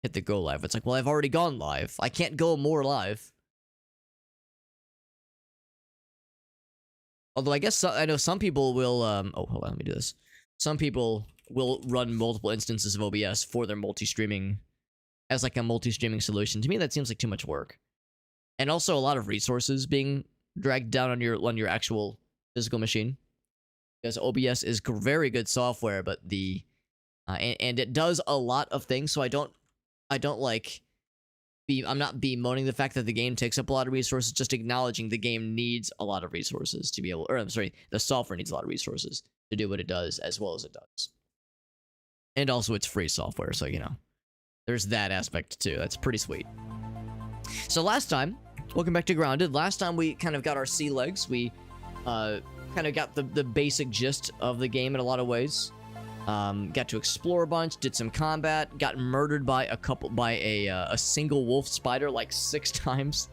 hit the go live. It's like, well, I've already gone live. I can't go more live. Although I guess I know some people will, oh, hold on, let me do this. Some people will run multiple instances of OBS for their multi-streaming, as like a multi-streaming solution. To me, that seems like too much work. And also a lot of resources being dragged down on your actual physical machine. Because OBS is very good software, but the, and it does a lot of things, so I don't like, I'm not bemoaning the fact that the game takes up a lot of resources, just acknowledging the game needs a lot of resources to be able, or I'm sorry, the software needs a lot of resources to do what it does as well as it does. And also it's free software, so you know, there's that aspect too. That's pretty sweet. So last time, welcome back to Grounded. Last time we kind of got our sea legs. We kind of got the basic gist of the game in a lot of ways. Got to explore a bunch, did some combat, got murdered by a single wolf spider like 6 times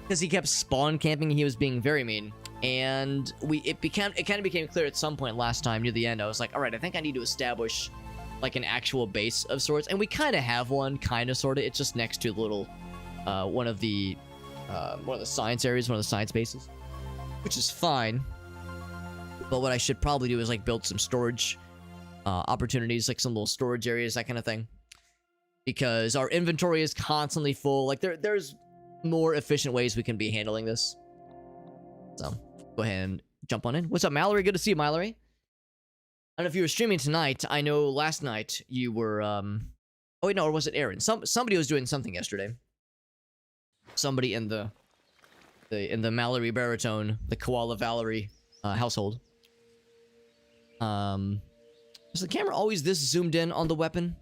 because he kept spawn camping. He was being very mean, and it kind of became clear at some point last time near the end. I was like, all right, I think I need to establish like an actual base of sorts, and we kind of have one, kind of, sort of. It's just next to the little one of the science areas, one of the science bases, which is fine. But what I should probably do is like build some storage opportunities, like some little storage areas, that kind of thing, because our inventory is constantly full. Like there's more efficient ways we can be handling this. So go ahead and jump on in. What's up, Mallory? Good to see you, Mallory. I don't know if you were streaming tonight. I know last night you were oh wait, no, or was it Aaron? Somebody was doing something yesterday. Somebody in the Mallory baritone, the Koala Valerie household. Is the camera always this zoomed in on the weapon?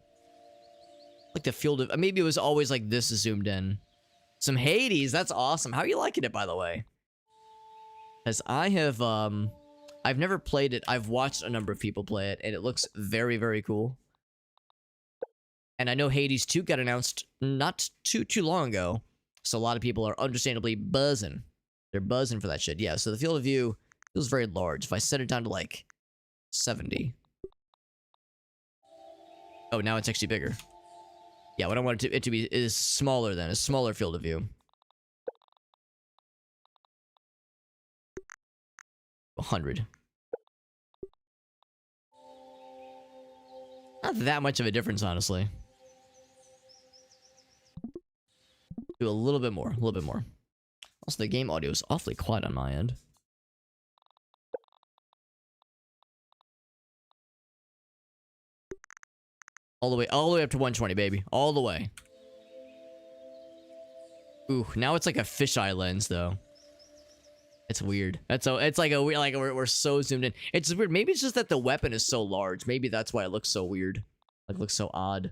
Like the field of... Maybe it was always like this zoomed in. Some Hades, that's awesome. How are you liking it, by the way? Because I have, I've never played it. I've watched a number of people play it, and it looks very, very cool. And I know Hades 2 got announced not too long ago. So a lot of people are understandably buzzing. They're buzzing for that shit. Yeah, so the field of view feels very large. If I set it down to like 70... Oh, now it's actually bigger. Yeah, what I want it to be is smaller then. A smaller field of view. 100. Not that much of a difference, honestly. Do a little bit more. A little bit more. Also, the game audio is awfully quiet on my end. All the way up to 120, baby. All the way. Ooh, now it's like a fisheye lens, though. It's weird. It's like a weird, like we're so zoomed in. It's weird. Maybe it's just that the weapon is so large. Maybe that's why it looks so weird. Like, looks so odd.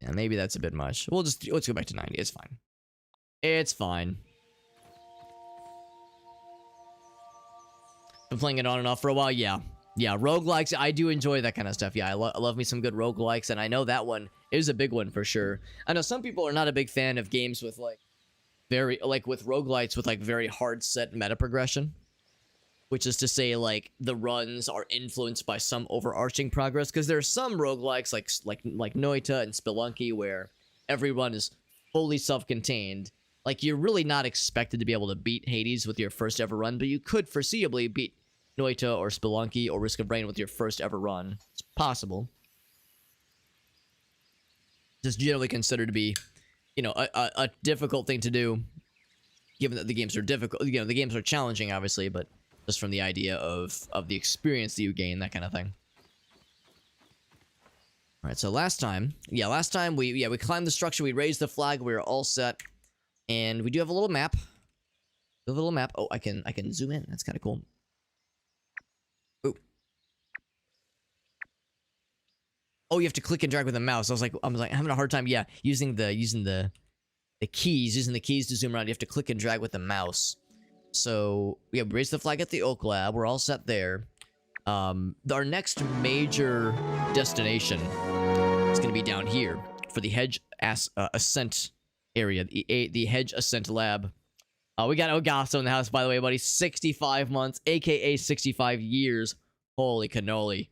Yeah, maybe that's a bit much. Let's go back to 90. It's fine. It's fine. Been playing it on and off for a while, yeah. Yeah, roguelikes, I do enjoy that kind of stuff. Yeah, I love me some good roguelikes, and I know that one is a big one for sure. I know some people are not a big fan of games with, like, with roguelikes with, like, very hard set meta progression. Which is to say, like, the runs are influenced by some overarching progress, because there are some roguelikes, like Noita and Spelunky, where every run is fully self-contained. Like, you're really not expected to be able to beat Hades with your first ever run, but you could foreseeably beat Noita or Spelunky or Risk of Rain with your first ever run. It's possible. Just generally considered to be, you know, a difficult thing to do, given that the games are difficult. You know, the games are challenging, obviously, but just from the idea of the experience that you gain, that kind of thing. All right, so last time we climbed the structure, we raised the flag, we were all set, and we do have a little map. A little map. Oh, I can zoom in. That's kind of cool. Oh, you have to click and drag with the mouse. I was like, I'm having a hard time. Yeah, using the keys to zoom around. You have to click and drag with the mouse. So we have raised the flag at the Oak Lab. We're all set there. Our next major destination is going to be down here for the Hedge Ascent area, the Hedge Ascent Lab. We got Ogasso in the house, by the way, buddy. 65 months, aka 65 years. Holy cannoli.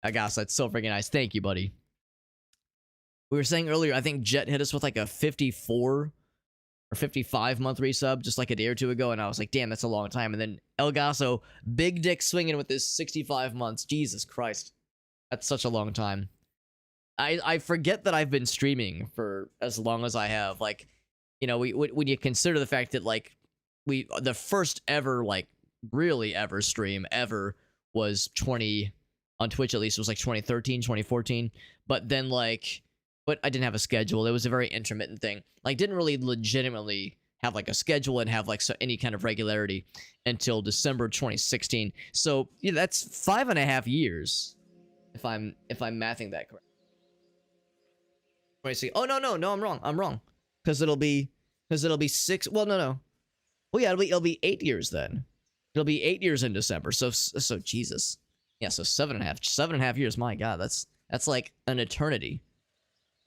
Ogasso, that's so freaking nice. Thank you, buddy. We were saying earlier, I think Jet hit us with like a 54 or 55 month resub just like a day or two ago, and I was like, damn, that's a long time. And then Elgaso, big dick swinging with this 65 months. Jesus Christ. That's such a long time. I forget that I've been streaming for as long as I have. Like, you know, when you consider the fact that like the first ever like really ever stream ever was on Twitch, at least it was like 2013, 2014. But then like, but I didn't have a schedule. It was a very intermittent thing. Like, didn't really legitimately have like a schedule and have like any kind of regularity until December 2016. So yeah, that's 5.5 years, if I'm mathing that correct. 26. Oh no, I'm wrong. Because it'll be 6. Well, no. Well, yeah, it'll be 8 years then. It'll be 8 years in December. So Jesus. Yeah, so 7.5 years. My God, that's like an eternity.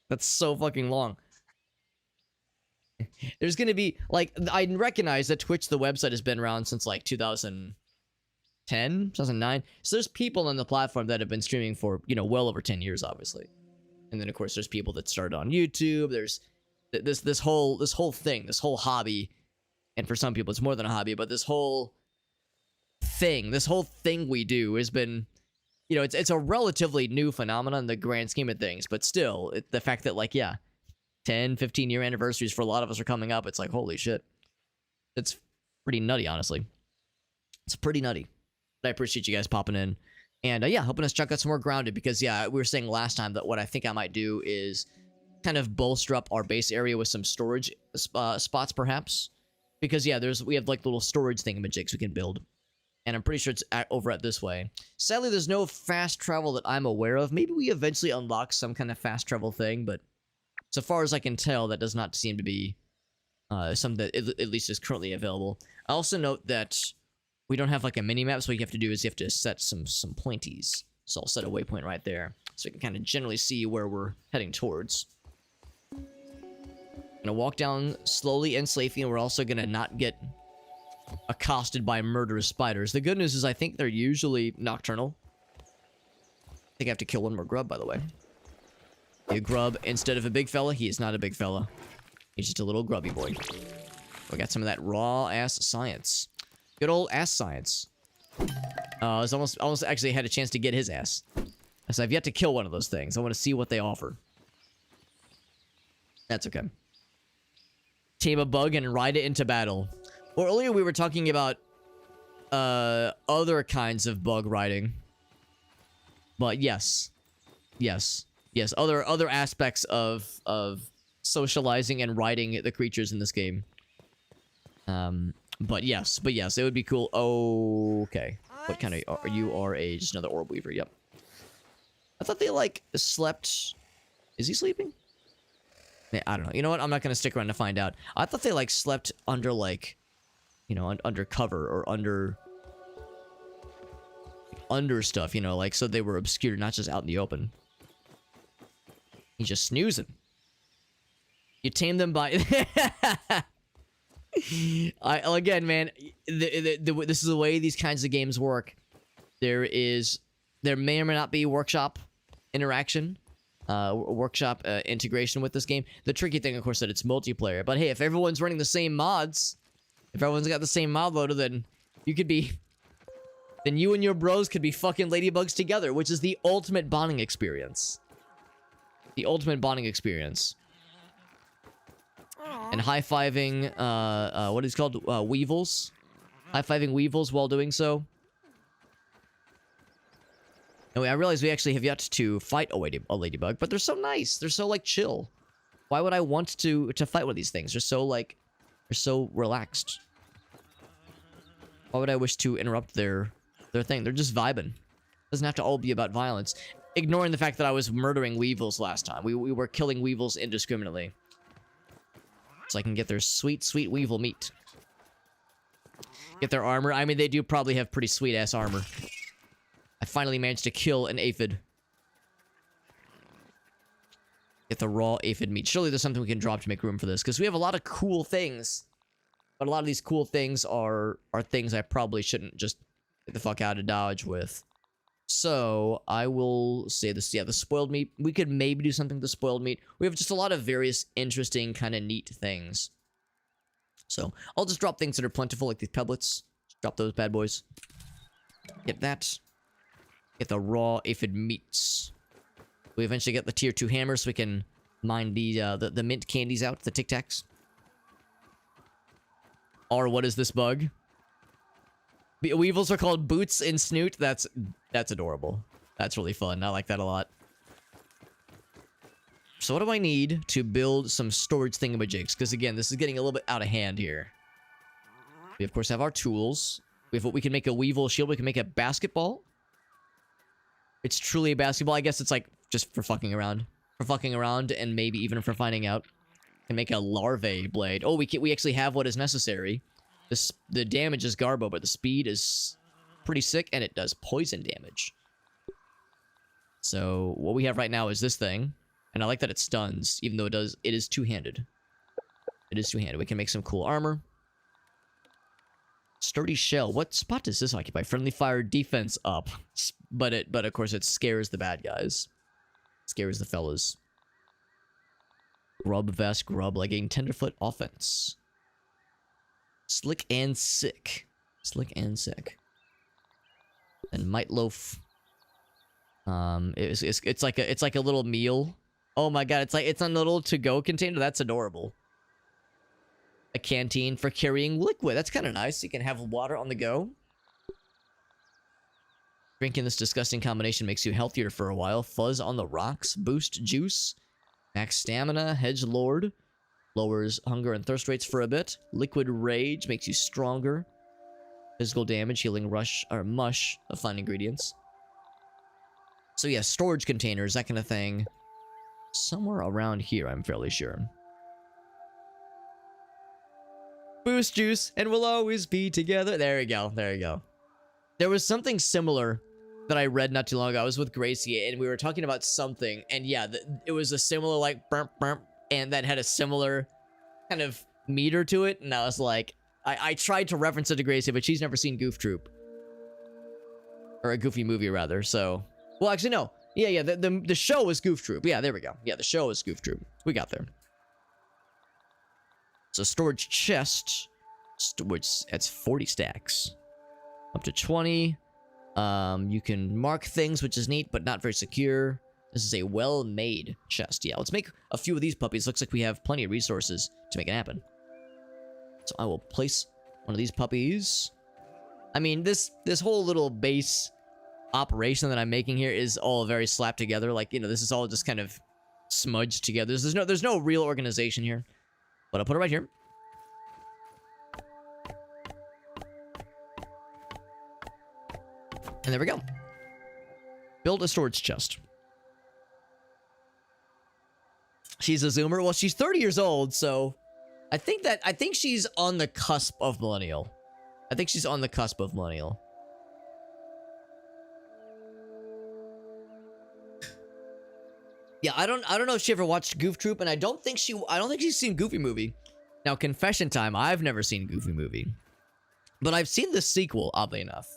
That's so fucking long. There's gonna be like, I recognize that Twitch, the website, has been around since like 2010, 2009. So there's people on the platform that have been streaming for, you know, well over 10 years, obviously. And then of course there's people that started on YouTube. There's this whole thing, this whole hobby, and for some people it's more than a hobby, but this whole thing we do has been, you know, it's a relatively new phenomenon in the grand scheme of things, but still, the fact that like, yeah, 10, 15 year anniversaries for a lot of us are coming up, it's like, holy shit. It's pretty nutty, honestly. It's pretty nutty. But I appreciate you guys popping in. And yeah, helping us check out some more Grounded, because yeah, we were saying last time that what I think I might do is kind of bolster up our base area with some storage spots, perhaps. Because yeah, we have like little storage thingamajigs we can build. And I'm pretty sure it's over at this way. Sadly, there's no fast travel that I'm aware of. Maybe we eventually unlock some kind of fast travel thing, but so far as I can tell, that does not seem to be something that at least is currently available. I also note that we don't have like a mini-map, so what you have to do is you have to set some pointies. So I'll set a waypoint right there, so we can kind of generally see where we're heading towards. Gonna walk down slowly and safely, and we're also gonna not get accosted by murderous spiders. The good news is I think they're usually nocturnal. I think I have to kill one more grub, by the way. A grub instead of a big fella. He is not a big fella. He's just a little grubby boy. We got some of that raw ass science. Good old ass science. I was almost actually had a chance to get his ass. So I've yet to kill one of those things. I want to see what they offer. That's okay. Tame a bug and ride it into battle. Well, earlier we were talking about other kinds of bug riding. But yes. Other aspects of socializing and riding the creatures in this game. But yes, it would be cool. Oh, okay. What kind of are you? Just another orb weaver. Yep. I thought they like slept. Is he sleeping? Yeah, I don't know. You know what? I'm not gonna stick around to find out. I thought they like slept under like, you know, under cover or under stuff. You know, like so they were obscured, not just out in the open. He's just snoozing. You tame them by. Again, man, this is the way these kinds of games work. There may or may not be workshop interaction, workshop integration with this game. The tricky thing, of course, that it's multiplayer. But hey, if everyone's running the same mods, if everyone's got the same mod loader, then then you and your bros could be fucking ladybugs together, which is the ultimate bonding experience. The ultimate bonding experience. And high-fiving, what is it called? Weevils. High-fiving weevils while doing so. Anyway, I realize we actually have yet to fight a ladybug, but they're so nice. They're so, like, chill. Why would I want to fight one of these things? They're so, like, they're so relaxed. Why would I wish to interrupt their thing? They're just vibing. Doesn't have to all be about violence. Ignoring the fact that I was murdering weevils last time. We were killing weevils indiscriminately. So I can get their sweet, sweet weevil meat. Get their armor. I mean, they do probably have pretty sweet-ass armor. I finally managed to kill an aphid. Get the raw aphid meat. Surely there's something we can drop to make room for this. Because we have a lot of cool things. But a lot of these cool things are things I probably shouldn't just get the fuck out of Dodge with. So I will say this. Yeah, the spoiled meat. We could maybe do something with the spoiled meat. We have just a lot of various interesting kind of neat things. So I'll just drop things that are plentiful, like these pellets. Drop those bad boys. Get that. Get the raw aphid meats. We eventually get the tier 2 hammer so we can mine the mint candies out, the Tic Tacs. Or what is this bug? Weevils are called Boots and Snoot. That's adorable. That's really fun. I like that a lot. So what do I need to build some storage thingamajigs? Because again, this is getting a little bit out of hand here. We of course have our tools. We have what we can make a Weevil shield. We can make a basketball. It's truly a basketball. I guess it's like just for fucking around. For fucking around and maybe even for finding out. Can make a larvae blade. Oh, we actually have what is necessary. The damage is Garbo, but the speed is pretty sick, and it does poison damage. So what we have right now is this thing, and I like that it stuns, even though it is two-handed. It is two-handed. We can make some cool armor. Sturdy shell. What spot does this occupy? Friendly fire defense up, but of course it scares the bad guys. Scares the fellas. Grub vest, grub legging, tenderfoot offense. Slick and sick. Slick and sick. And Might Loaf. It's like a little meal. Oh my god, it's a little to-go container. That's adorable. A canteen for carrying liquid. That's kind of nice. You can have water on the go. Drinking this disgusting combination makes you healthier for a while. Fuzz on the rocks. Boost juice. Max stamina. Hedge lord. Lowers hunger and thirst rates for a bit. Liquid rage makes you stronger. Physical damage, healing rush, or mush of fine ingredients. So yeah, storage containers, that kind of thing. Somewhere around here, I'm fairly sure. Boost juice, and we'll always be together. There we go, there you go. There was something similar that I read not too long ago. I was with Gracie, and we were talking about something, and yeah, it was a similar, like, burp, burp, and that had a similar kind of meter to it, and I was like, I tried to reference it to Gracie, but she's never seen Goof Troop. Or a Goofy movie, rather, so... Well, actually, no. Yeah, the show is Goof Troop. Yeah, there we go. Yeah, the show is Goof Troop. We got there. So, storage chest. Storage, that's 40 stacks. Up to 20. You can mark things, which is neat, but not very secure. This is a well-made chest. Yeah, let's make a few of these puppies. Looks like we have plenty of resources to make it happen. So I will place one of these puppies. I mean, this whole little base operation that I'm making here is all very slapped together. Like, you know, this is all just kind of smudged together. There's no real organization here. But I'll put it right here. And there we go. Build a storage chest. She's a Zoomer. Well, she's 30 years old, so I think she's on the cusp of millennial. I think she's on the cusp of millennial. Yeah, I don't know if she ever watched Goof Troop, and I don't think she's seen Goofy Movie. Now, confession time, I've never seen Goofy Movie. But I've seen the sequel, oddly enough.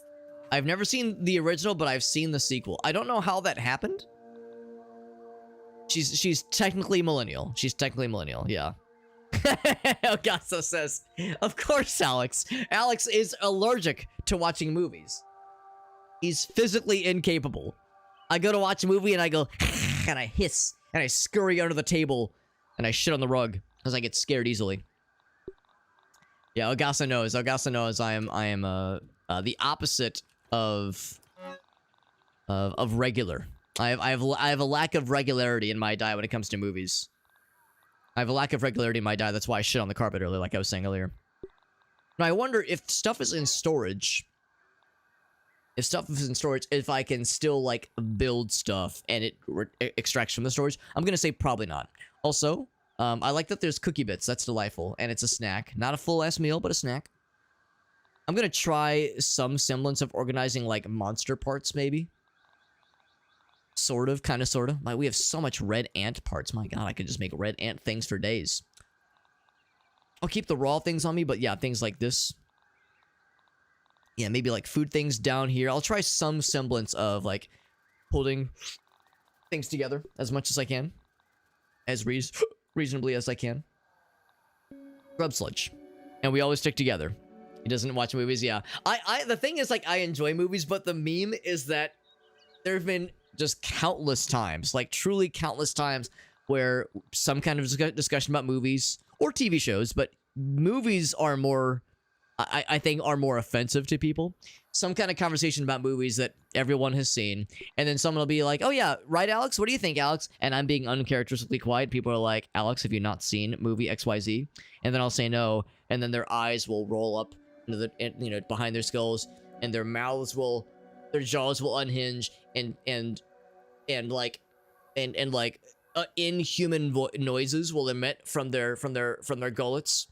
I've never seen the original, but I've seen the sequel. I don't know how that happened. She's technically millennial. She's technically millennial, yeah. Elgaso says, of course, Alex. Alex is allergic to watching movies. He's physically incapable. I go to watch a movie and I go, and I hiss, and I scurry under the table, and I shit on the rug, because I get scared easily. Yeah, Elgaso knows. Elgaso knows I am the opposite of regular. I have a lack of regularity in my diet when it comes to movies. I have a lack of regularity in my diet. That's why I shit on the carpet earlier, like I was saying earlier. Now, I wonder if stuff is in storage. If stuff is in storage, if I can still, like, build stuff and it extracts from the storage. I'm gonna say probably not. Also, I like that there's cookie bits. That's delightful. And it's a snack. Not a full-ass meal, but a snack. I'm gonna try some semblance of organizing, like, monster parts, maybe. Sort of, kind of, sort of. Like, we have so much red ant parts. My god, I could just make red ant things for days. I'll keep the raw things on me, but yeah, things like this. yeah, maybe like food things down here. I'll try some semblance of like holding things together as much as I can, as reasonably as I can. Grub Sludge, and we always stick together. He doesn't watch movies. Yeah, the thing is, like, I enjoy movies, but the meme is that there have been just countless times, like truly countless times, where some kind of discussion about movies or TV shows, but movies are more, I think, are more offensive to people. Some kind of conversation about movies that everyone has seen, and then someone will be like, "Oh yeah, right, Alex? What do you think, Alex?" And I'm being uncharacteristically quiet. People are like, "Alex, have you not seen movie XYZ?" And then I'll say no, and then their eyes will roll up into the, behind their skulls, and their jaws will unhinge, and like inhuman noises will emit from their gullets,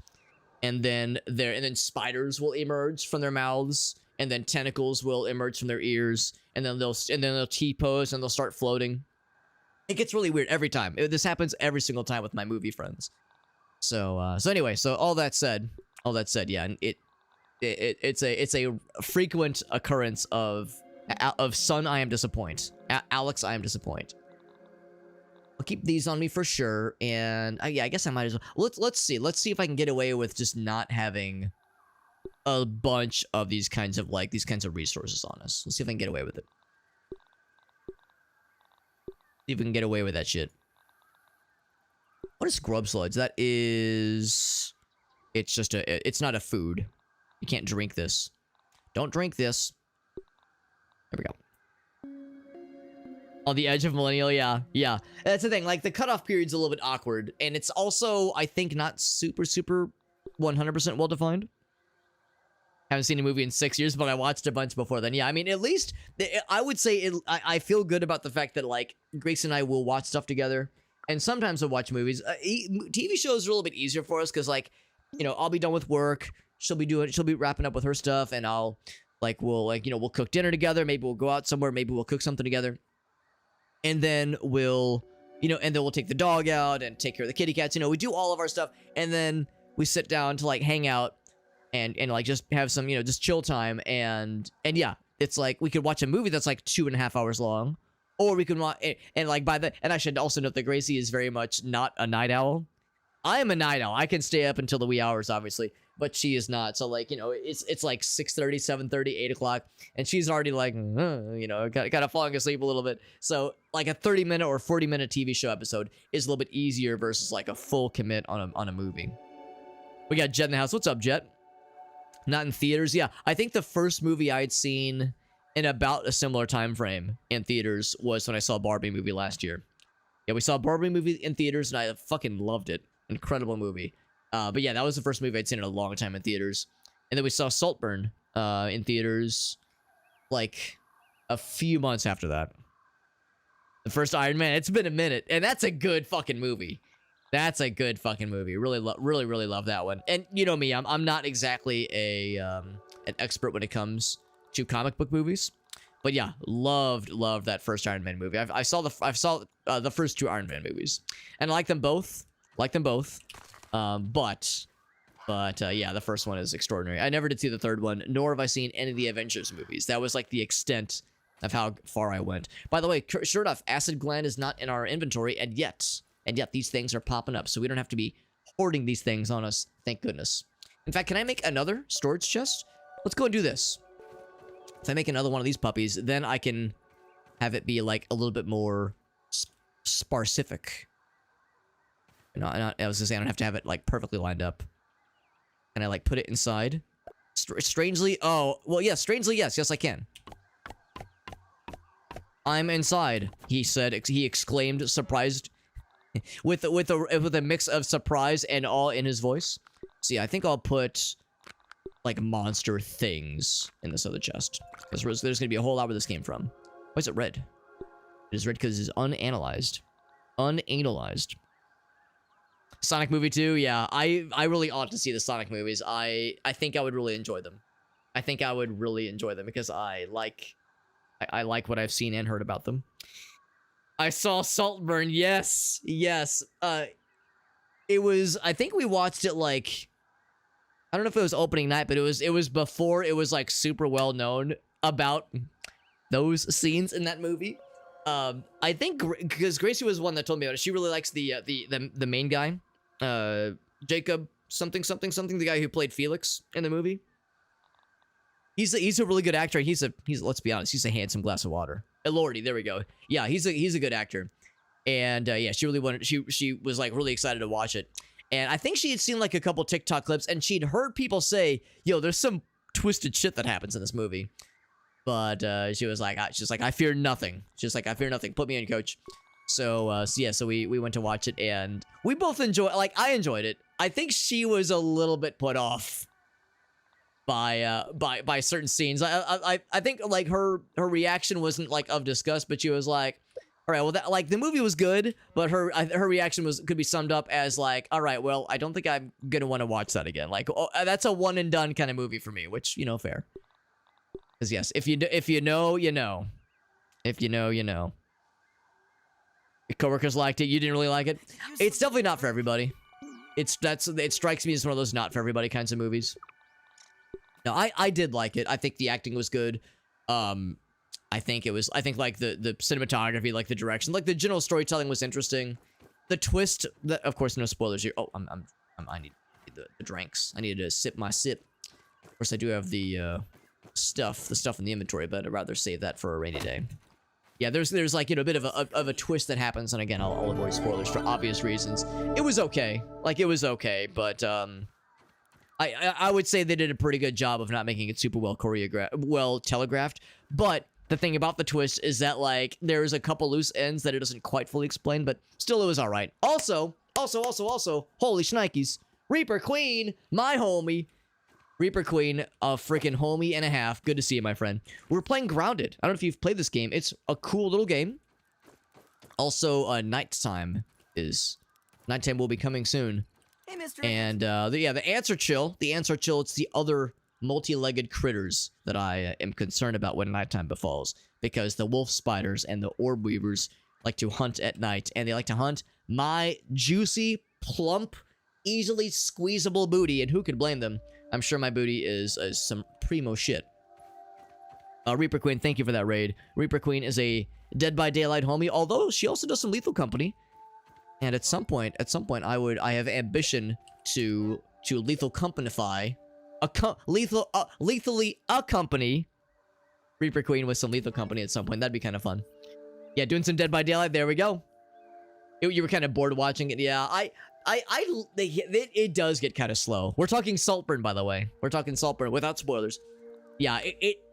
and then spiders will emerge from their mouths, and then tentacles will emerge from their ears, and then they'll T-pose and they'll start floating. It gets really weird every time. This happens every single time with my movie friends. So anyway, so all that said, yeah, it's a frequent occurrence of son, I am disappoint. Alex, I am disappoint. I'll keep these on me for sure, and yeah, I guess I might as well. Let's see if I can get away with just not having a bunch of these kinds of resources on us. Let's see if I can get away with it. See if we can get away with that shit. What is Grub Sludge? That is... It's not a food. You can't drink this. Don't drink this. There we go. On the edge of millennial, yeah. That's the thing, like, the cutoff period's a little bit awkward, and it's also, I think, not super 100% well-defined. Haven't seen a movie in 6 years, but I watched a bunch before then. Yeah, I mean, at least, I would say, I feel good about the fact that, like, Grace and I will watch stuff together, and sometimes we'll watch movies. TV shows are a little bit easier for us, because, like, I'll be done with work, she'll be wrapping up with her stuff, and we'll cook dinner together, maybe we'll go out somewhere, maybe we'll cook something together. And then we'll take the dog out and take care of the kitty cats. We do all of our stuff, and then we sit down to like hang out and like just have some, just chill time. And yeah, it's like we could watch a movie that's like 2.5 hours long, or we can watch and like and I should also note that Gracie is very much not a night owl. I am a night owl. I can stay up until the wee hours, obviously, but she is not. So like, it's like 6:30, 7:30, 8 o'clock, and she's already like, kind of falling asleep a little bit. So like a 30-minute or 40-minute TV show episode is a little bit easier versus like a full commit on a movie. We got Jet in the house. What's up, Jet? Not in theaters. Yeah, I think the first movie I'd seen in about a similar time frame in theaters was when I saw Barbie movie last year. Yeah, we saw Barbie movie in theaters, and I fucking loved it. Incredible movie. But yeah, that was the first movie I'd seen in a long time in theaters. And then we saw Saltburn in theaters like a few months after that. The first Iron Man. It's been a minute, and that's a good fucking movie. That's a good fucking movie. Really love that one. And you know me, I'm not exactly an expert when it comes to comic book movies, but yeah, loved that first Iron Man movie. I saw the first 2 Iron Man movies, and I like them both. But yeah, the first one is extraordinary. I never did see the third one, nor have I seen any of the Avengers movies. That was like the extent of how far I went. By the way, sure enough, Acid Gland is not in our inventory, and yet these things are popping up, so we don't have to be hoarding these things on us, thank goodness. In fact, can I make another storage chest? Let's go and do this. If I make another one of these puppies, then I can have it be like a little bit more sparcific. I was gonna say I don't have to have it like perfectly lined up. Can I like put it inside? Strangely, oh well, yes. Strangely, yes, I can. I'm inside. He said. He exclaimed, surprised, with a mix of surprise and awe in his voice. See, I think I'll put like monster things in this other chest. Because there's gonna be a whole lot where this came from. Why is it red? It is red because it's unanalyzed. Unanalyzed. Sonic movie 2, yeah. I really ought to see the Sonic movies. I think I would really enjoy them. I think I would really enjoy them because I like what I've seen and heard about them. I saw Saltburn, yes. It was, I think we watched it like I don't know if it was opening night, but it was before it was like super well known about those scenes in that movie. I think because Gracie was one that told me about it. She really likes the main guy, Jacob something, the guy who played Felix in the movie. He's a really good actor. He's let's be honest, he's a handsome glass of water. Lordy, there we go. Yeah, he's a good actor. And yeah, she really wanted, she was like really excited to watch it. And I think she had seen like a couple TikTok clips and she'd heard people say, yo, there's some twisted shit that happens in this movie. But she was like, I fear nothing. She's like, I fear nothing. Put me in, coach. So we went to watch it and we both I enjoyed it. I think she was a little bit put off by certain scenes. I think like her reaction wasn't like of disgust, but she was like, all right, well, that, like, the movie was good, but her reaction could be summed up as like, all right, well, I don't think I'm gonna want to watch that again. Like, oh, that's a one and done kind of movie for me, which, you know, fair. Because yes, if you know, you know. If you know, you know. Your coworkers liked it. You didn't really like it. It's definitely not for everybody. It strikes me as one of those not for everybody kinds of movies. No, I did like it. I think the acting was good. I think like the cinematography, like the direction, like the general storytelling was interesting. The twist, of course, no spoilers here. Oh, I need the drinks. I need to sip my sip. Of course, I do have the stuff in the inventory, but I'd rather save that for a rainy day. Yeah, there's like, you know, a bit of a twist that happens, and again, I'll avoid spoilers for obvious reasons. It was okay, but I would say they did a pretty good job of not making it super well telegraphed. But the thing about the twist is that, like, there's a couple loose ends that it doesn't quite fully explain, but still it was all right. Also, holy shnikes, Reaper Queen, my homie. Reaper Queen, a freaking homie and a half. Good to see you, my friend. We're playing Grounded. I don't know if you've played this game. It's a cool little game. Also, nighttime will be coming soon. Hey, Mr. And the ants are chill. It's the other multi-legged critters that I am concerned about when nighttime befalls, because the wolf spiders and the orb weavers like to hunt at night, and they like to hunt my juicy, plump, easily squeezable booty, and who could blame them? I'm sure my booty is some primo shit. Reaper Queen, thank you for that raid. Reaper Queen is a Dead by Daylight homie, although she also does some Lethal Company. And at some point, I have ambition to Lethal Companyfy, lethally accompany Reaper Queen with some Lethal Company at some point. That'd be kind of fun. Yeah, doing some Dead by Daylight. There we go. You were kind of bored watching it. Yeah, it does get kind of slow. We're talking Saltburn, by the way. We're talking Saltburn without spoilers. Yeah,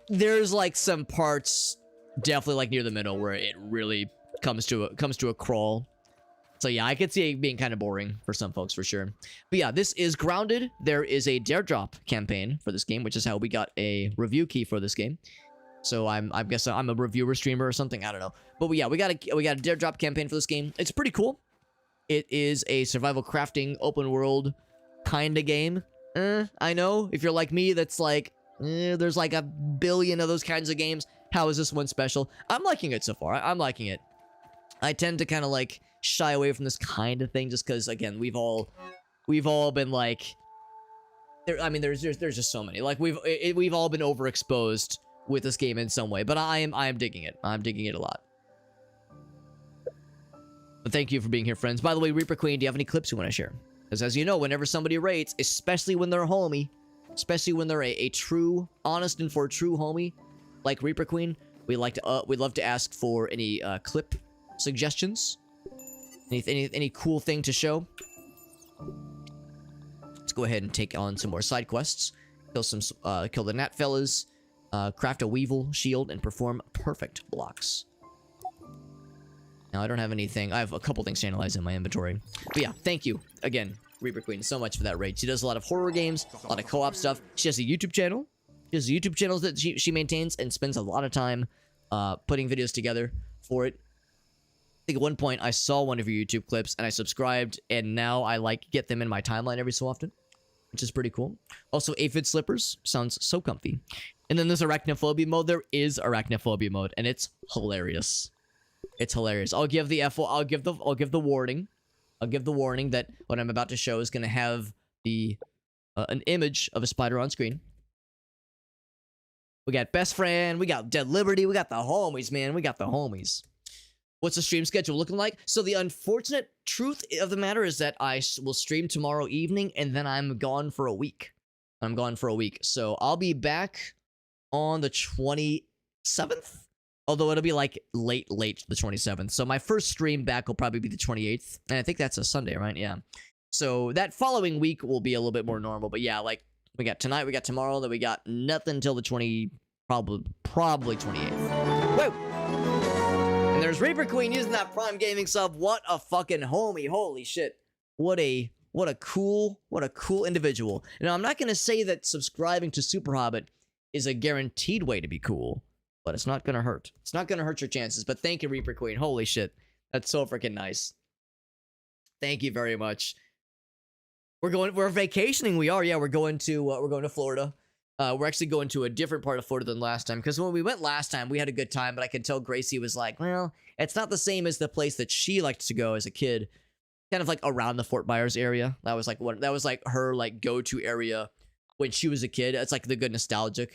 there's like some parts definitely like near the middle where it really comes to a crawl. So yeah, I could see it being kind of boring for some folks for sure. But yeah, this is Grounded. There is a dare drop campaign for this game, which is how we got a review key for this game. So I guess I'm a reviewer streamer or something. I don't know. But yeah, we got a dare drop campaign for this game. It's pretty cool. It is a survival crafting open world kind of game. I know if you're like me, that's like there's like a billion of those kinds of games. How is this one special? I'm liking it so far. I'm liking it. I tend to kind of like shy away from this kind of thing just because, again, we've all been like, I mean, there's just so many. Like we've all been overexposed with this game in some way. But I am digging it. I'm digging it a lot. But thank you for being here, friends. By the way, Reaper Queen, do you have any clips you want to share? Because as you know, whenever somebody rates, especially when they're a homie, especially when they're a true, honest and for a true homie, like Reaper Queen, we'd love to ask for any clip suggestions. Any cool thing to show? Let's go ahead and take on some more side quests. Kill the gnat fellas, craft a weevil shield, and perform perfect blocks. Now, I don't have anything. I have a couple things to analyze in my inventory. But yeah, thank you again, Reaper Queen, so much for that raid. She does a lot of horror games, a lot of co-op stuff. She has a YouTube channel. She has YouTube channels that she maintains and spends a lot of time putting videos together for it. I think at one point I saw one of your YouTube clips and I subscribed, and now I like get them in my timeline every so often, which is pretty cool. Also, aphid slippers sounds so comfy. And then there's arachnophobia mode. There is arachnophobia mode, and it's hilarious. It's hilarious. I'll give the warning. I'll give the warning that what I'm about to show is going to have the an image of a spider on screen. We got Best Friend, we got Dead Liberty, we got the homies, man. We got the homies. What's the stream schedule looking like? So the unfortunate truth of the matter is that I will stream tomorrow evening, and then I'm gone for a week. I'm gone for a week. So I'll be back on the 27th. Although it'll be like late the 27th. So my first stream back will probably be the 28th. And I think that's a Sunday, right? Yeah. So that following week will be a little bit more normal. But yeah, like we got tonight, we got tomorrow, then we got nothing until the probably 28th. Whoa! And there's Reaper Queen using that Prime Gaming sub. What a fucking homie. Holy shit. What a cool individual. Now, I'm not going to say that subscribing to Super Hobbit is a guaranteed way to be cool. But it's not gonna hurt. It's not gonna hurt your chances. But thank you, Reaper Queen. Holy shit. That's so freaking nice. Thank you very much. We're vacationing. We are. Yeah, we're going to Florida. We're actually going to a different part of Florida than last time. Because when we went last time, we had a good time. But I could tell Gracie was like, well, it's not the same as the place that she liked to go as a kid. Kind of like around the Fort Myers area. That was like her like go-to area when she was a kid. It's like the good nostalgia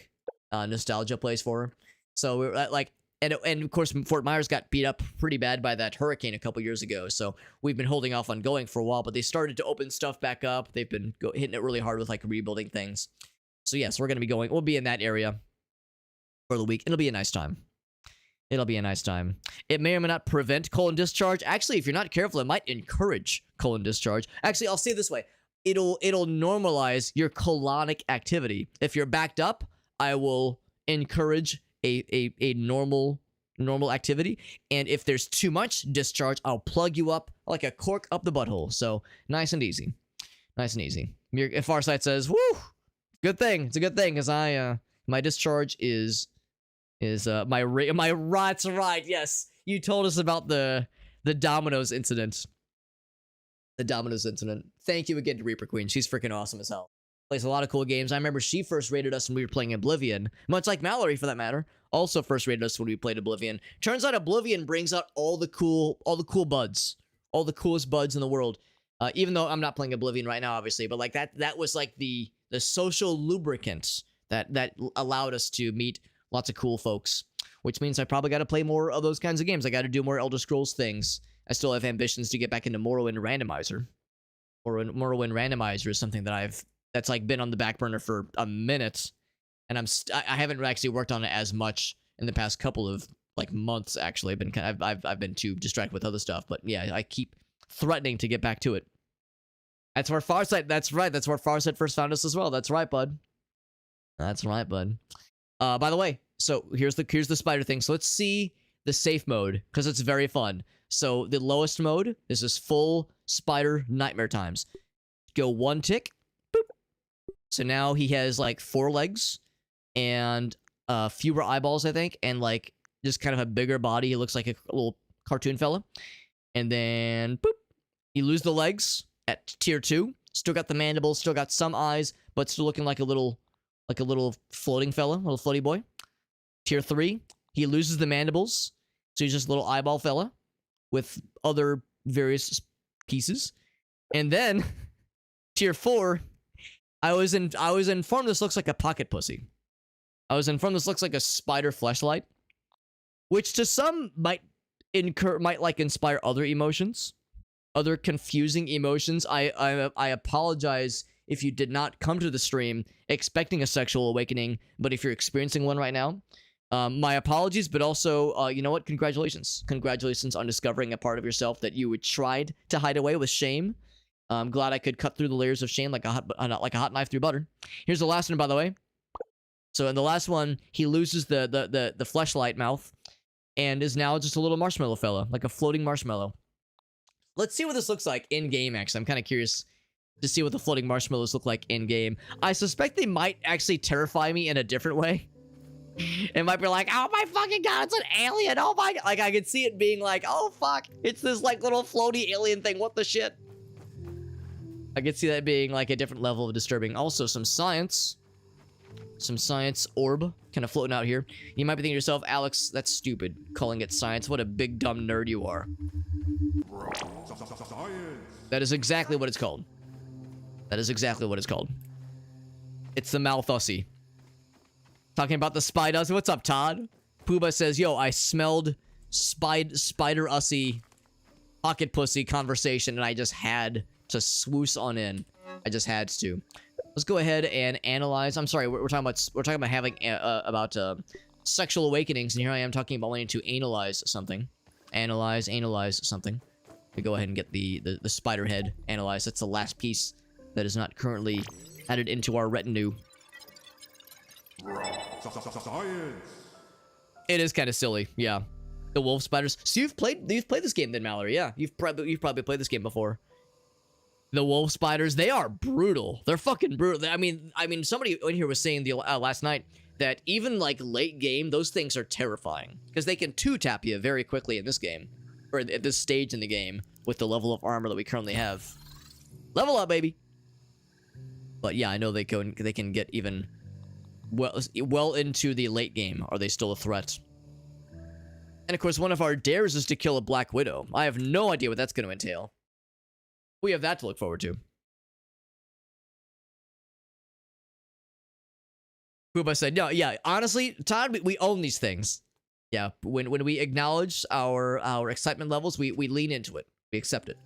place for her. So we're like, and of course, Fort Myers got beat up pretty bad by that hurricane a couple years ago. So we've been holding off on going for a while, but they started to open stuff back up. They've been hitting it really hard with like rebuilding things. So yes, we're going to be going. We'll be in that area for the week. It'll be a nice time. It'll be a nice time. It may or may not prevent colon discharge. Actually, if you're not careful, it might encourage colon discharge. Actually, I'll say it this way. It'll normalize your colonic activity. If you're backed up, I will encourage a normal activity, and if there's too much discharge, I'll plug you up like a cork up the butthole. So nice and easy. If Farsight says, "Woo, good thing." It's a good thing, because my discharge is my that's right. Yes, you told us about the Domino's incident. The Domino's incident. Thank you again to Reaper Queen. She's freaking awesome as hell. Plays a lot of cool games. I remember she first rated us when we were playing Oblivion, much like Mallory for that matter. Also first rated us when we played Oblivion. Turns out Oblivion brings out all the cool buds, all the coolest buds in the world. Even though I'm not playing Oblivion right now, obviously, but like that was like the social lubricant that allowed us to meet lots of cool folks. Which means I probably got to play more of those kinds of games. I got to do more Elder Scrolls things. I still have ambitions to get back into Morrowind Randomizer. Morrowind Randomizer is something that's like been on the back burner for a minute, and I haven't actually worked on it as much in the past couple of like months. Actually, I've been too distracted with other stuff, but yeah, I keep threatening to get back to it. That's where Farsight. That's right. That's where Farsight first found us as well. That's right, bud. That's right, bud. By the way, so here's the spider thing. So let's see the safe mode because it's very fun. So the lowest mode, this is full spider nightmare times. Go one tick. So now he has like 4 legs and fewer eyeballs, I think, and like just kind of a bigger body. He looks like a little cartoon fella. And then boop, you lose the legs at tier 2. Still got the mandibles, still got some eyes, but still looking like a little floating fella, little floaty boy. Tier 3, he loses the mandibles, so he's just a little eyeball fella with other various pieces. And then tier 4. I was informed this looks like a pocket pussy. I was informed this looks like a spider fleshlight, which to some might inspire other emotions, other confusing emotions. I apologize if you did not come to the stream expecting a sexual awakening, but if you're experiencing one right now, my apologies. But also, you know what? Congratulations on discovering a part of yourself that you tried to hide away with shame. I'm glad I could cut through the layers of shame like a hot knife through butter. Here's the last one, by the way. So in the last one, he loses the fleshlight mouth and is now just a little marshmallow fella, like a floating marshmallow. Let's see what this looks like in game. Actually, I'm kind of curious to see what the floating marshmallows look like in game. I suspect they might actually terrify me in a different way. It might be like, oh my fucking god, it's an alien. Oh my god. Like I could see it being like, oh fuck, it's this like little floaty alien thing. What the shit? I could see that being like a different level of disturbing. Also, some science orb kind of floating out here. You might be thinking to yourself, Alex, that's stupid, calling it science. What a big dumb nerd you are. That is exactly what it's called. That is exactly what it's called. It's the Malthussy. Talking about the Spider. What's up, Todd? Pooba says, yo, I smelled Spider Ussy pocket pussy conversation and I just had to swoosh on in. I just had to. Let's go ahead and analyze. I'm sorry, we're talking about having sexual awakenings, and here I am talking about wanting to analyze something. Analyze something. We go ahead and get the spider head analyzed. That's the last piece that is not currently added into our retinue. Science. It is kind of silly, yeah. The wolf spiders. So you've played this game then, Mallory? Yeah, you've probably played this game before. The wolf spiders, they are brutal. They're fucking brutal. I mean, somebody in here was saying last night that even like late game, those things are terrifying because they can two-tap you very quickly in this game, or at this stage in the game with the level of armor that we currently have. Level up, baby. But yeah, I know they can get even well into the late game. Are they still a threat? And of course, one of our dares is to kill a Black Widow. I have no idea what that's going to entail. We have that to look forward to. Pooba said, no, yeah, honestly, Todd, we own these things. Yeah, when we acknowledge our excitement levels, we lean into it. We accept it.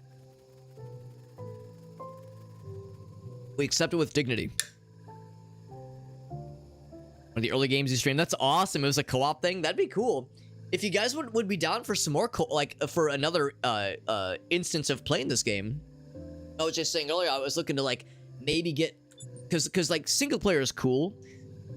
We accept it with dignity. One of the early games you streamed, that's awesome. It was a co-op thing. That'd be cool. If you guys would be down for some more, for another instance of playing this game. I was just saying earlier, I was looking to like maybe get, because like single player is cool,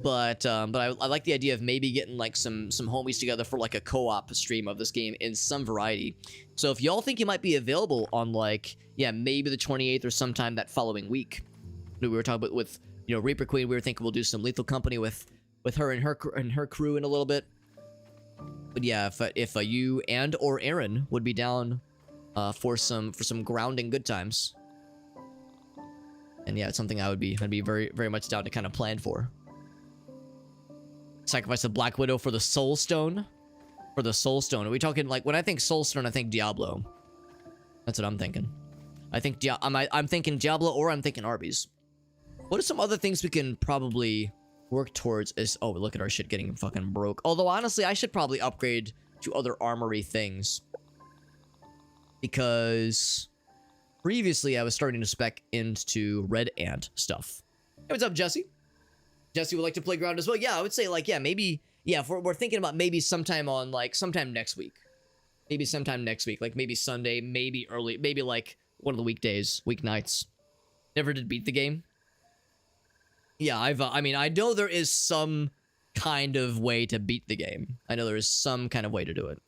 but I like the idea of maybe getting like some homies together for like a co-op stream of this game in some variety. So if y'all think you might be available on like, yeah, maybe the 28th or sometime that following week. We were talking about with, you know, Reaper Queen. We were thinking we'll do some Lethal Company with her and her crew in a little bit. But yeah, if you and or Aaron would be down for some grounding good times. And yeah, it's something I'd be very, very much down to kind of plan for. Sacrifice a Black Widow for the Soul Stone. For the Soul Stone. Are we talking like, when I think Soul Stone, I think Diablo. That's what I'm thinking. I'm thinking Diablo or I'm thinking Arby's. What are some other things we can probably work towards? Oh, look at our shit getting fucking broke. Although honestly, I should probably upgrade to other armory things. Because previously, I was starting to spec into Red Ant stuff. Hey, what's up, Jesse? Jesse would like to play ground as well. Yeah, I would say, like, yeah, maybe, yeah, if we're thinking about maybe sometime next week. Maybe sometime next week, like maybe Sunday, maybe early, maybe like one of the weeknights. Never did beat the game. Yeah, I mean, I know there is some kind of way to beat the game. I know there is some kind of way to do it.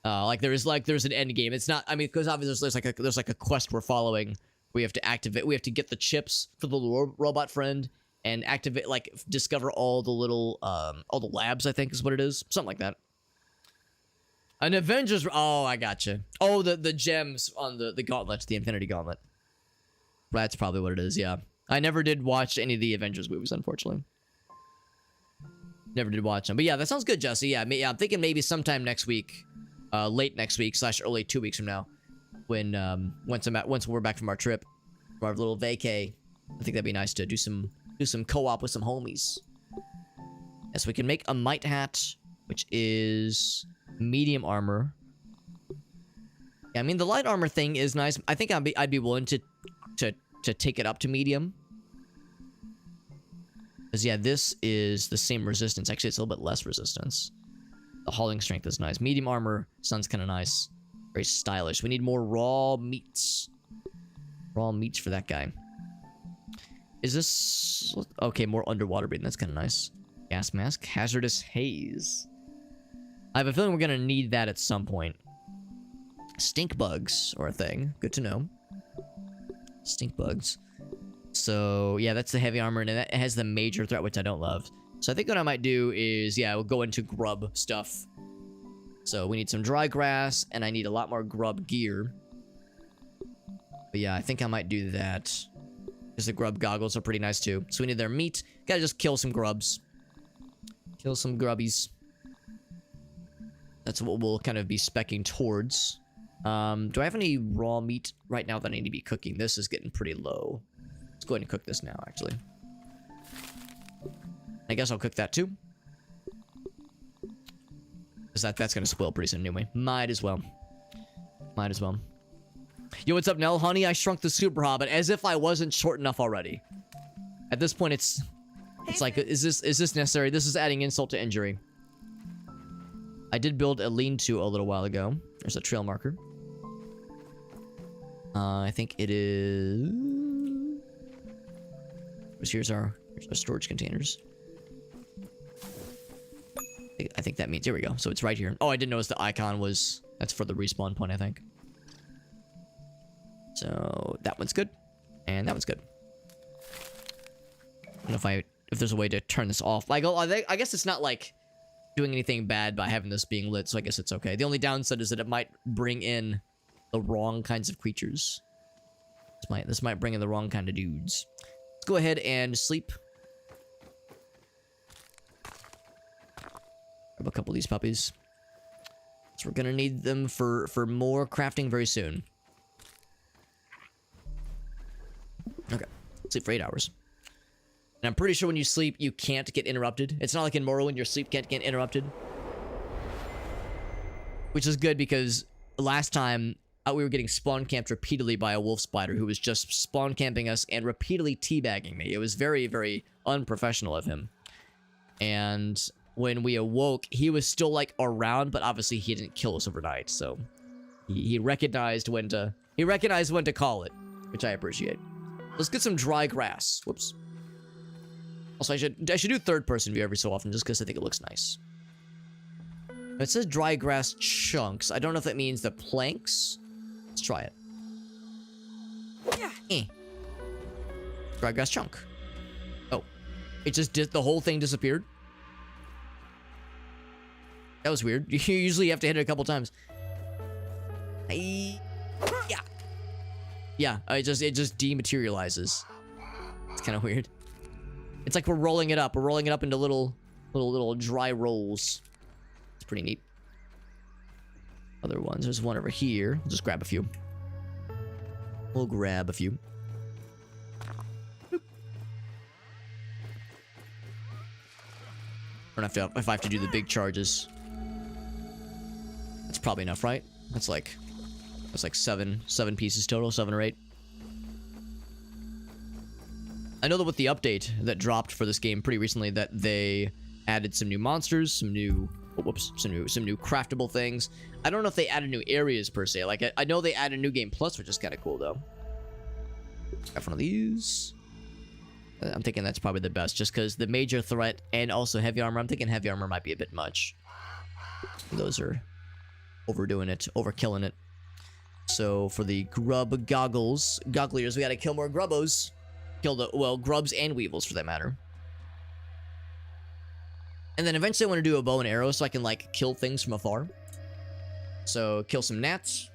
There's an end game. It's not, I mean, because obviously there's like a quest we're following. We have to activate, we have to get the chips for the little robot friend and activate, like, discover all the little, all the labs, I think is what it is. Something like that. An Avengers, oh, I gotcha. Oh, the gems on the gauntlet, the Infinity Gauntlet. That's probably what it is, yeah. I never did watch any of the Avengers movies, unfortunately. Never did watch them. But yeah, that sounds good, Jesse. Yeah, I'm thinking maybe sometime next week. Late next week / early 2 weeks from now, when once we're back from our trip, from our little vacay, I think that'd be nice to do some co-op with some homies. Yes, we can make a Might Hat, which is medium armor. Yeah, I mean the light armor thing is nice. I think I'd be willing to take it up to medium. Because yeah, this is the same resistance. Actually, it's a little bit less resistance. The hauling strength is nice. Medium armor sounds kind of nice. Very stylish. We need more raw meats. Raw meats for that guy. Is this... Okay, more underwater breathing. That's kind of nice. Gas mask. Hazardous haze. I have a feeling we're going to need that at some point. Stink bugs are a thing. Good to know. Stink bugs. So, yeah, that's the heavy armor. And it has the major threat, which I don't love. So I think what I might do is, yeah, we'll go into grub stuff. So we need some dry grass, and I need a lot more grub gear. But yeah, I think I might do that. Because the grub goggles are pretty nice too. So we need their meat. Gotta just kill some grubs. Kill some grubbies. That's what we'll kind of be speccing towards. Do I have any raw meat right now that I need to be cooking? This is getting pretty low. Let's go ahead and cook this now, actually. I guess I'll cook that too. Because that's gonna spoil pretty soon anyway. Might as well. Might as well. Yo, what's up, Nell? Honey, I Shrunk the Super Hobbit, as if I wasn't short enough already. At this point, it's like, is this necessary? This is adding insult to injury. I did build a lean-to a little while ago. There's a trail marker. I think it is... Here's our storage containers. I think that means... There we go. So it's right here. Oh, I didn't notice the icon was... That's for the respawn point, I think. So that one's good. And that one's good. I don't know if there's a way to turn this off. Like, I guess it's not like doing anything bad by having this being lit, so I guess it's okay. The only downside is that it might bring in the wrong kinds of creatures. This might bring in the wrong kind of dudes. Let's go ahead and sleep. Grab a couple of these puppies. So we're gonna need them for more crafting very soon. Okay, sleep for 8 hours. And I'm pretty sure when you sleep, you can't get interrupted. It's not like in Morrowind, your sleep can't get interrupted. Which is good because last time, we were getting spawn camped repeatedly by a wolf spider who was just spawn camping us and repeatedly teabagging me. It was very, very unprofessional of him. And when we awoke, he was still like around, but obviously he didn't kill us overnight. So he recognized when to call it, which I appreciate. Let's get some dry grass. Whoops. Also, I should do third person view every so often just because I think it looks nice. It says dry grass chunks. I don't know if that means the planks. Let's try it. Dry grass chunk. Oh. It just did, the whole thing disappeared? That was weird. You usually have to hit it a couple times. Yeah, it just dematerializes. It's kind of weird. It's like we're rolling it up. We're rolling it up into little dry rolls. It's pretty neat. Other ones. There's one over here. We'll just grab a few. We'll grab a few. Boop. I don't have to, if I have to do the big charges. That's probably enough, right? That's like seven pieces total, 7 or 8. I know that with the update that dropped for this game pretty recently, that they added some new monsters, some new craftable things. I don't know if they added new areas per se. Like I know they added New Game Plus, which is kind of cool though. Got one of these. I'm thinking that's probably the best, just because the major threat and also heavy armor. I'm thinking heavy armor might be a bit much. Those are overdoing it, overkilling it. So for the grub goggliers, we gotta kill more grubbos. Kill the, well, grubs and weevils for that matter. And then eventually I want to do a bow and arrow so I can like kill things from afar. So kill some gnats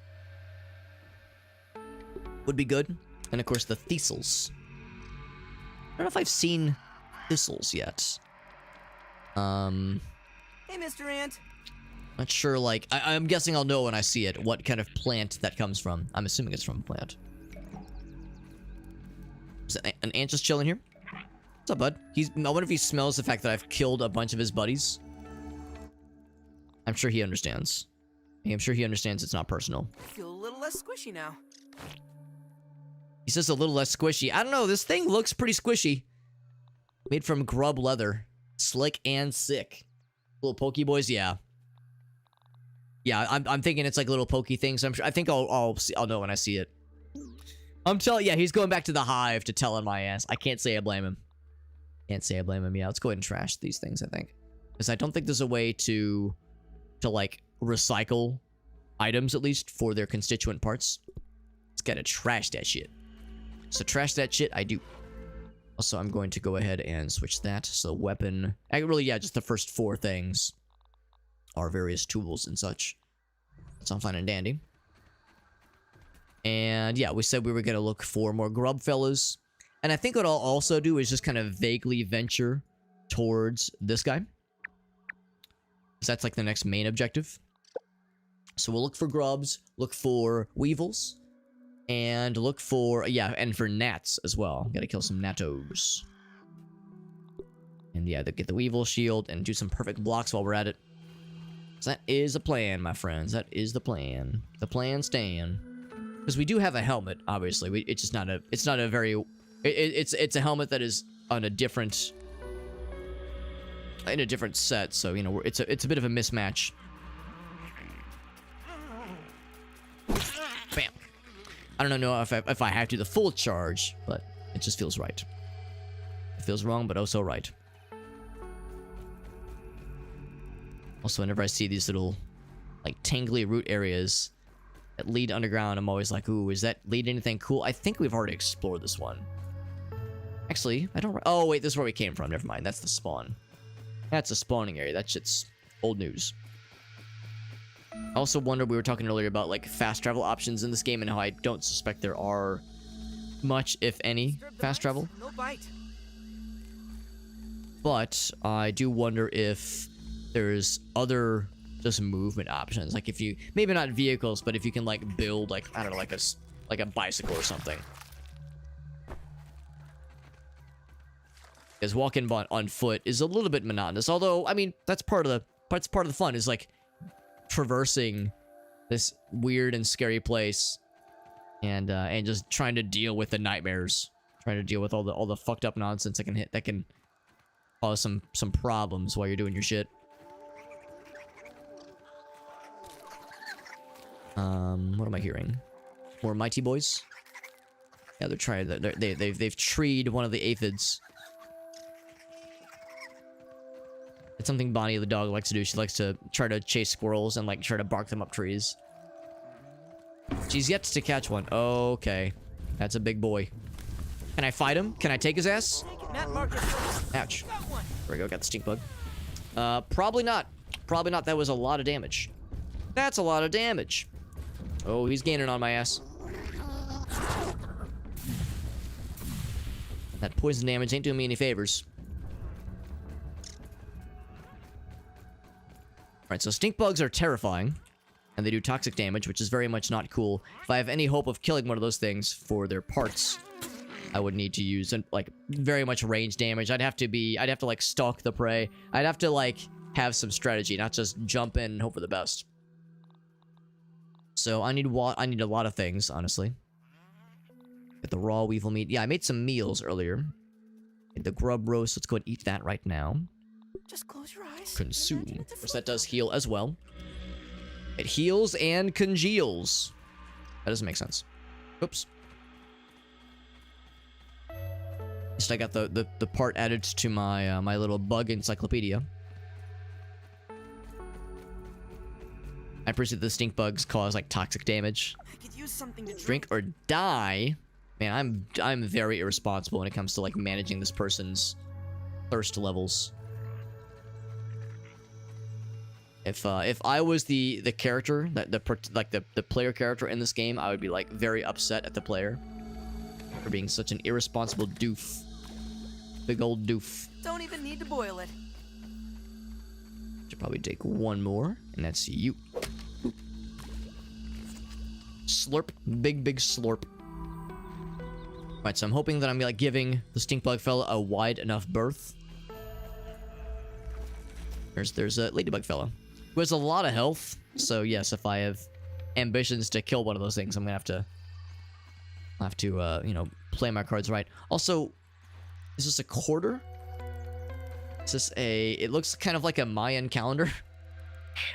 would be good. And of course the thistles. I don't know if I've seen thistles yet. Hey, Mr. Ant. Not sure, like, I'm guessing I'll know when I see it what kind of plant that comes from. I'm assuming it's from a plant. Is an ant just chilling here? What's up, bud? I wonder if he smells the fact that I've killed a bunch of his buddies. I'm sure he understands. I'm sure he understands it's not personal. I feel a little less squishy now. He says a little less squishy. I don't know, this thing looks pretty squishy. Made from grub leather. Slick and sick. Little pokey boys, yeah. Yeah, I'm thinking it's like little pokey things. I think I'll know when I see it. Yeah, he's going back to the hive to tell on my ass. I can't say I blame him. Can't say I blame him. Yeah, let's go ahead and trash these things, I think. Because I don't think there's a way to like recycle items, at least for their constituent parts. It's gotta trash that shit. So trash that shit, I do. Also, I'm going to go ahead and switch that. So weapon, really, yeah, just the first 4 things are various tools and such. That's all fine and dandy. And yeah, we said we were gonna look for more grub fellas. And I think what I'll also do is just kind of vaguely venture towards this guy. Because that's like the next main objective. So we'll look for grubs, look for weevils, and look for, yeah, and for gnats as well. Gotta kill some nattos. And yeah, get the Weevil shield and do some perfect blocks while we're at it. So that is the plan, my friends. That is the plan. The plan stand. Because we do have a helmet, obviously. It's just not a. It's not a very. It's a helmet that is on a different. In a different set, so you know it's a bit of a mismatch. Bam. I don't know if I have to do the full charge, but it just feels right. It feels wrong, but oh so right. Also, whenever I see these little, like, tangly root areas that lead underground, I'm always like, ooh, is that lead anything cool? I think we've already explored this one. Actually, I don't... Oh, wait, this is where we came from. Never mind. That's the spawn. That's the spawning area. That shit's old news. I also wonder, we were talking earlier about, like, fast travel options in this game and how I don't suspect there are much, if any, fast travel. No bite. But I do wonder if there's other just movement options, like if you maybe not vehicles, but if you can like build like I don't know, like a bicycle or something. Because walking on foot is a little bit monotonous. Although I mean that's part of the fun is like traversing this weird and scary place, and just trying to deal with the nightmares, trying to deal with all the fucked up nonsense that can cause some problems while you're doing your shit. What am I hearing? More mighty boys? Yeah, they're trying. They've treed one of the aphids. It's something Bonnie the dog likes to do. She likes to try to chase squirrels and like try to bark them up trees. She's yet to catch one. Okay, that's a big boy. Can I fight him? Can I take his ass? Ouch. There we go. Got the stink bug. Probably not. Probably not. That was a lot of damage. That's a lot of damage. Oh, he's gaining on my ass. That poison damage ain't doing me any favors. Alright, so stink bugs are terrifying. And they do toxic damage, which is very much not cool. If I have any hope of killing one of those things for their parts, I would need to use, like, very much range damage. I'd have to, like, stalk the prey. I'd have to, like, have some strategy, not just jump in and hope for the best. So I need a lot of things, honestly. Get the raw weevil meat. Yeah, I made some meals earlier. Get the grub roast. Let's go and eat that right now. Just close your eyes. Consume. Of course, that does heal as well. It heals and congeals. That doesn't make sense. Oops. Just I got the part added to my my little bug encyclopedia. I appreciate the stink bugs cause like toxic damage. I could use something to Drink or die. Man, I'm very irresponsible when it comes to like managing this person's thirst levels. If I was the character the player character in this game, I would be like very upset at the player for being such an irresponsible doof. Big old doof. Don't even need to boil it. Should probably take one more, and that's you. Slurp. Big slurp. Right, so I'm hoping that I'm like giving the stink bug fella a wide enough berth. There's a ladybug fella who has a lot of health. So yes, if I have ambitions to kill one of those things, I'm gonna have to you know, play my cards right. Also, is this a quarter? Is this it looks kind of like a Mayan calendar.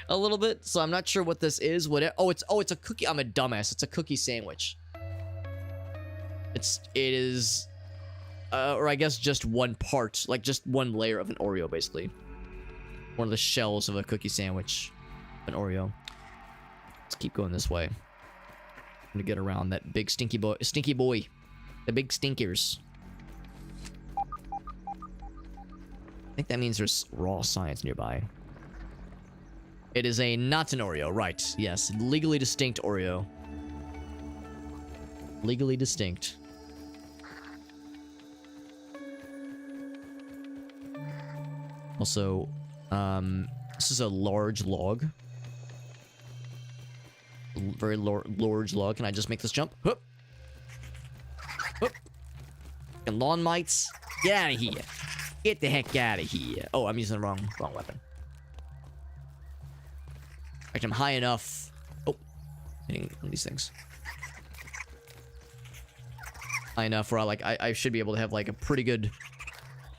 A little bit, so I'm not sure what this is. It's a cookie. I'm a dumbass. It's a cookie sandwich. It is, or I guess just one part, like just one layer of an Oreo, basically. One of the shells of a cookie sandwich, an Oreo. Let's keep going this way. I'm gonna get around that big stinky boy, the big stinkers. I think that means there's raw science nearby. It is not an Oreo, right? Yes, legally distinct Oreo. Legally distinct. Also, this is a large log. Very large log. Can I just make this jump? Hup. Hup. And lawn mites, get out of here. Get the heck out of here. Oh, I'm using the wrong weapon. In fact, I'm high enough. Oh, hitting one of these things. High enough where I should be able to have like a pretty good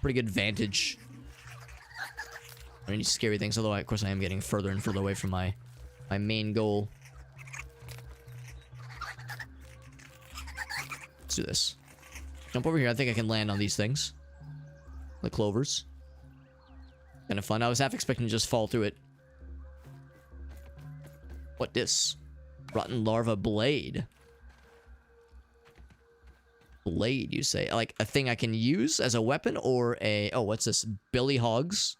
vantage. Any scary things, although of course I am getting further and further away from my main goal. Let's do this. Jump over here. I think I can land on these things. The clovers. Kind of fun. I was half expecting to just fall through it. What this? Rotten larva blade. Blade, you say? Like a thing I can use as a weapon or a... Oh, what's this? Billy Hogs.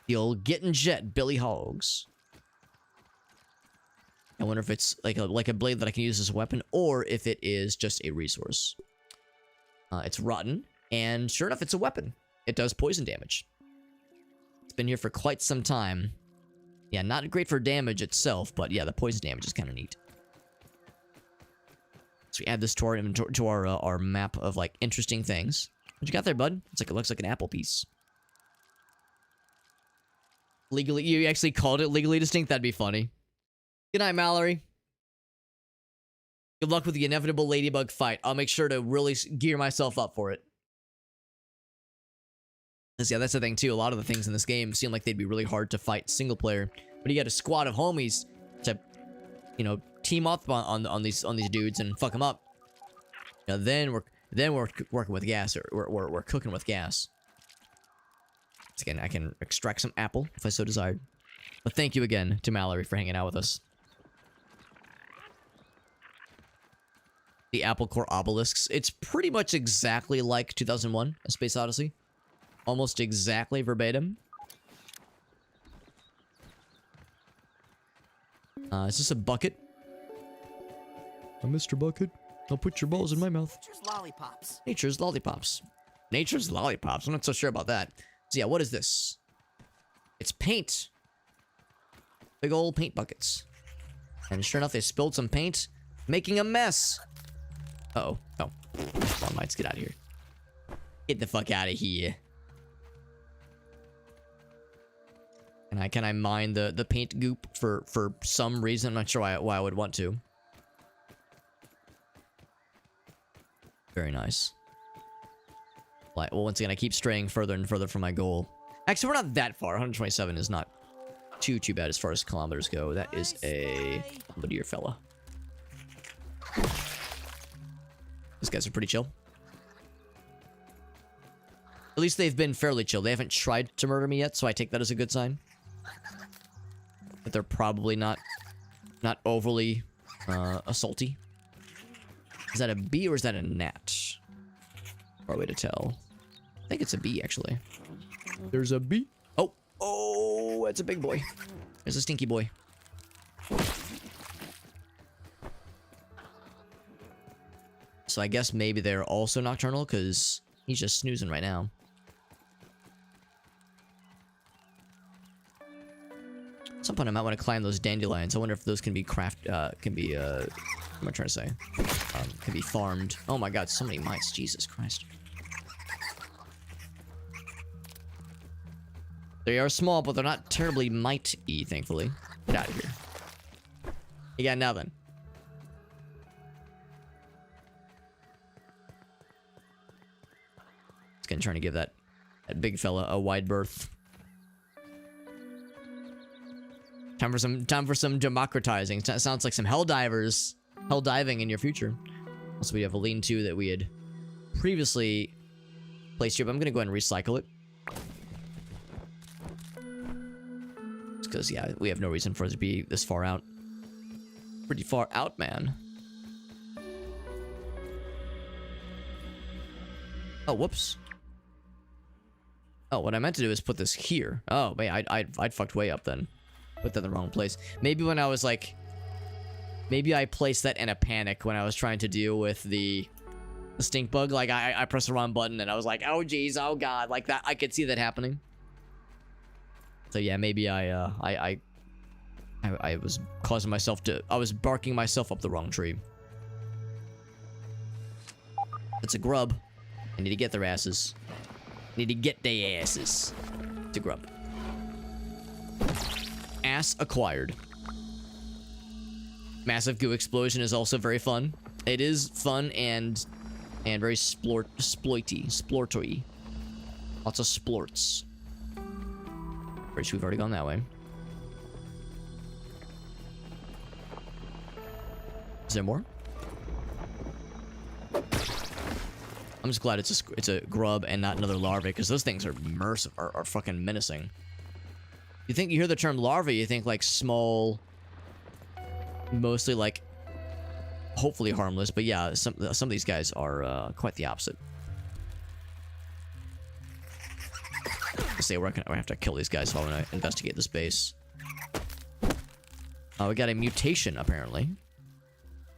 The old Getting Jet Billy Hogs. I wonder if it's like a blade that I can use as a weapon or if it is just a resource. It's rotten. And sure enough, it's a weapon. It does poison damage. It's been here for quite some time. Yeah, not great for damage itself, but yeah, the poison damage is kind of neat. So we add this to our inventory, to our map of like interesting things. What you got there, bud? It looks like an apple piece. Legally, you actually called it legally distinct? That'd be funny. Good night, Mallory. Good luck with the inevitable ladybug fight. I'll make sure to really gear myself up for it. Yeah, that's the thing too. A lot of the things in this game seem like they'd be really hard to fight single player, but you got a squad of homies to, you know, team up on these dudes and fuck them up. You know, then we're working with gas, or we're cooking with gas. Again, I can extract some apple if I so desired. But thank you again to Mallory for hanging out with us. The Apple Core obelisks. It's pretty much exactly like 2001: A Space Odyssey. Almost exactly verbatim. Is this a bucket? Mr. Bucket, I'll put your balls in my mouth. Nature's lollipops. Nature's lollipops. Nature's lollipops. I'm not so sure about that. So yeah, what is this? It's paint. Big old paint buckets. And sure enough, they spilled some paint, making a mess. Uh-oh. Oh. Come on, mites, get out of here. Get the fuck out of here. Can I mine the paint goop for some reason? I'm not sure why I would want to. Very nice. Like, well, once again, I keep straying further and further from my goal. Actually, we're not that far. 127 is not too bad as far as kilometers go. That is a deer fella. These guys are pretty chill. At least they've been fairly chill. They haven't tried to murder me yet, so I take that as a good sign. But they're probably not overly assaulty. Is that a bee or is that a gnat? Far way to tell. I think it's a bee, actually. There's a bee. Oh, oh, it's a big boy. There's a stinky boy. So I guess maybe they're also nocturnal because he's just snoozing right now. At some point I might want to climb those dandelions. I wonder if those can be what am I trying to say? Can be farmed. Oh my god, so many mice. Jesus Christ. They are small, but they're not terribly mite-y, thankfully. Get out of here. You got nothing. It's gonna try to give that big fella a wide berth. Time for some democratizing. Sounds like some hell diving in your future. Also, we have a lean-to that we had previously placed here, but I'm gonna go ahead and recycle it. Because, yeah, we have no reason for it to be this far out. Pretty far out, man. Oh, whoops. Oh, what I meant to do is put this here. Oh, man, I'd fucked way up then. Put that in the wrong place. Maybe when I was like... Maybe I placed that in a panic when I was trying to deal with the stink bug. Like, I pressed the wrong button and I was like, oh, geez, oh, God. Like, that, I could see that happening. So, yeah, maybe I was causing myself to... I was barking myself up the wrong tree. It's a grub. I need to get their asses. Need to get their asses to grub. Ass acquired. Massive goo explosion is also very fun. It is fun and very splorty. Lots of splorts. Pretty sure we've already gone that way. Is there more? I'm just glad it's a grub and not another larvae, because those things are are fucking menacing. You hear the term larvae, you think like small, mostly like hopefully harmless, but yeah, some of these guys are quite the opposite. Say we're gonna have to kill these guys if I want to investigate this base. Oh, we got a mutation apparently.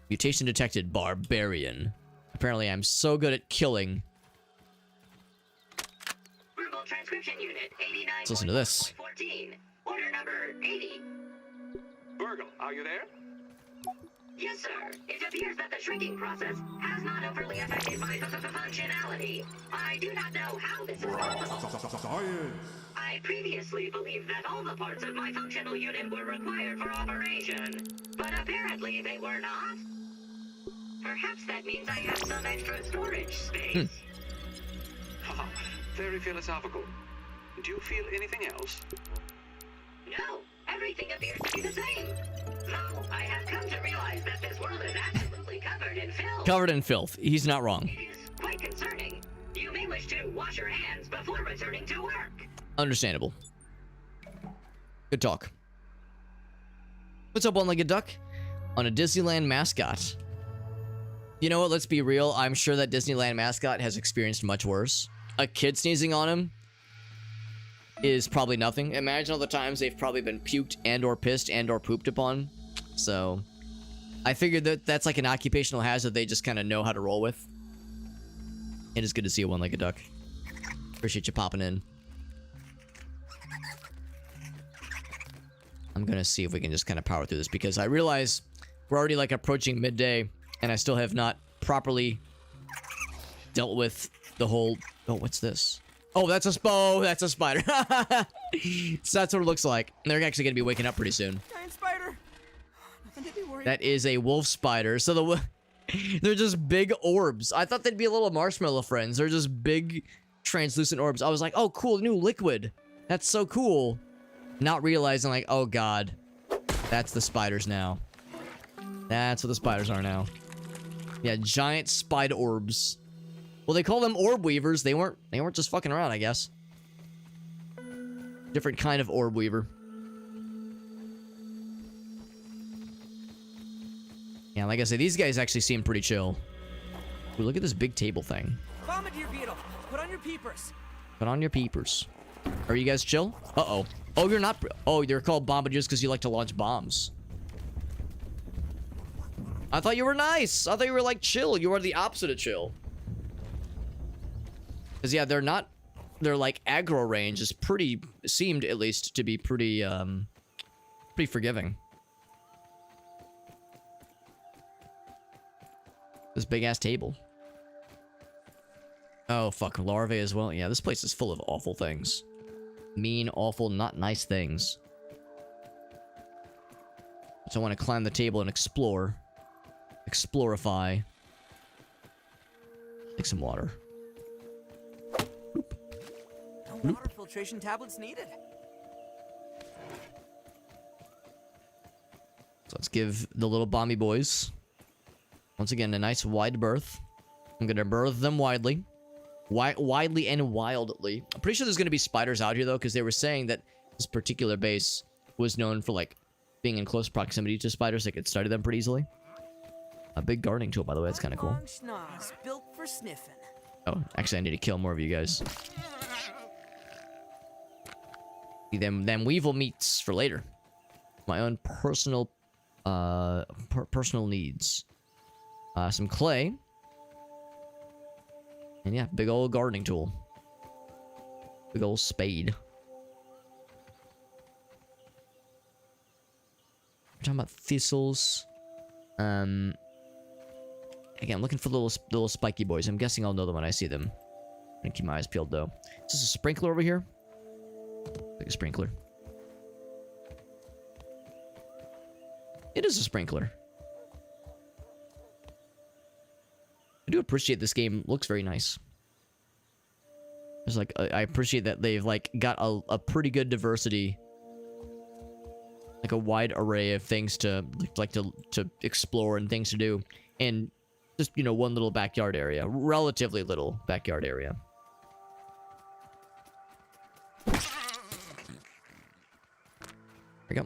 Mutation detected, barbarian. Apparently, I'm so good at killing. Verbal transcription unit 89. Let's listen to this. 14. Order number 80. Virgil, are you there? Yes, sir. It appears that the shrinking process has not overly affected my functionality. I do not know how this is possible. Science! I previously believed that all the parts of my functional unit were required for operation, but apparently they were not. Perhaps that means I have some extra storage space. Haha, very philosophical. Do you feel anything else? No, everything appears to be the same. Though I have come to realize that this world is absolutely covered in filth. Covered in filth. He's not wrong. It is quite concerning. You may wish to wash your hands before returning to work. Understandable. Good talk. What's up, one-legged duck? On a Disneyland mascot. You know what? Let's be real. I'm sure that Disneyland mascot has experienced much worse. A kid sneezing on him is probably nothing. Imagine all the times they've probably been puked and or pissed and or pooped upon. So I figured that that's like an occupational hazard they just kind of know how to roll with. It is good to see a one-legged duck. Appreciate you popping in. I'm gonna see if we can just kind of power through this, because I realize we're already like approaching midday and I still have not properly dealt with the whole... Oh, what's this? Oh, that's that's a spider. So that's what it looks like. They're actually gonna be waking up pretty soon. Giant spider. Nothing to be worried. That is a wolf spider. So they're just big orbs. I thought they'd be little marshmallow friends. They're just big translucent orbs. I was like, oh cool, new liquid. That's so cool. Not realizing like, oh god, that's the spiders now. That's what the spiders are now. Yeah, giant spider orbs. Well, they call them orb weavers. They weren't just fucking around, I guess. Different kind of orb weaver. Yeah, like I said, these guys actually seem pretty chill. Ooh, look at this big table thing. Bombardier beetle. Put on your peepers. Put on your peepers. Are you guys chill? Uh-oh. Oh, you're not... Oh, you're called bombardiers because you like to launch bombs. I thought you were nice. I thought you were, like, chill. You are the opposite of chill. Because, yeah, they're not... Their, like, aggro range is pretty... Seemed, at least, to be pretty, pretty forgiving. This big-ass table. Oh, fuck. Larvae as well. Yeah, this place is full of awful things. Mean, awful, not nice things. So I want to climb the table and explore. Explorify. Take some water. No water filtration tablets needed. So let's give the little bomby boys, once again, a nice wide berth. I'm gonna berth them widely. Widely and wildly. I'm pretty sure there's gonna be spiders out here though, because they were saying that this particular base was known for like being in close proximity to spiders. They could study them pretty easily. A big gardening tool, by the way. That's kind of cool. Long schnoz, built for sniffing. Oh, actually, I need to kill more of you guys. Them weevil meats for later. My own personal, personal needs. Some clay. And yeah, big old gardening tool. Big old spade. We're talking about thistles. Again, I'm looking for little spiky boys. I'm guessing I'll know them when I see them. gonna keep my eyes peeled though. Is this a sprinkler over here? Like a sprinkler. It is a sprinkler. I do appreciate this game. Looks very nice. It's like I appreciate that they've like got a pretty good diversity, like a wide array of things to explore and things to do, and just, you know, one little backyard area, relatively little backyard area. There we go.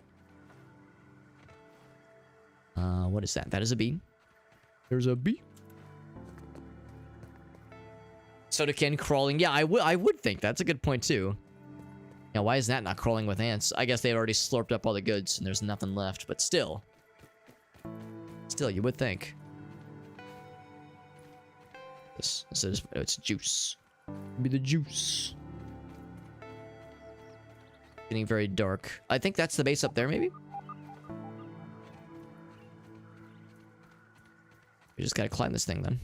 What is that? That is a bee. There's a bee. Sodakin crawling. Yeah, I would think that's a good point too. Now, why is that not crawling with ants? I guess they already slurped up all the goods and there's nothing left, but still. Still, you would think. This is, it's juice. Be the juice. Getting very dark. I think that's the base up there, maybe? We just gotta climb this thing then.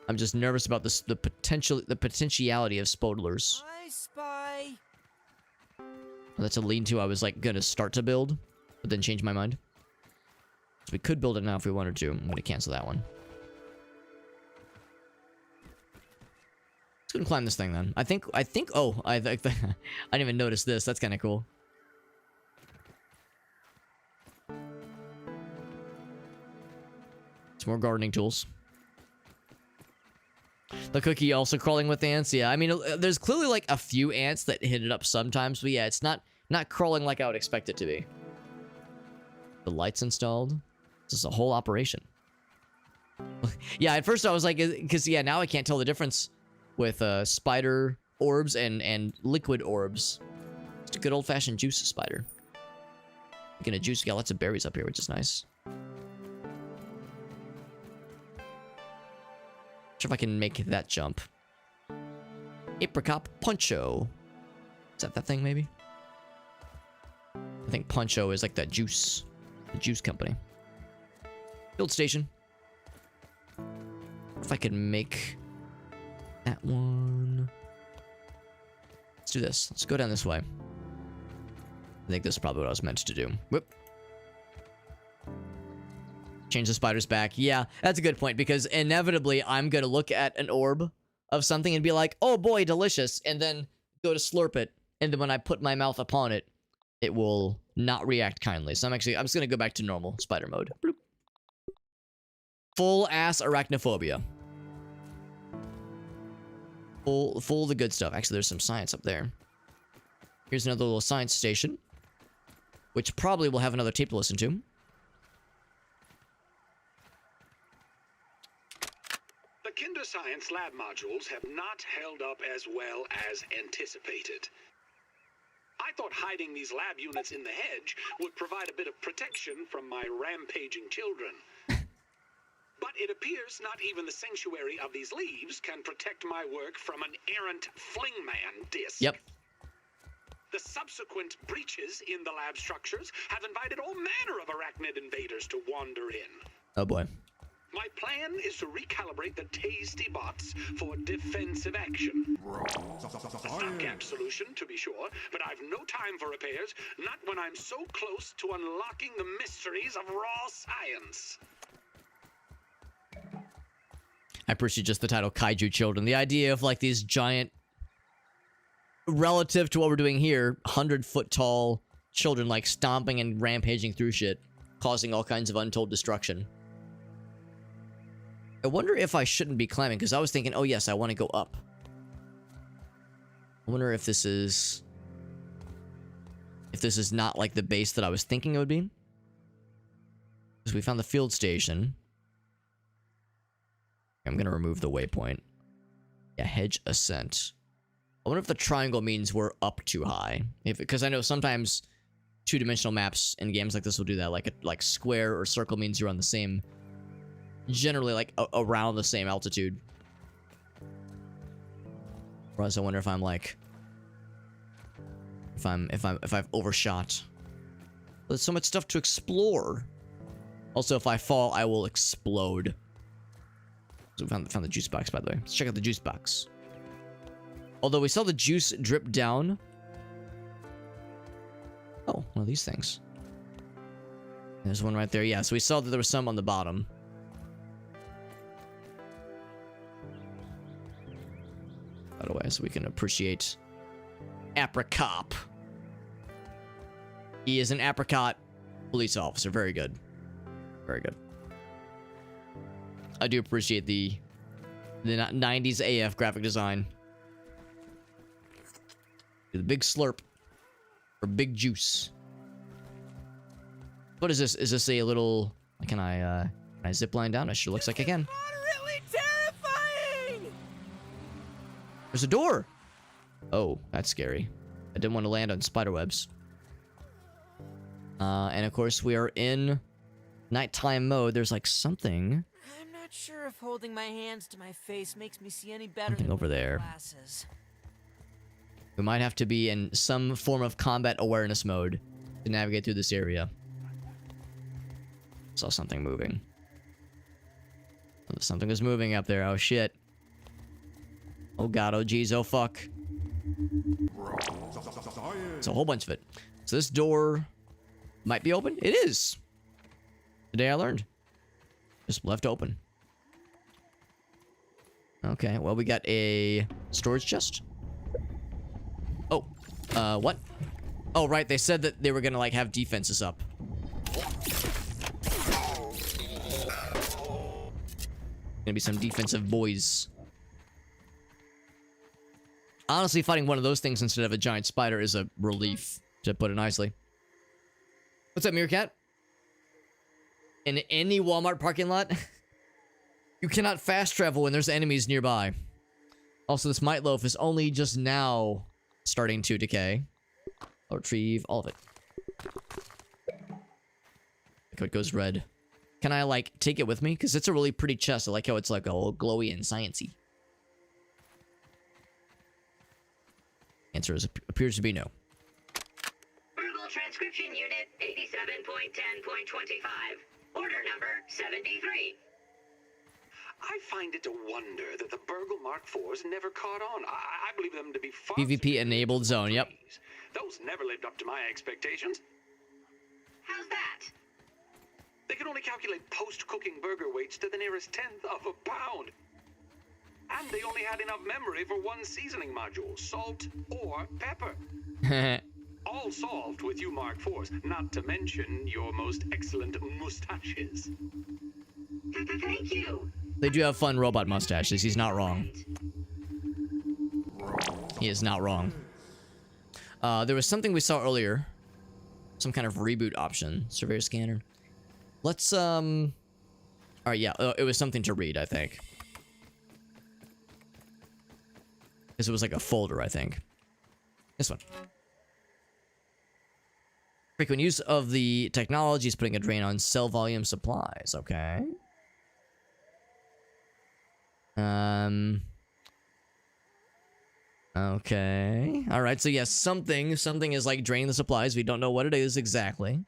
I'm just nervous about this, the potentiality of spodlers. I spy. That's a lean-to I was like gonna start to build, but then change my mind. So we could build it now if we wanted to. I'm gonna cancel that one. Let's go and climb this thing then. I think. Oh, I didn't even notice this. That's kind of cool. Some more gardening tools. The cookie also crawling with ants. Yeah, I mean, there's clearly like a few ants that hit it up sometimes, but yeah, it's not crawling like I would expect it to be. The lights installed. This is a whole operation. Yeah, at first I was like, because yeah, now I can't tell the difference with spider orbs and liquid orbs. Just a good old-fashioned juice spider. Getting a juice. We got lots of berries up here, which is nice. Sure if I can make that jump. Apricot Poncho. Is that thing, maybe? I think Poncho is like that juice. The juice company. Build station. If I can make that one. Let's do this. Let's go down this way. I think this is probably what I was meant to do. Whoop. Change the spiders back. Yeah, that's a good point, because inevitably I'm going to look at an orb of something and be like, oh boy, delicious, and then go to slurp it, and then when I put my mouth upon it, it will not react kindly. So I'm just going to go back to normal spider mode. Bloop. Full ass arachnophobia. Full of the good stuff. Actually, there's some science up there. Here's another little science station, which probably will have another tape to listen to. The Kinder Science lab modules have not held up as well as anticipated. I thought hiding these lab units in the hedge would provide a bit of protection from my rampaging children. But it appears not even the sanctuary of these leaves can protect my work from an errant flingman disc. Yep. The subsequent breaches in the lab structures have invited all manner of arachnid invaders to wander in. Oh boy. My plan is to recalibrate the tasty bots for defensive action. A stopgap solution, to be sure, but I've no time for repairs, not when I'm so close to unlocking the mysteries of raw science. I appreciate just the title Kaiju Children. The idea of like these giant, relative to what we're doing here, 100-foot tall children like stomping and rampaging through shit, causing all kinds of untold destruction. I wonder if I shouldn't be climbing, because I was thinking, oh yes, I want to go up. I wonder if this is not like the base that I was thinking it would be. Because we found the field station. I'm going to remove the waypoint. Yeah, hedge ascent. I wonder if the triangle means we're up too high. Because I know sometimes two-dimensional maps in games like this will do that. Like square or circle means you're on the same... generally like around the same altitude. Whereas I wonder if I'm like if I've overshot. There's so much stuff to explore. Also, if I fall, I will explode. So we found the juice box, by the way. Let's check out the juice box. Although we saw the juice drip down. Oh, one of these things. There's one right there. Yeah, so we saw that there was some on the bottom. By the way, so we can appreciate Apricot. He is an apricot police officer. Very good. Very good. I do appreciate the 90s AF graphic design. The big slurp. Or big juice. What is this? Is this a little... Can I zip line down? It sure looks like I can. Moderately terrifying! There's a door! Oh, that's scary. I didn't want to land on spider webs. And of course, we are in nighttime mode. There's like something... I'm not sure if holding my hands to my face makes me see any better Something than over there. glasses. We might have to be in some form of combat awareness mode to navigate through this area. Saw something moving. Something was moving up there. Oh shit. Oh god, oh geez, oh fuck. It's a whole bunch of it. So this door might be open. It is. Today I learned. Just left open. Okay, well we got a storage chest. Oh, what? Oh, right, they said that they were gonna, like, have defenses up. Gonna be some defensive boys. Honestly, fighting one of those things instead of a giant spider is a relief, to put it nicely. What's up, Meerkat? In any Walmart parking lot? You cannot fast travel when there's enemies nearby. Also, this Might Loaf is only just now starting to decay. I'll retrieve all of it. Look how it goes red. Can I, like, take it with me? Because it's a really pretty chest. I like how it's, like, all glowy and sciencey. Answer is, appears to be no. Burgle Transcription Unit 87.10.25. Order number 73. I find it a wonder that the Burgle Mark IVs never caught on. I believe them to be far PvP enabled zone, yep. Those never lived up to my expectations. How's that? They can only calculate post-cooking burger weights to the nearest tenth of a pound. And they only had enough memory for one seasoning module, salt or pepper. All solved with you Mark IVs, not to mention your most excellent mustaches. Thank you. They do have fun robot mustaches. He's not wrong. He is not wrong. There was something we saw earlier. Some kind of reboot option. Surveyor scanner. Let's, Alright, yeah. It was something to read, I think. Because it was like a folder, I think. This one. Frequent use of the technology is putting a drain on cell volume supplies. Okay. Okay. All right. So yes, something is like draining the supplies. We don't know what it is exactly.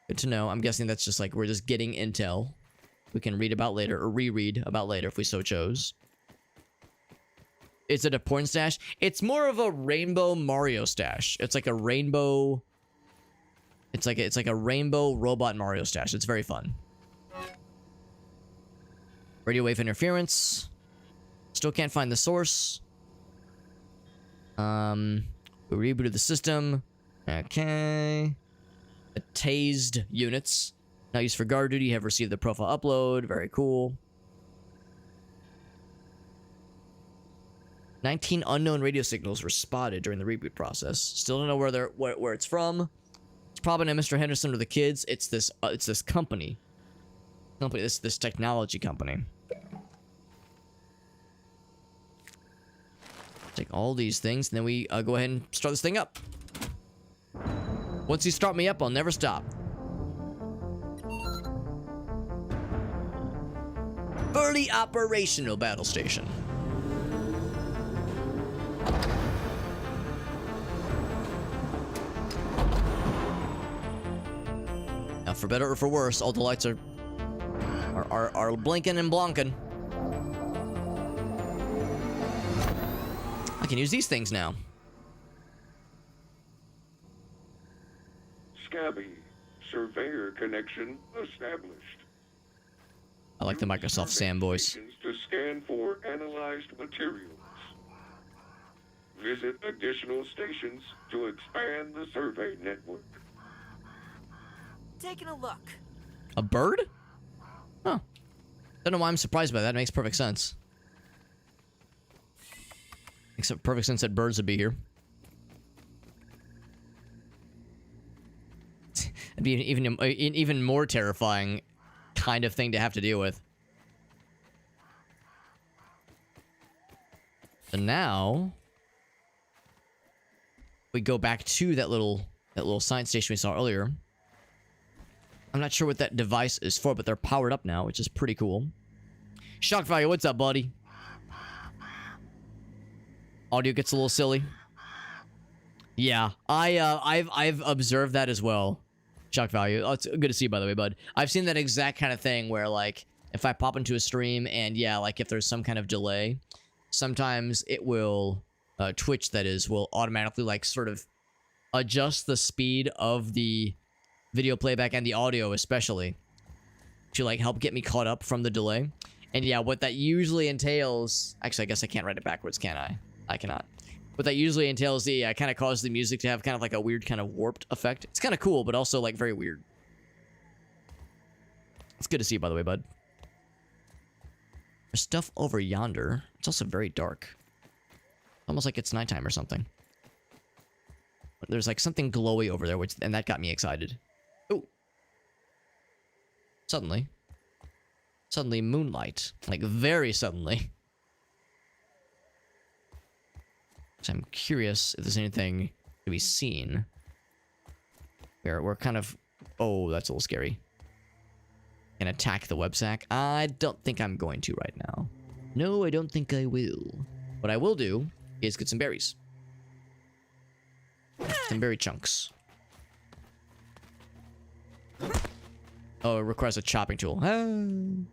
Good to know. I'm guessing that's just like we're just getting intel. We can read about later or reread about later if we so chose. Is it a porn stash? It's more of a rainbow Mario stash. It's like a rainbow. It's like a rainbow robot Mario stash. It's very fun. Radio wave interference. Still can't find the source. We rebooted the system. Okay. The tased units. Now used for guard duty. Have received the profile upload. Very cool. 19 unknown radio signals were spotted during the reboot process. Still don't know where it's from. It's probably not Mr. Henderson or the kids. It's this company. This technology company. Take all these things, and then we go ahead and start this thing up. Once you start me up, I'll never stop. Fully operational battle station. Now, for better or for worse, all the lights are Are blinking and blonking. I can use these things now. Scabby, surveyor connection established. I like the Microsoft Sam voice. To scan for analyzed materials. Visit additional stations to expand the survey network. Taking a look. A bird? Huh. Don't know why I'm surprised by that. It makes perfect sense. Makes perfect sense that birds would be here. It'd be an even more terrifying kind of thing to have to deal with. So now we go back to that little science station we saw earlier. I'm not sure what that device is for, but they're powered up now, which is pretty cool. Shock value, what's up, buddy? Audio gets a little silly. Yeah, I've observed that as well. Shock value. Oh, it's good to see you, by the way, bud. I've seen that exact kind of thing where, like, if I pop into a stream and, yeah, like, if there's some kind of delay, sometimes it will, Twitch, that is, will automatically, like, sort of adjust the speed of the video playback and the audio especially to, like, help get me caught up from the delay. And, yeah, what that usually entails... Actually, I guess I can't write it backwards, can I? I cannot. What that usually entails, yeah, kind of causes the music to have kind of like a weird kind of warped effect. It's kind of cool, but also like very weird. It's good to see you, by the way, bud. There's stuff over yonder. It's also very dark. Almost like it's nighttime or something. There's like something glowy over there, and that got me excited. Oh. Suddenly moonlight. Like very suddenly. So I'm curious if there's anything to be seen. We're kind of... Oh, that's a little scary. Can attack the web sack? I don't think I'm going to right now. No, I don't think I will. What I will do is get some berries. Some berry chunks. Oh, it requires a chopping tool. I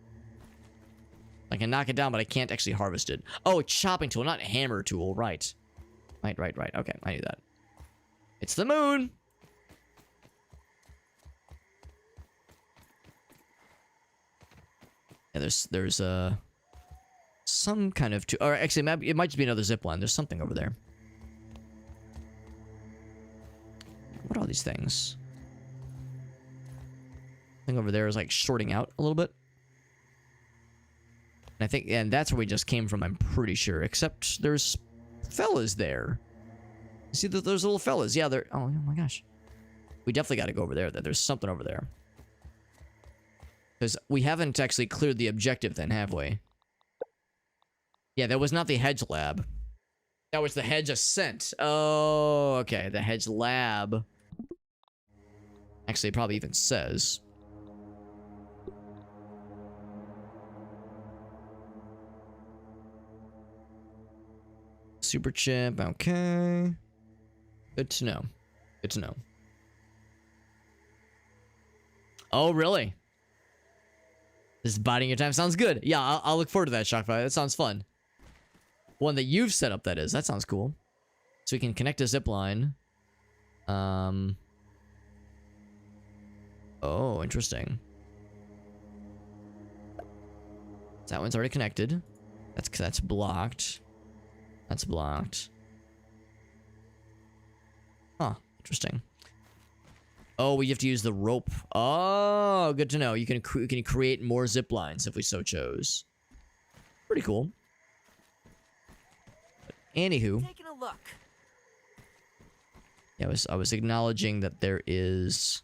can knock it down, but I can't actually harvest it. Oh, a chopping tool, not a hammer tool. Right. Right. Okay, I knew that. It's the moon! Yeah, there's some kind of... Or actually, it might just be another zip line. There's something over there. What are all these things? Thing over there is like shorting out a little bit. And that's where we just came from, I'm pretty sure. Except there's fellas there. You see those little fellas? Yeah, they're... Oh my gosh. We definitely got to go over there. There's something over there. Because we haven't actually cleared the objective then, have we? Yeah, that was not the hedge lab. That was the hedge ascent. Oh, okay. The hedge lab. Actually, it probably even says... Super chip, okay. Good to know. Good to know. Oh, really? This is biding your time. Sounds good. Yeah, I'll look forward to that, Shockfire. That sounds fun. One that you've set up, that is. That sounds cool. So we can connect a zip line. Oh, interesting. That one's already connected. That's blocked. That's blocked. Huh. Interesting. Oh, we have to use the rope. Oh, good to know. You can create more zip lines if we so chose. Pretty cool. But anywho. Taking a look. Yeah, I was acknowledging that there is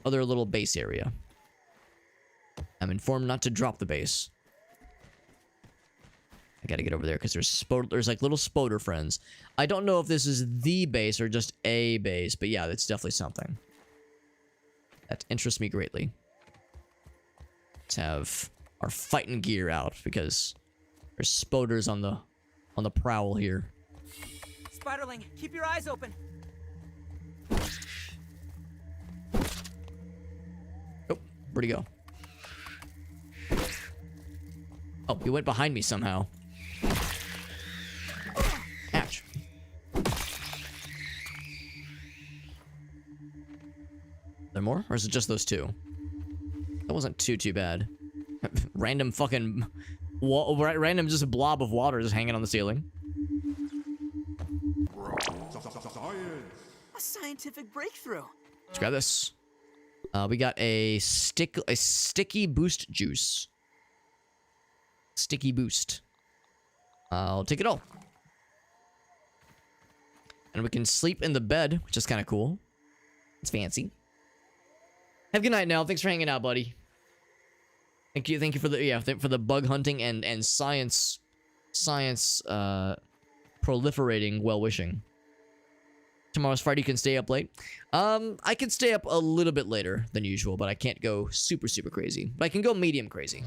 other little base area. I'm informed not to drop the base. I gotta get over there because there's like little spoder friends. I don't know if this is the base or just a base, but yeah, it's definitely something. That interests me greatly. Let's have our fighting gear out because there's spoders on the prowl here. Spiderling, keep your eyes open. Oh, where'd he go? Oh, he went behind me somehow. Ouch. There more? Or is it just those two? That wasn't too bad. Random fucking... random just blob of water just hanging on the ceiling. A scientific breakthrough. Let's grab this. We got a sticky boost juice. Sticky boost. I'll take it all. And we can sleep in the bed, which is kind of cool. It's fancy. Have a good night now. Thanks for hanging out, buddy. Thank you for the for the bug hunting and science proliferating well wishing. Tomorrow's Friday, you can stay up late. I can stay up a little bit later than usual, but I can't go super crazy. But I can go medium crazy.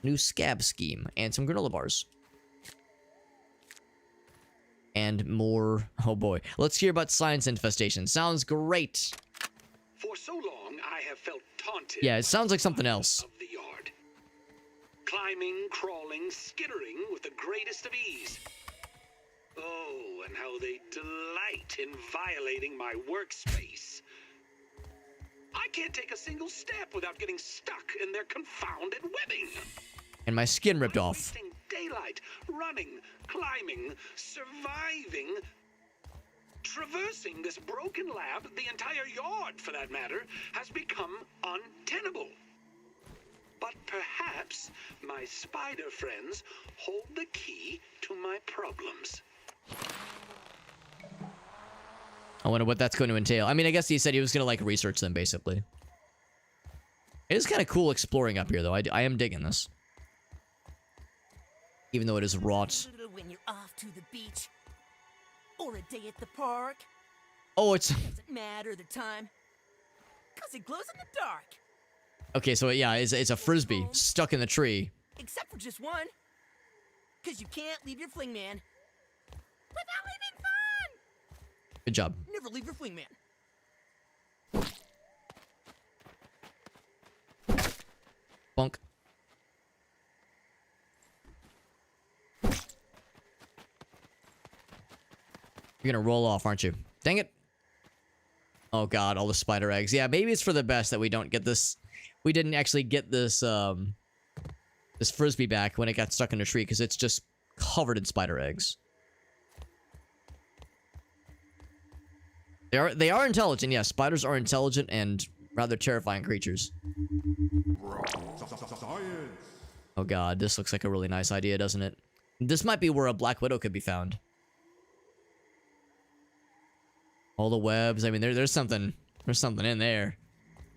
New scab scheme and some granola bars. And more. Oh boy. Let's hear about science infestation. Sounds great. For so long, I have felt taunted. Yeah, it sounds like something else. Of the yard. Climbing, crawling, skittering with the greatest of ease. Oh, and how they delight in violating my workspace. I can't take a single step without getting stuck in their confounded webbing. And my skin ripped off. Wasting daylight, running, climbing, surviving, traversing this broken lab, the entire yard for that matter, has become untenable. But perhaps my spider friends hold the key to my problems. I wonder what that's going to entail. I mean, I guess he said he was going to, like, research them, basically. It is kind of cool exploring up here, though. I am digging this. Even though it is wrought. When you're off to the beach, or a day at the park. Oh, it's... Doesn't matter the time, because it glows in the dark. Okay, so yeah, it's a frisbee stuck in the tree. Except for just one. Because you can't leave your fling man without leaving fun! Good job. Never leave your fling man. Bonk. You're gonna roll off, aren't you? Dang it. Oh god, all the spider eggs. Yeah, maybe it's for the best that we don't get this. We didn't actually get this, this frisbee back when it got stuck in a tree, because it's just covered in spider eggs. They are intelligent, yeah. Spiders are intelligent and rather terrifying creatures. Oh god, this looks like a really nice idea, doesn't it? This might be where a Black Widow could be found. All the webs. I mean, there's something in there.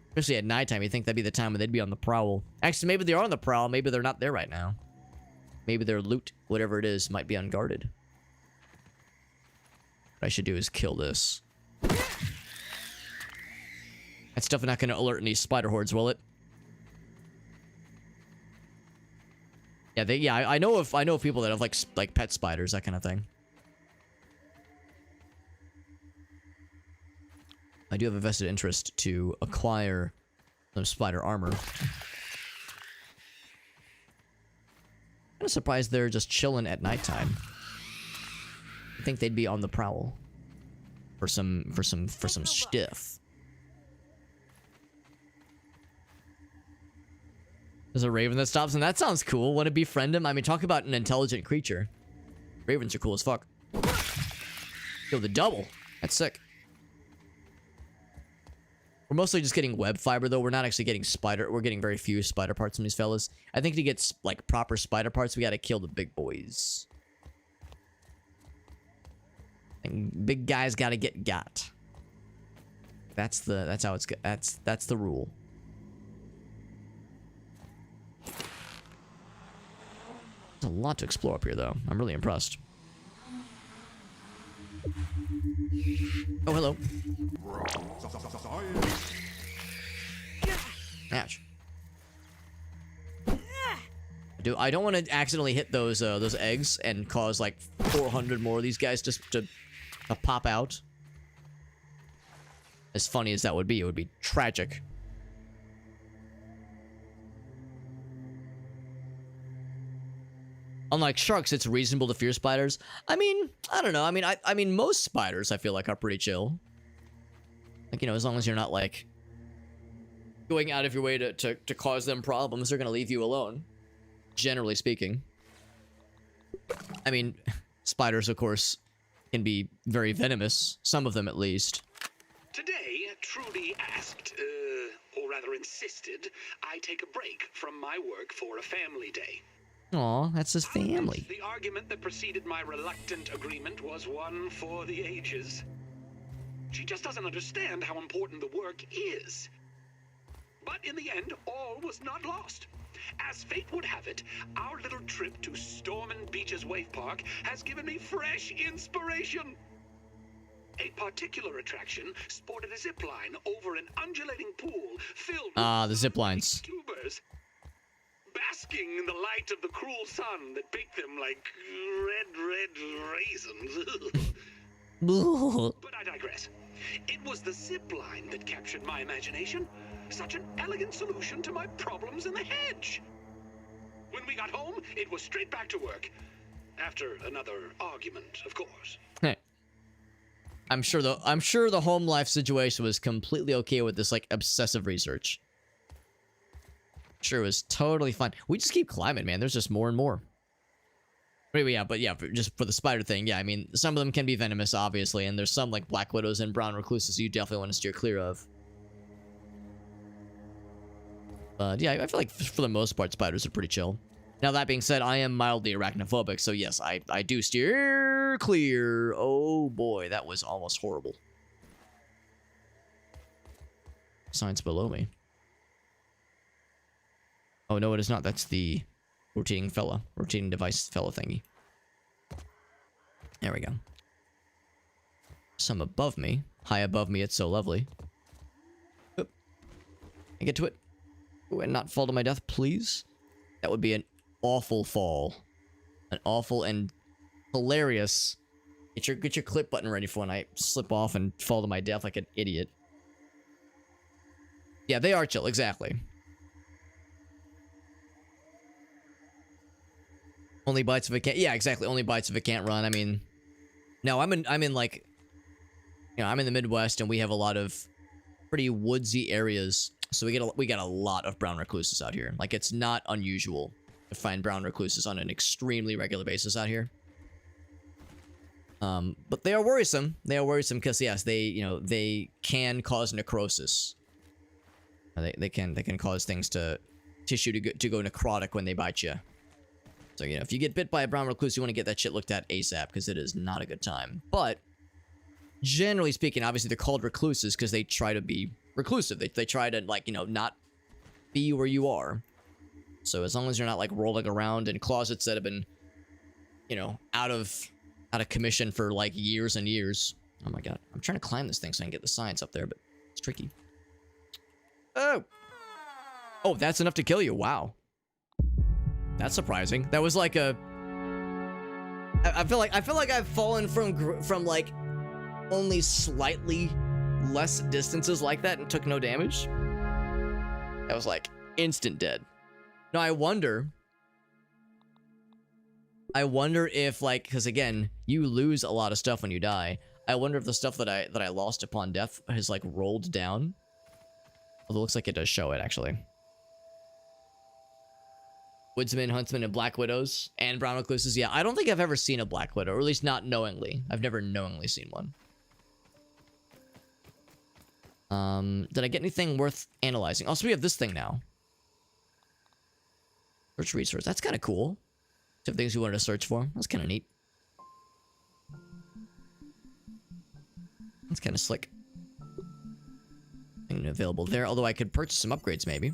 Especially at nighttime, you think that'd be the time when they'd be on the prowl. Actually, maybe they are on the prowl. Maybe they're not there right now. Maybe their loot, whatever it is, might be unguarded. What I should do is kill this. That's definitely not going to alert any spider hordes, will it? Yeah, I know of people that have like pet spiders, that kind of thing. I do have a vested interest to acquire some spider armor. Kind of surprised they're just chilling at nighttime. I think they'd be on the prowl for some stiff. There's a raven that stops, and that sounds cool. Want to befriend him? I mean, talk about an intelligent creature. Ravens are cool as fuck. Yo, the double. That's sick. We're mostly just getting web fiber, though. We're not actually getting spider. We're getting very few spider parts from these fellas. I think to get, like, proper spider parts, we gotta kill the big boys. And big guys gotta get got. That's how it's... That's the rule. There's a lot to explore up here, though. I'm really impressed. Oh, hello. Ouch. I don't want to accidentally hit those eggs and cause like 400 more of these guys just to pop out. As funny as that would be, it would be tragic. Unlike sharks, it's reasonable to fear spiders. I mean, I don't know. I mean, most spiders I feel like are pretty chill. Like, you know, as long as you're not like going out of your way to cause them problems, they're gonna leave you alone. Generally speaking. I mean, spiders, of course, can be very venomous. Some of them, at least. Today, Trudy asked, or rather insisted, I take a break from my work for a family day. Aw, that's his I'll admit, family. The argument that preceded my reluctant agreement was one for the ages. She just doesn't understand how important the work is. But in the end, all was not lost. As fate would have it, our little trip to Stormin Beach's Wave Park has given me fresh inspiration. A particular attraction sported a zip line over an undulating pool filled with The zip lines. tubers, basking in the light of the cruel sun that baked them like red raisins. But I digress. It was the zip line that captured my imagination. Such an elegant solution to my problems in the hedge. When we got home, it was straight back to work. After another argument, of course. I'm sure the home life situation was completely okay with this like obsessive research. Sure, it was totally fine. We just keep climbing, man. There's just more and more. But yeah, just for the spider thing, yeah, I mean, some of them can be venomous, obviously, and there's some like black widows and brown recluses you definitely want to steer clear of. But yeah, I feel like for the most part, spiders are pretty chill. Now, that being said, I am mildly arachnophobic, so yes, I do steer clear. Oh boy, that was almost horrible. Signs below me. Oh no, it is not. That's the rotating device fella thingy. There we go. Some above me. High above me, it's so lovely. Oop. I get to it. Ooh, and not fall to my death, please. That would be an awful fall. An awful and hilarious. Get your clip button ready for when I slip off and fall to my death like an idiot. Yeah, they are chill, exactly. Only bites if it can't. Yeah, exactly. Only bites if it can't run. I mean, no, I'm in like, you know, I'm in the Midwest and we have a lot of pretty woodsy areas. So we got a lot of brown recluses out here. Like, it's not unusual to find brown recluses on an extremely regular basis out here. But they are worrisome. They are worrisome because yes, they can cause necrosis. They can cause things tissue to go necrotic when they bite you. So, you know, if you get bit by a brown recluse, you want to get that shit looked at ASAP because it is not a good time. But generally speaking, obviously they're called recluses because they try to be reclusive. They try to, like, you know, not be where you are. So as long as you're not like rolling around in closets that have been, you know, out of commission for like years and years. Oh my god, I'm trying to climb this thing so I can get the science up there, but it's tricky. Oh, that's enough to kill you. Wow. That's surprising. That was like a. I feel like I've fallen from like only slightly less distances like that and took no damage. That was like instant dead. No, I wonder if like, because again, you lose a lot of stuff when you die. I wonder if the stuff that I lost upon death has like rolled down. Well, it looks like it does show it actually. Woodsmen, huntsmen, and black widows, and brown recluses. Yeah, I don't think I've ever seen a black widow, or at least not knowingly. I've never knowingly seen one. Did I get anything worth analyzing? Also, we have this thing now. Search resource. That's kind of cool. Some things we wanted to search for. That's kind of neat. That's kind of slick. Thing available there, although I could purchase some upgrades maybe.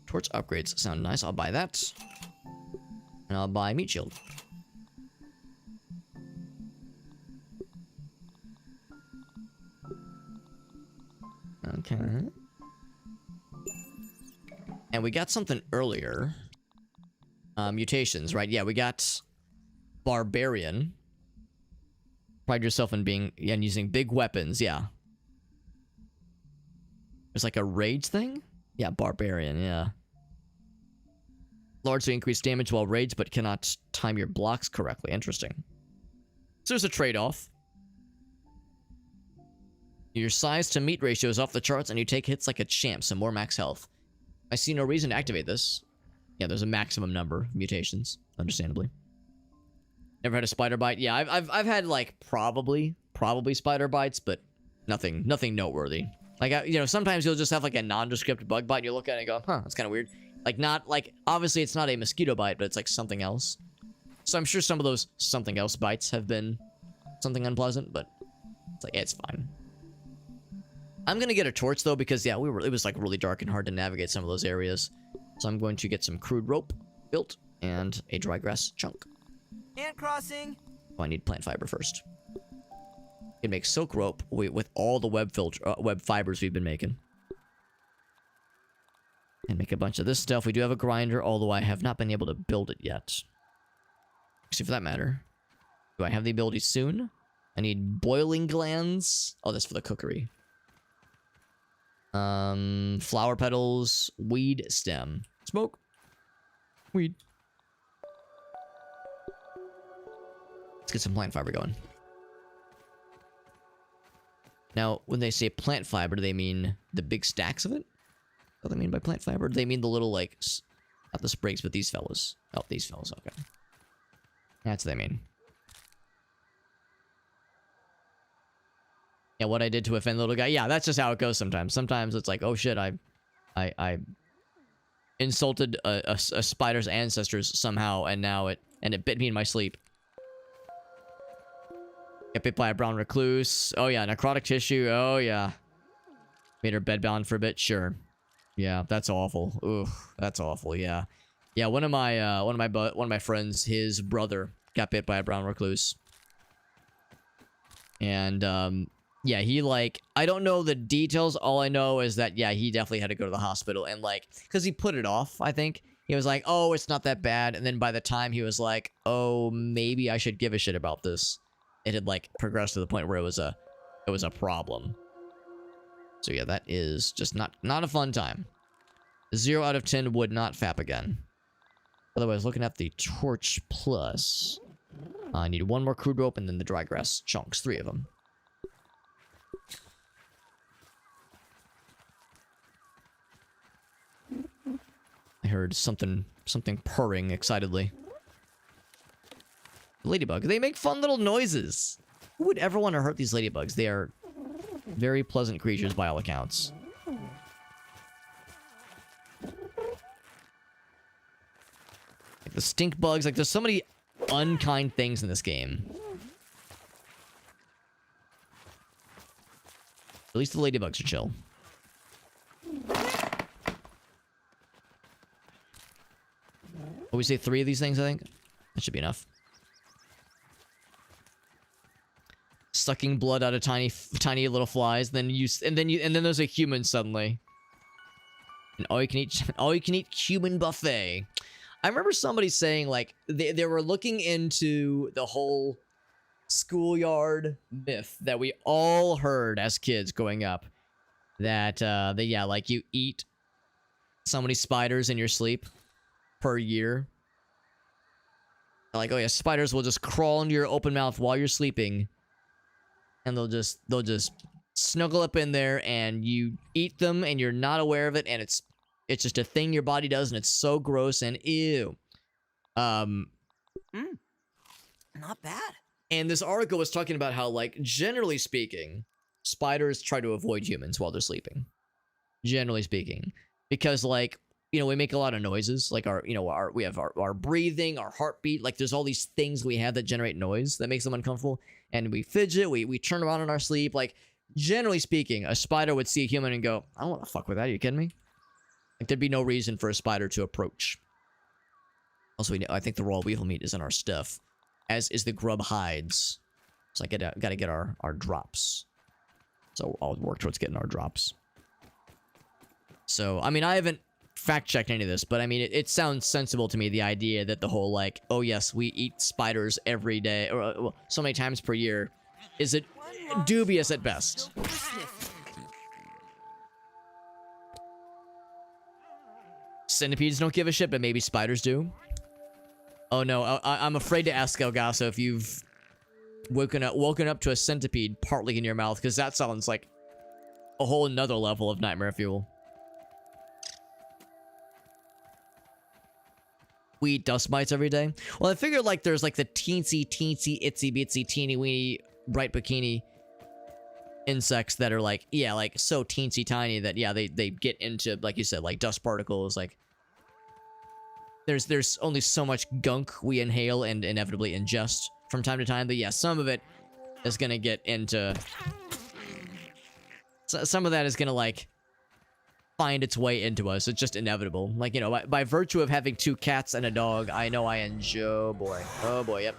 Torch upgrades sound nice. I'll buy that. And I'll buy meat shield. Okay. And we got something earlier. Mutations, right? Yeah, we got Barbarian. Pride yourself in being and using big weapons, yeah. There's like a rage thing? Yeah, barbarian, yeah. Largely increased damage while raged, but cannot time your blocks correctly. Interesting. So there's a trade-off. Your size to meat ratio is off the charts, and you take hits like a champ, so more max health. I see no reason to activate this. Yeah, there's a maximum number of mutations, understandably. Never had a spider bite. Yeah, I've had like probably spider bites, but nothing noteworthy. Like you know, sometimes you'll just have like a nondescript bug bite, and you look at it and go, huh, that's kind of weird. Like not like obviously it's not a mosquito bite, but it's like something else. So I'm sure some of those something else bites have been something unpleasant, but it's like it's fine. I'm gonna get a torch though because yeah, it was like really dark and hard to navigate some of those areas. So I'm going to get some crude rope built and a dry grass chunk. Ant crossing. Oh, I need plant fiber first. Can make silk rope with all the web fibers we've been making. And make a bunch of this stuff. We do have a grinder, although I have not been able to build it yet. Actually, for that matter, do I have the ability soon? I need boiling glands. Oh, that's for the cookery. Flower petals, weed stem, smoke, weed. Let's get some plant fiber going. Now, when they say plant fiber, do they mean the big stacks of it? What do they mean by plant fiber? Do they mean the little, like, not the sprigs, but these fellas? Oh, these fellas, okay. That's what they mean. Yeah, what I did to offend the little guy. Yeah, that's just how it goes sometimes. Sometimes it's like, oh shit, I insulted a spider's ancestors somehow, and now it bit me in my sleep. Get bit by a brown recluse. Oh yeah, necrotic tissue. Oh yeah. Made her bedbound for a bit. Sure. Yeah, that's awful. Ooh, that's awful. Yeah, yeah. One of my friends, his brother got bit by a brown recluse, and yeah, he like I don't know the details. All I know is that yeah, he definitely had to go to the hospital, and like because he put it off. I think he was like, oh, it's not that bad, and then by the time he was like, oh, maybe I should give a shit about this. It had like progressed to the point where it was a problem. So yeah, that is just not a fun time. 0 out of 10 would not fap again. Otherwise, looking at the torch plus, I need one more crude rope and then the dry grass chunks, 3 of them. I heard something purring excitedly. Ladybug. They make fun little noises. Who would ever want to hurt these ladybugs? They are very pleasant creatures by all accounts. Like the stink bugs. Like there's so many unkind things in this game. At least the ladybugs are chill. What we say 3 of these things, I think? That should be enough. Sucking blood out of tiny little flies, then then there's a human suddenly. An all you can eat human buffet. I remember somebody saying like they were looking into the whole schoolyard myth that we all heard as kids growing up, that yeah, like you eat so many spiders in your sleep per year. Like, oh yeah, spiders will just crawl into your open mouth while you're sleeping. And they'll just snuggle up in there, and you eat them, and you're not aware of it, and it's just a thing your body does, and it's so gross and ew. Not bad. And this article was talking about how, like, generally speaking, spiders try to avoid humans while they're sleeping. Generally speaking, because like you know we make a lot of noises, like we have our breathing, our heartbeat, like there's all these things we have that generate noise that makes them uncomfortable. And we fidget, we turn around in our sleep. Like, generally speaking, a spider would see a human and go, I don't want to fuck with that. Are you kidding me? Like, there'd be no reason for a spider to approach. Also, I think the raw weevil meat is in our stuff, as is the grub hides. So I gotta get our drops. So I'll work towards getting our drops. So, I mean, I haven't fact-checked any of this, but I mean, it sounds sensible to me, the idea that the whole, like, oh yes, we eat spiders every day, or well, so many times per year, is it dubious at best. centipedes don't give a shit, but maybe spiders do. Oh no, I'm afraid to ask Elgaso if you've woken up to a centipede partly in your mouth, because that sounds like a whole nother level of nightmare fuel. We eat dust mites every day. Well, I figured like there's like the teensy, itsy bitsy, teeny weeny, bright bikini insects that are like, yeah, like so teensy tiny that, yeah, they get into, like you said, like dust particles. Like there's only so much gunk we inhale and inevitably ingest from time to time, but yeah, some of it is gonna get into, some of that is gonna like find its way into us. It's just inevitable. Like, you know, by virtue of having 2 cats and a dog, I know I enjoy, oh boy, yep,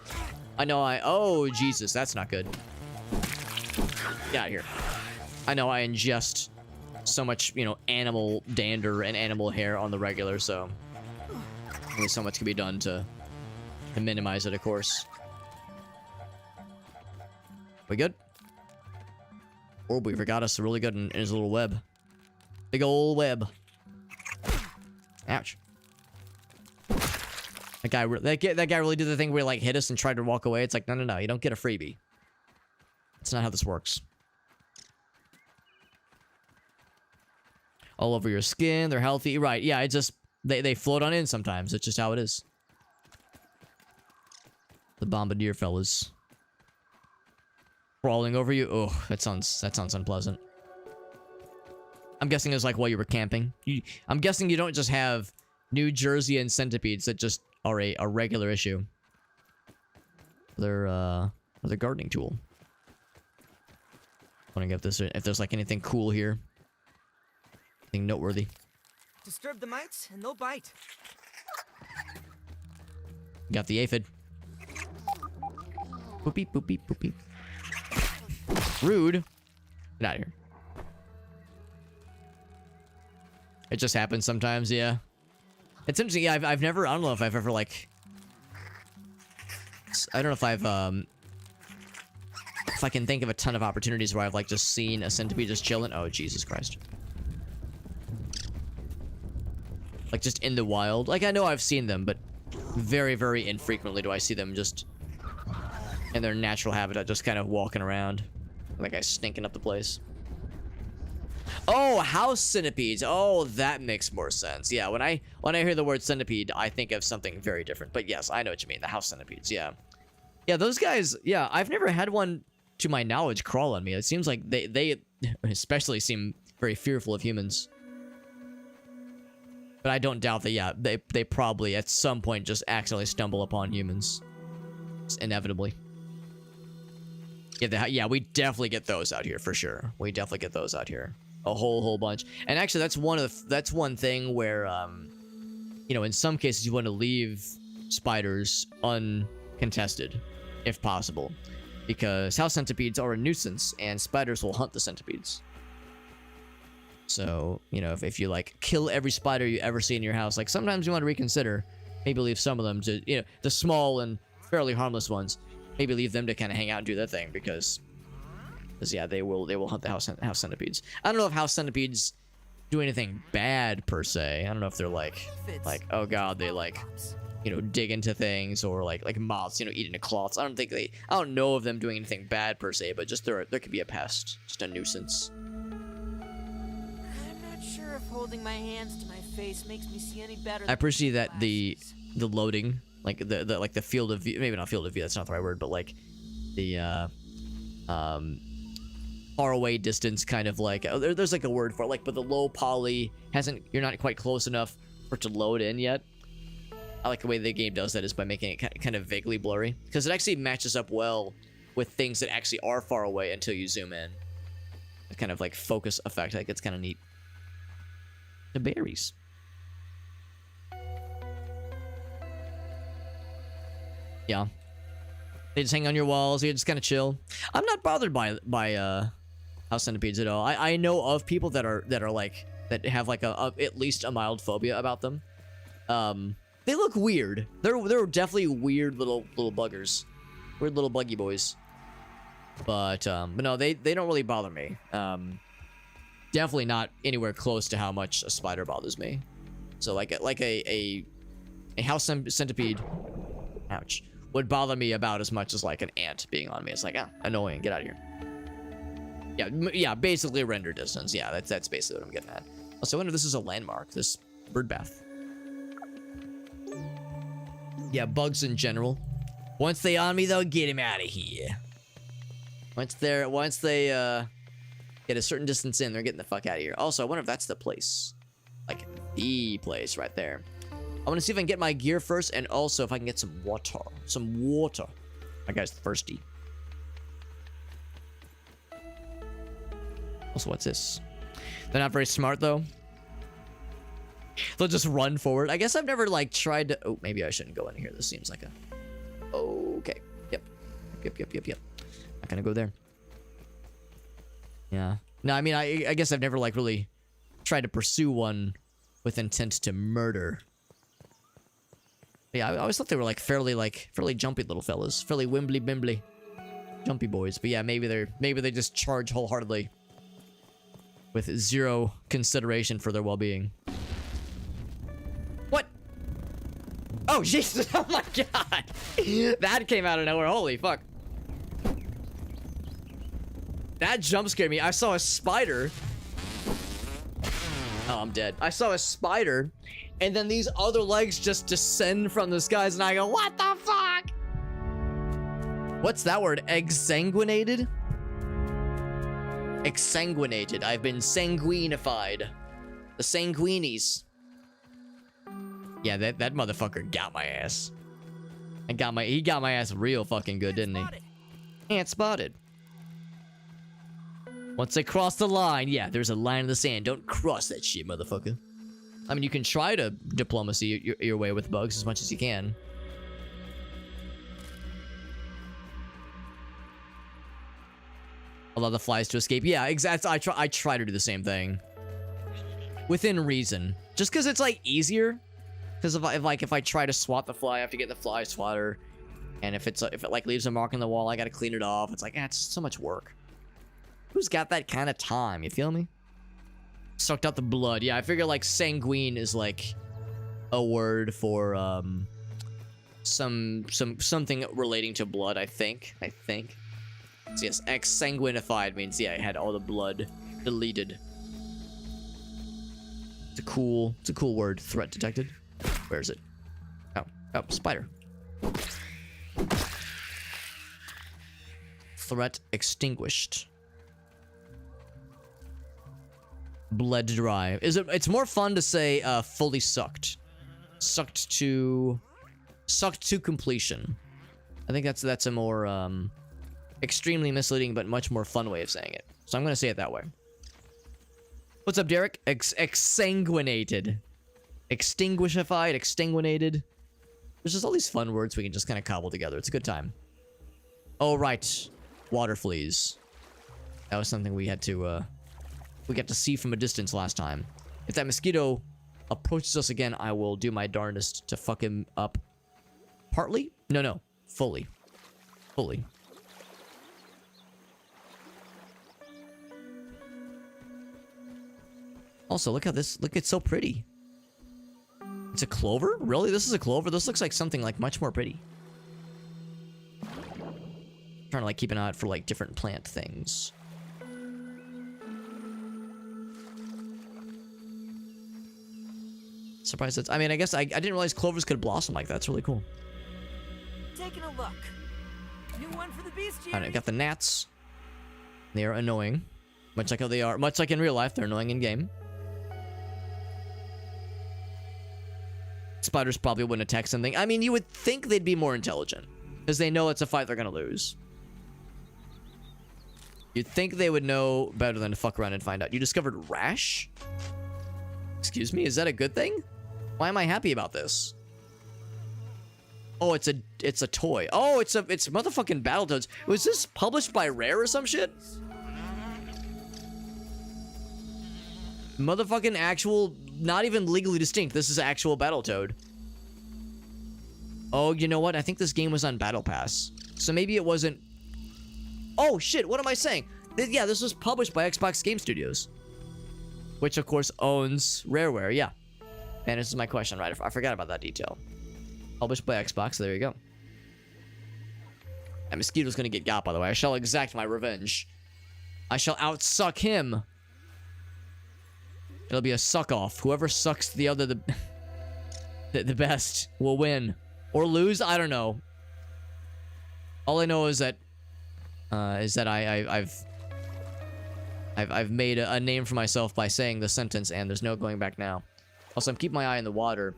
I know oh Jesus, that's not good. Get out of here. I know I ingest so much, you know, animal dander and animal hair on the regular, so only so much can be done to minimize it, of course. We good? Oh, we forgot us really good in his little web. Big old web. Ouch. That guy really did the thing where he, like, hit us and tried to walk away. It's like, no, you don't get a freebie. That's not how this works. All over your skin, they're healthy. Right, yeah, it just, they float on in sometimes. It's just how it is. The bombardier fellas. Crawling over you. Oh, that sounds unpleasant. I'm guessing it was like while you were camping. I'm guessing you don't just have New Jersey and centipedes that just are a regular issue. They're another gardening tool. Wondering if there's like anything cool here. Anything noteworthy. Disturb the mites and they'll bite. Got the aphid. Boopy, boopy, boopy. Rude. Get out of here. It just happens sometimes, yeah. It's interesting, yeah, I've never, I don't know if I've ever, like... I don't know if I can think of a ton of opportunities where I've, like, just seen a centipede just chilling. Oh, Jesus Christ. Like, just in the wild. Like, I know I've seen them, but very, very infrequently do I see them just in their natural habitat, just kind of walking around. Like, I stinking up the place. Oh, house centipedes. Oh, that makes more sense. Yeah, when I hear the word centipede, I think of something very different. But yes, I know what you mean. The house centipedes, yeah. Yeah, those guys, yeah, I've never had one, to my knowledge, crawl on me. It seems like they especially seem very fearful of humans. But I don't doubt that, yeah, they probably at some point just accidentally stumble upon humans. Just inevitably. Yeah, we definitely get those out here for sure. We definitely get those out here. A whole bunch. And actually, that's one thing where, you know, in some cases you want to leave spiders uncontested, if possible, because house centipedes are a nuisance, and spiders will hunt the centipedes. So, you know, if you like kill every spider you ever see in your house, like sometimes you want to reconsider, maybe leave some of them to, you know, the small and fairly harmless ones, maybe leave them to kind of hang out and do their thing, because yeah, they will hunt the house centipedes. I don't know if house centipedes do anything bad per se. I don't know if they're like oh god, they like, you know, dig into things, or like moths, you know, eat into cloths. I don't know of them doing anything bad per se, but just there could be a pest, just a nuisance. I'm not sure if holding my hands to my face makes me see any better. I appreciate that the loading, like the field of view, maybe not field of view, that's not the right word, but like the far away distance, kind of like, there's like a word for it, like, but the low poly you're not quite close enough for it to load in yet. I like the way the game does that, is by making it kind of vaguely blurry, because it actually matches up well with things that actually are far away until you zoom in. A kind of like focus effect, like it's kind of neat. The berries. Yeah. They just hang on your walls, you just kind of chill. I'm not bothered by house centipedes at all. I know of people that have like at least a mild phobia about them. They look weird. They're definitely weird little buggers. Weird little buggy boys. But no, they don't really bother me. Definitely not anywhere close to how much a spider bothers me. So like a house centipede, ouch, would bother me about as much as like an ant being on me. It's like, ah, annoying, get out of here. Yeah, basically render distance. Yeah, that's basically what I'm getting at. Also, I wonder if this is a landmark, this bird bath. Yeah, bugs in general. Once they on me though, get him out of here. Once they get a certain distance in, they're getting the fuck out of here. Also, I wonder if that's the place. Like, the place right there. I want to see if I can get my gear first, and also if I can get some water. Some water. My guy's thirsty. Also, what's this? They're not very smart, though. They'll just run forward. I guess I've never, like, tried to... Oh, maybe I shouldn't go in here. This seems like a... Okay. Yep. Not gonna go there. Yeah. No, I mean, I guess I've never, like, really tried to pursue one with intent to murder. Yeah, I always thought they were, like, fairly jumpy little fellas. Fairly wimbly-bimbly. Jumpy boys. But yeah, maybe they just charge wholeheartedly. With zero consideration for their well-being. What? Oh, Jesus. Oh, my God. That came out of nowhere. Holy fuck. That jump scared me. I saw a spider. Oh, I'm dead. I saw a spider, and then these other legs just descend from the skies, and I go, what the fuck? What's that word? Exsanguinated? Exsanguinated. I've been sanguinified. The sanguinies. Yeah, that motherfucker got my ass. He got my ass real fucking good, didn't he? Ant spotted. Once they cross the line, yeah, there's a line in the sand. Don't cross that shit, motherfucker. I mean, you can try to diplomacy your way with bugs as much as you can. Allow the flies to escape. Yeah, exactly. I try to do the same thing. Within reason. Just because it's, like, easier. Because if I try to swat the fly, I have to get the fly swatter. And if it like leaves a mark on the wall, I gotta clean it off. It's like, it's so much work. Who's got that kind of time? You feel me? Sucked out the blood. Yeah, I figure like sanguine is like a word for something relating to blood. I think. So yes, exsanguinified means yeah, I had all the blood deleted. It's a cool word. Threat detected. Where is it? Oh, spider. Threat extinguished. Bled dry. It's more fun to say fully sucked. Sucked to completion. I think that's a more extremely misleading but much more fun way of saying it. So I'm gonna say it that way. What's up, Derek? Exsanguinated. Extinguishified, extinguinated. There's just all these fun words we can just kind of cobble together. It's a good time. Oh, right. Water fleas. That was something we had to, we got to see from a distance last time. If that mosquito approaches us again, I will do my darndest to fuck him up. Partly? No. Fully. Also, look it's so pretty. It's a clover? Really? This is a clover? This looks like something like much more pretty. I'm trying to like keep an eye out for like different plant things. Surprised that's... I mean, I guess I didn't realize clovers could blossom like that. That's really cool. Taking a look. New one for the beast. Alright, I got the gnats. They are annoying. Much like how they are... Much like in real life, they're annoying in game. Spiders probably wouldn't attack something. I mean, you would think they'd be more intelligent. Because they know it's a fight they're gonna lose. You'd think they would know better than to fuck around and find out. You discovered rash? Excuse me, is that a good thing? Why am I happy about this? Oh, it's a toy. Oh, it's motherfucking Battletoads. Was this published by Rare or some shit? Motherfucking actual, not even legally distinct. This is actual Battletoad. Oh, you know what? I think this game was on Battle Pass. So maybe it wasn't... Oh, shit, what am I saying? Yeah, this was published by Xbox Game Studios. Which, of course, owns Rareware, yeah. And this is my question, right? I forgot about that detail. Published by Xbox, so there you go. That mosquito's gonna get got, by the way. I shall exact my revenge. I shall outsuck him. It'll be a suck-off. Whoever sucks the other the best will win. Or lose, I don't know. All I know is that I've made a name for myself by saying the sentence, and there's no going back now. Also, I'm keeping my eye in the water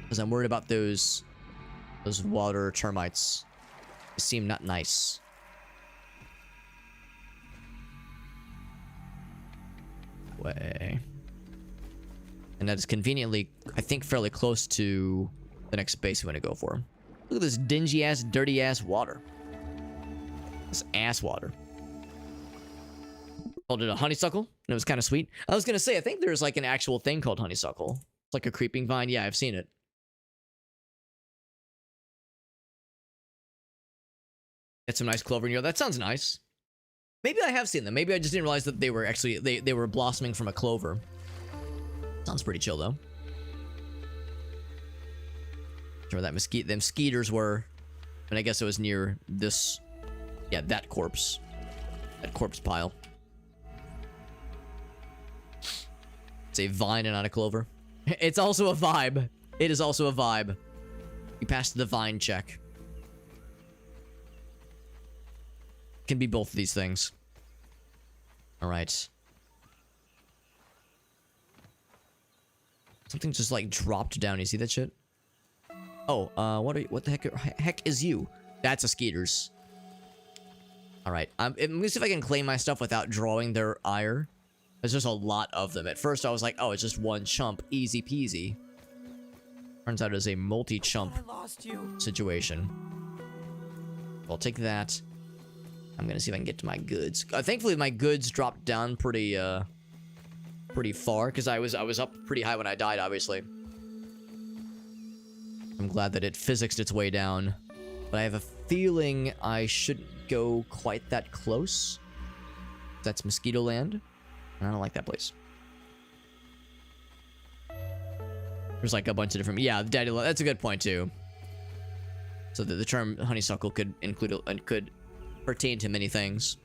because I'm worried about those water termites. They seem not nice. Way. And that is conveniently, I think, fairly close to the next base we want to go for. Look at this dingy ass, dirty ass water. This ass water. Called it a honeysuckle, and it was kind of sweet. I was gonna say, I think there's like an actual thing called honeysuckle. It's like a creeping vine. Yeah, I've seen it. Get some nice clover in here. That sounds nice. Maybe I have seen them. Maybe I just didn't realize that they were actually they were blossoming from a clover. Sounds pretty chill though. Where that them skeeters were, and I guess it was near this, yeah, that corpse pile. It's a vine and not a clover. It's also a vibe. It is also a vibe. You passed the vine check. Can be both of these things. All right. Something just like dropped down. You see that shit? Oh, what the heck is you? That's a skeeters. All right. I'm gonna see if I can claim my stuff without drawing their ire. There's just a lot of them. At first, I was like, oh, it's just one chump. Easy peasy. Turns out it's a multi-chump situation. I'll take that. I'm gonna see if I can get to my goods. Thankfully, my goods dropped down pretty far, because I was up pretty high when I died, obviously. I'm glad that it physicsed its way down. But I have a feeling I shouldn't go quite that close. That's Mosquito Land. I don't like that place. There's like a bunch of different... Yeah, Daddy... That's a good point, too. So the term honeysuckle could include... and could pertain to many things.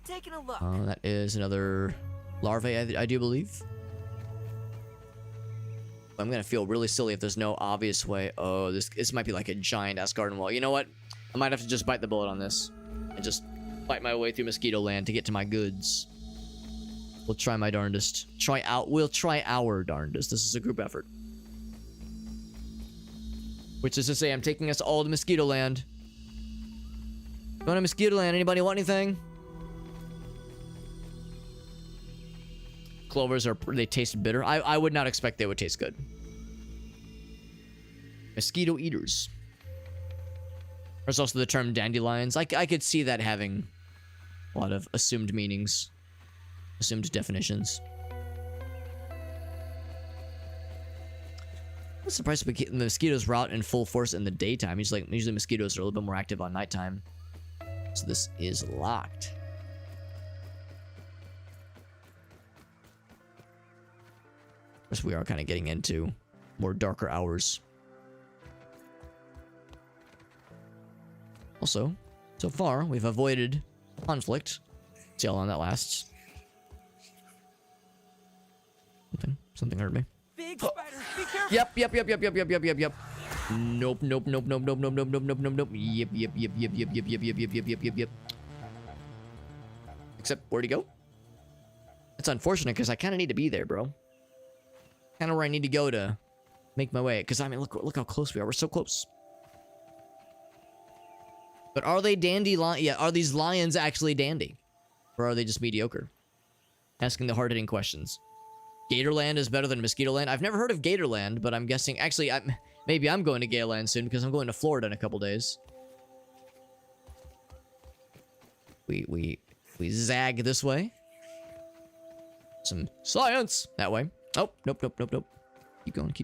Taking a look. That is another larvae, I do believe. I'm gonna feel really silly if there's no obvious way. Oh, this might be like a giant ass garden wall. You know what? I might have to just bite the bullet on this and just fight my way through Mosquito Land to get to my goods. We'll try my darndest. We'll try our darndest. This is a group effort. Which is to say, I'm taking us all to Mosquito Land. Going to Mosquito Land. Anybody want anything? Clovers they taste bitter. I would not expect they would taste good. Mosquito eaters. There's also the term dandelions. I could see that having a lot of assumed meanings. Assumed definitions. I'm surprised the mosquitoes were out in full force in the daytime. Usually mosquitoes are a little bit more active on nighttime. So this is locked. Of course, we are kind of getting into more darker hours. Also, so far, we've avoided conflict. See how long that lasts. Something hurt me. Big spiders, be careful. Yep. Nope. Yep. Except, where'd he go? It's unfortunate, because I kind of need to be there, bro. Kind of where I need to go to make my way. Because, I mean, look how close we are. We're so close. But are they dandy lions? Yeah, are these lions actually dandy? Or are they just mediocre? Asking the hard-hitting questions. Gatorland is better than Mosquito Land. I've never heard of Gatorland, but I'm guessing... Actually, maybe I'm going to Gatorland soon, because I'm going to Florida in a couple days. We zag this way. Some science that way. Oh, nope. Keep going.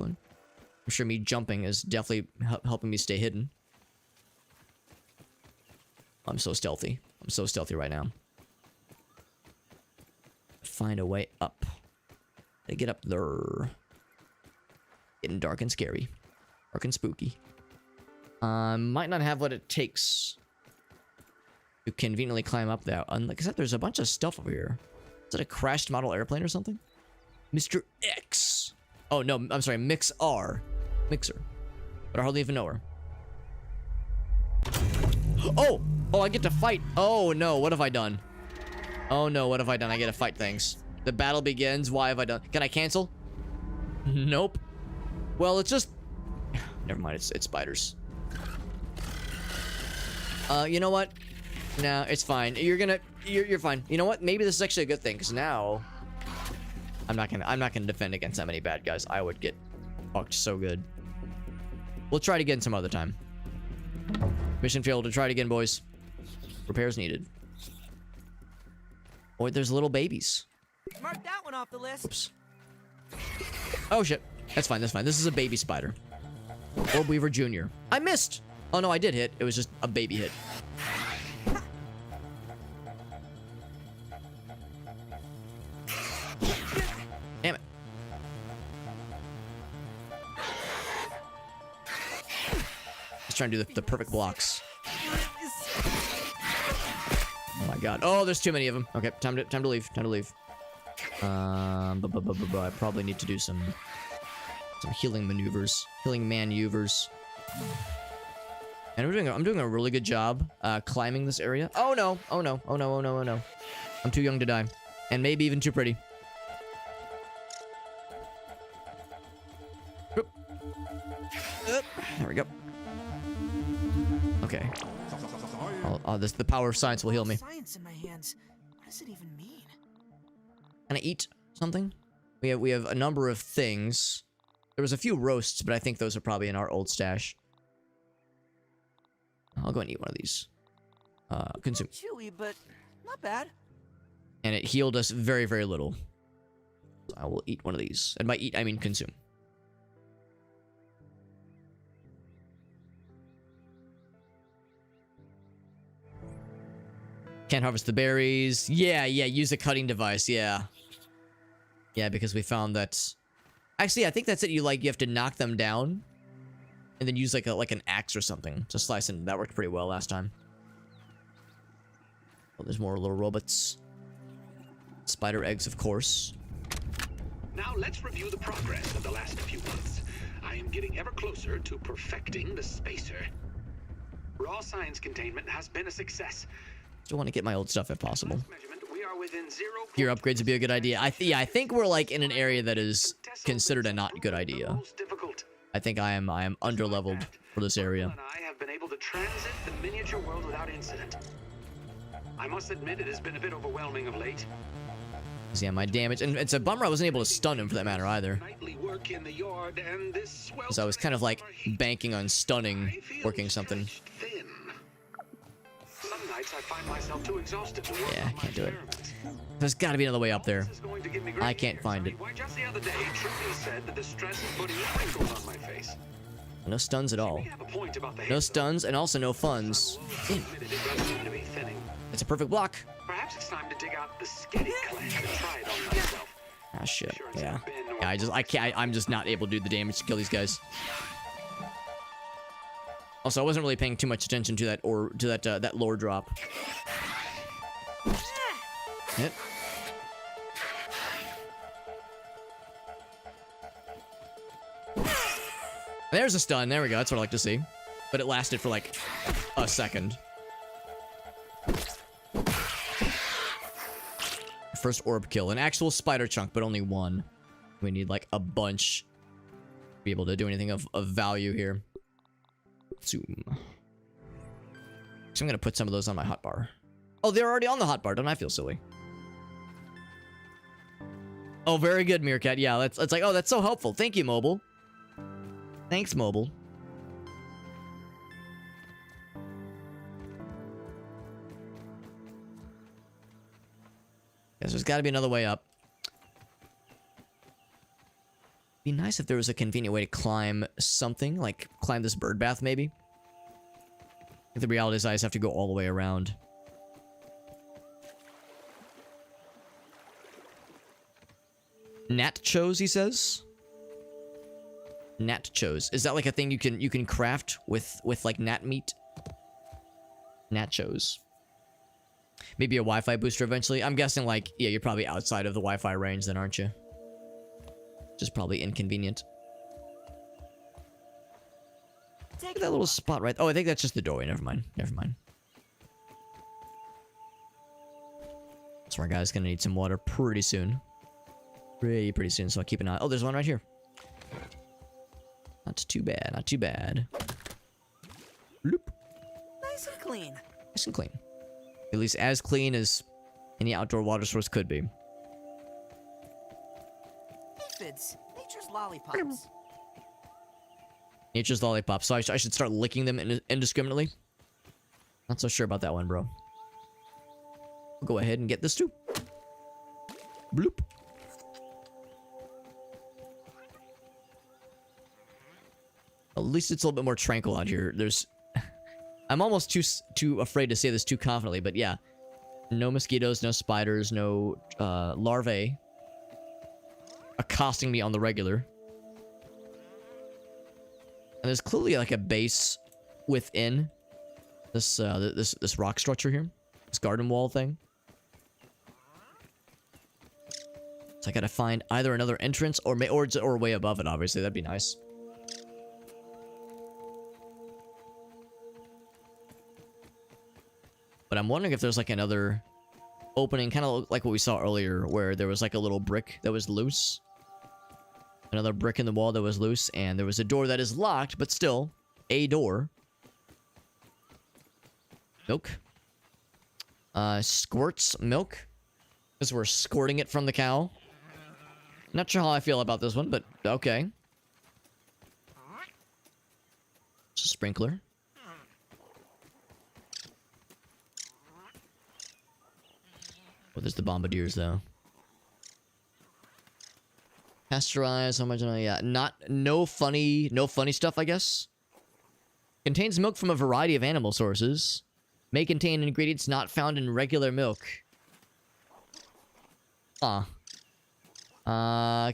I'm sure me jumping is definitely helping me stay hidden. I'm so stealthy. I'm so stealthy right now. find a way up. Gotta get up there. Getting dark and scary. Dark and spooky. Might not have what it takes to conveniently climb up there. Like I said, there's a bunch of stuff over here. Is it a crashed model airplane or something? Mr. X. Oh, no, I'm sorry, Mix R. Mixer. But I hardly even know her. Oh! Oh, I get to fight. Oh, no, what have I done? Oh, no, what have I done? I get to fight things. The battle begins. Why have I done? Can I cancel? Nope. Well, it's just... Never mind, it's spiders. You know what? No, it's fine. You're fine. You know what? Maybe this is actually a good thing, because now... I'm not gonna defend against that many bad guys. I would get fucked so good. We'll try it again some other time. Mission failed. To try it again, boys. Repairs needed. Boy, there's little babies. Mark that one off the list. Oops. Oh shit. That's fine. That's fine. This is a baby spider. Orb Weaver Jr. I missed. Oh no, I did hit. It was just a baby hit. Damn it. Just trying to do the perfect blocks. Oh my god. Oh, there's too many of them. Okay, time to leave. Time to leave. I probably need to do some healing maneuvers, healing maneuvers. And I'm doing a really good job climbing this area. Oh no! Oh no! Oh no! Oh no! Oh no! I'm too young to die, and maybe even too pretty. Oop. There we go. Okay. The power of science will heal me. Science in my hands. What does it even mean? Can I eat something? We have a number of things. There was a few roasts, but I think those are probably in our old stash. I'll go and eat one of these. Consume. Chewy, but not bad. And it healed us very, very little. So I will eat one of these. And by eat, I mean consume. Can't harvest the berries. Yeah, use a cutting device. Yeah. Yeah, because we found that... Actually, I think that's it. You have to knock them down. And then use like an axe or something to slice in. That worked pretty well last time. Oh, there's more little robots. Spider eggs, of course. Now let's review the progress of the last few months. I am getting ever closer to perfecting the spacer. Raw science containment has been a success. Still want to get my old stuff if possible. Measurement, we are within 0. Gear upgrades would be a good idea. I think we're like in an area that is considered a not good idea. I think I am underleveled for this area. And I have been able to transit the miniature world without incident. I must admit it has been a bit overwhelming of late. Yeah, my damage, and it's a bummer I wasn't able to stun him for that matter either. Nightly work in the yard and this Because I was kind of like banking on stunning, working something. Thin. Some nights I find myself too exhausted to work Yeah, on I my can't do it. experiments. There's got to be another way up there. This is going to give me great I can't find it. Why, just the other day, Trudy said that the stress is putting wrinkles on my face. No stuns at all. We have a point about the No hair, stuns and also no funds. though. Admitted it does seem to be thinning. It's a perfect block. Perhaps it's time to dig out the skitty clamp and try it on myself. Ah shit. Sure, it's Yeah. been Yeah, I can't. I'm just not able to do the damage to kill these guys. Also, I wasn't really paying too much attention to that lore drop. Hit. There's a stun. There we go. That's what I like to see. But it lasted for like a second. First orb kill. An actual spider chunk, but only one. We need like a bunch to be able to do anything of value here. Zoom. So I'm going to put some of those on my hotbar. Oh, they're already on the hotbar. Don't I feel silly? Oh, very good, Meerkat. Yeah, it's like, oh, that's so helpful. Thank you, Mobile. Thanks, Mobile. Guess there's got to be another way up. Be nice if there was a convenient way to climb something, like climb this bird bath, maybe. I think the reality is I just have to go all the way around. Nachos, he says. Nachos. Is that like a thing you can craft with like nat meat? Nachos. Maybe a Wi-Fi booster eventually. I'm guessing like, yeah, you're probably outside of the Wi-Fi range then, aren't you? Which is probably inconvenient. Take That little spot right. Oh, I think that's just the doorway. Never mind. Never mind. So our guy's gonna need some water pretty soon. Pretty soon. So I'll keep an eye. Oh, there's one right here. Not too bad. Not too bad. Bloop. nice and clean. Nice and clean. At least as clean as any outdoor water source could be. Aphids, nature's lollipops. Nature's lollipop. So I should start licking them indiscriminately. Not so sure about that one, bro. We'll go ahead and get this too. Bloop. At least it's a little bit more tranquil out here. There's... I'm almost too afraid to say this too confidently, but yeah. No mosquitoes, no spiders, no larvae accosting me on the regular. And there's clearly like a base within this this rock structure here. This garden wall thing. So I gotta find either another entrance or way above it, obviously. That'd be nice. But I'm wondering if there's like another opening, kind of like what we saw earlier, where there was like a little brick that was loose. Another brick in the wall that was loose, and there was a door that is locked, but still a door. Milk. Squirts milk. Because we're squirting it from the cow. Not sure how I feel about this one, but okay. It's a sprinkler. Oh, there's the bombardiers, though. Pasteurize, how much? Yeah, no funny stuff, I guess. Contains milk from a variety of animal sources. May contain ingredients not found in regular milk.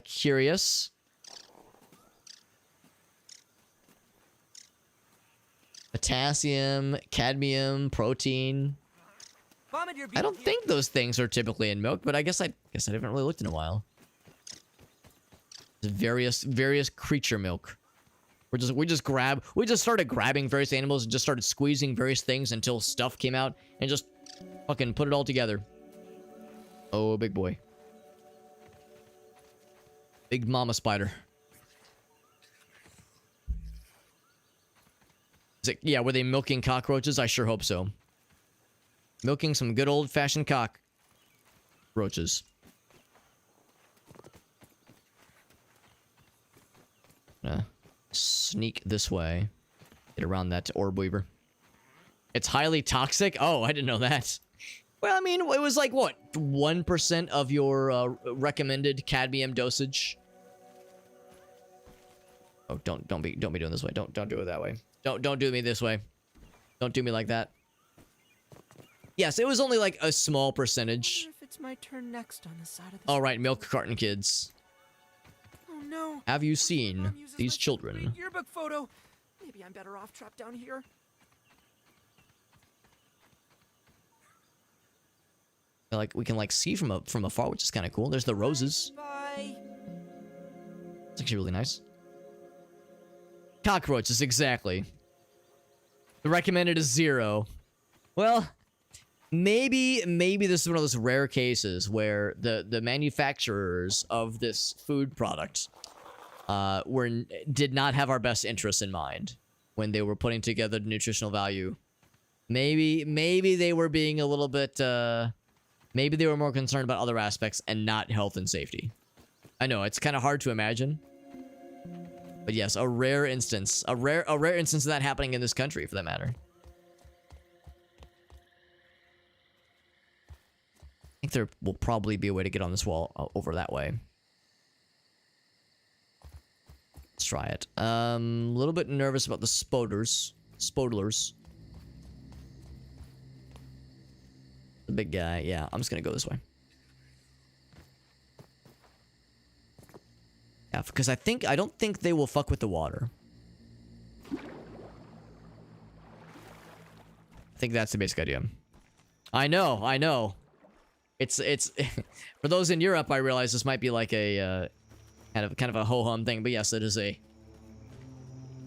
Curious. Potassium, cadmium, protein. I don't think those things are typically in milk, but I guess I haven't really looked in a while. Various creature milk. We just started grabbing various animals and just started squeezing various things until stuff came out and just fucking put it all together. Oh, big boy. Big mama spider. Is it, yeah, were they milking cockroaches? I sure hope so. Milking some good old-fashioned cockroaches. Sneak this way. Get around that orb weaver. It's highly toxic? Oh, I didn't know that. Well, I mean, it was like, what? 1% of your recommended cadmium dosage? Oh, don't be doing this way. Don't do it that way. Don't do me this way. Don't do me like that. Yes, it was only like a small percentage. I wonder if it's my turn next on the side of the All right, milk carton kids. Oh no. Have you seen Mom uses these my children? great yearbook photo. Maybe I'm better off trapped down here. Like we can like see from afar, which is kind of cool. There's the roses. Bye. It's actually really nice. Cockroaches, exactly. The recommended is 0. Well, maybe this is one of those rare cases where the manufacturers of this food product did not have our best interests in mind when they were putting together the nutritional value. Maybe they were being a little bit maybe they were more concerned about other aspects and not health and safety. I know it's kind of hard to imagine. But yes, a rare instance of that happening in this country, for that matter. I think there will probably be a way to get on this wall over that way. Let's try it. A little bit nervous about the spodlers. The big guy. Yeah, I'm just gonna go this way. have, because I don't think they will fuck with the water. I think that's the basic idea. I know. It's for those in Europe, I realize this might be like a kind of a ho-hum thing, but yes, it is a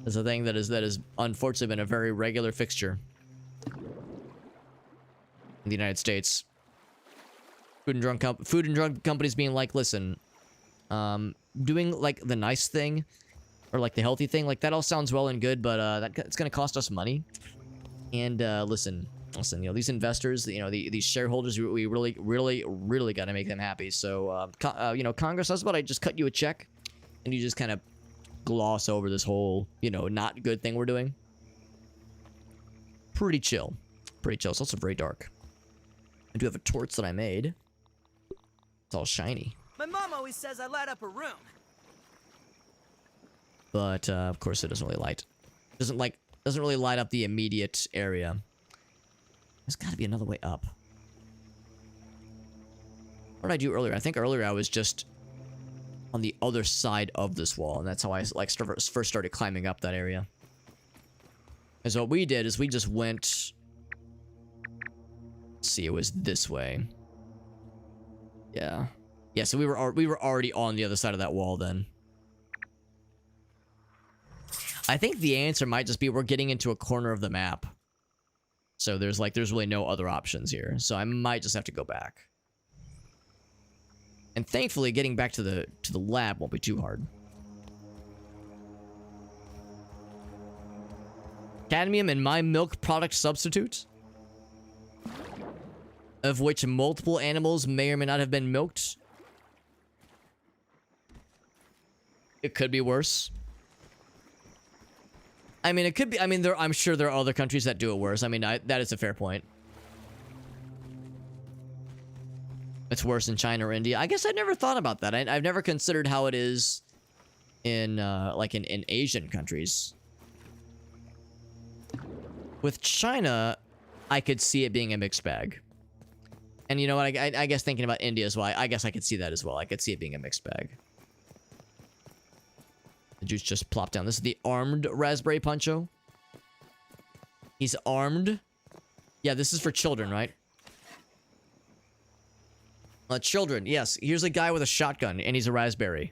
thing that is unfortunately been a very regular fixture in the United States. Food and drug companies being like, listen, doing like the nice thing or like the healthy thing, like that all sounds well and good, but it's gonna cost us money. And listen, you know, these investors, you know, these shareholders, we really got to make them happy. So, you know, Congress, how's about I just cut you a check and you just kind of gloss over this whole, you know, not good thing we're doing? Pretty chill. It's also very dark. I do have a torch that I made. It's all shiny. My mom always says I light up her room. But, of course, it doesn't really light. Doesn't really light up the immediate area. There's got to be another way up. What did I do earlier? I think earlier I was just on the other side of this wall, and that's how I like first started climbing up that area. Because what we did is we just went. Let's see, it was this way. Yeah. So we were already on the other side of that wall then. I think the answer might just be we're getting into a corner of the map. So there's really no other options here. So I might just have to go back. And thankfully getting back to the lab won't be too hard. Cadmium in my milk product substitute, of which multiple animals may or may not have been milked. It could be worse. I mean, it could be. I mean, I'm sure there are other countries that do it worse. I mean, that is a fair point. It's worse in China or India. I guess I never thought about that. I've never considered how it is in like in Asian countries. With China, I could see it being a mixed bag. And you know what? I guess thinking about India as well, I guess I could see that as well. I could see it being a mixed bag. The juice just plopped down. This is the armed raspberry poncho. He's armed. Yeah, this is for children, right? Children, yes. Here's a guy with a shotgun, and he's a raspberry.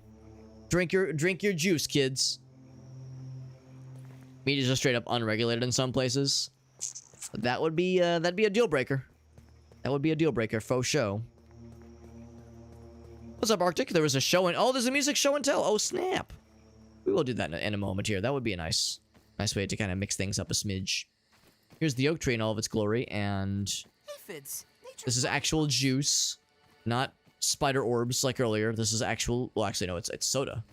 Drink your juice, kids. Meat is just straight up unregulated in some places. That would be that'd be a deal breaker. That would be a deal breaker, faux show. What's up, Arctic? There was a show and oh, there's a music show and tell. Oh snap! We will do that in a moment here. That would be a nice way to kind of mix things up a smidge. Here's the oak tree in all of its glory, and Aphids. this is actual juice, not spider orbs like earlier. This is actual. Well, actually, no, it's soda.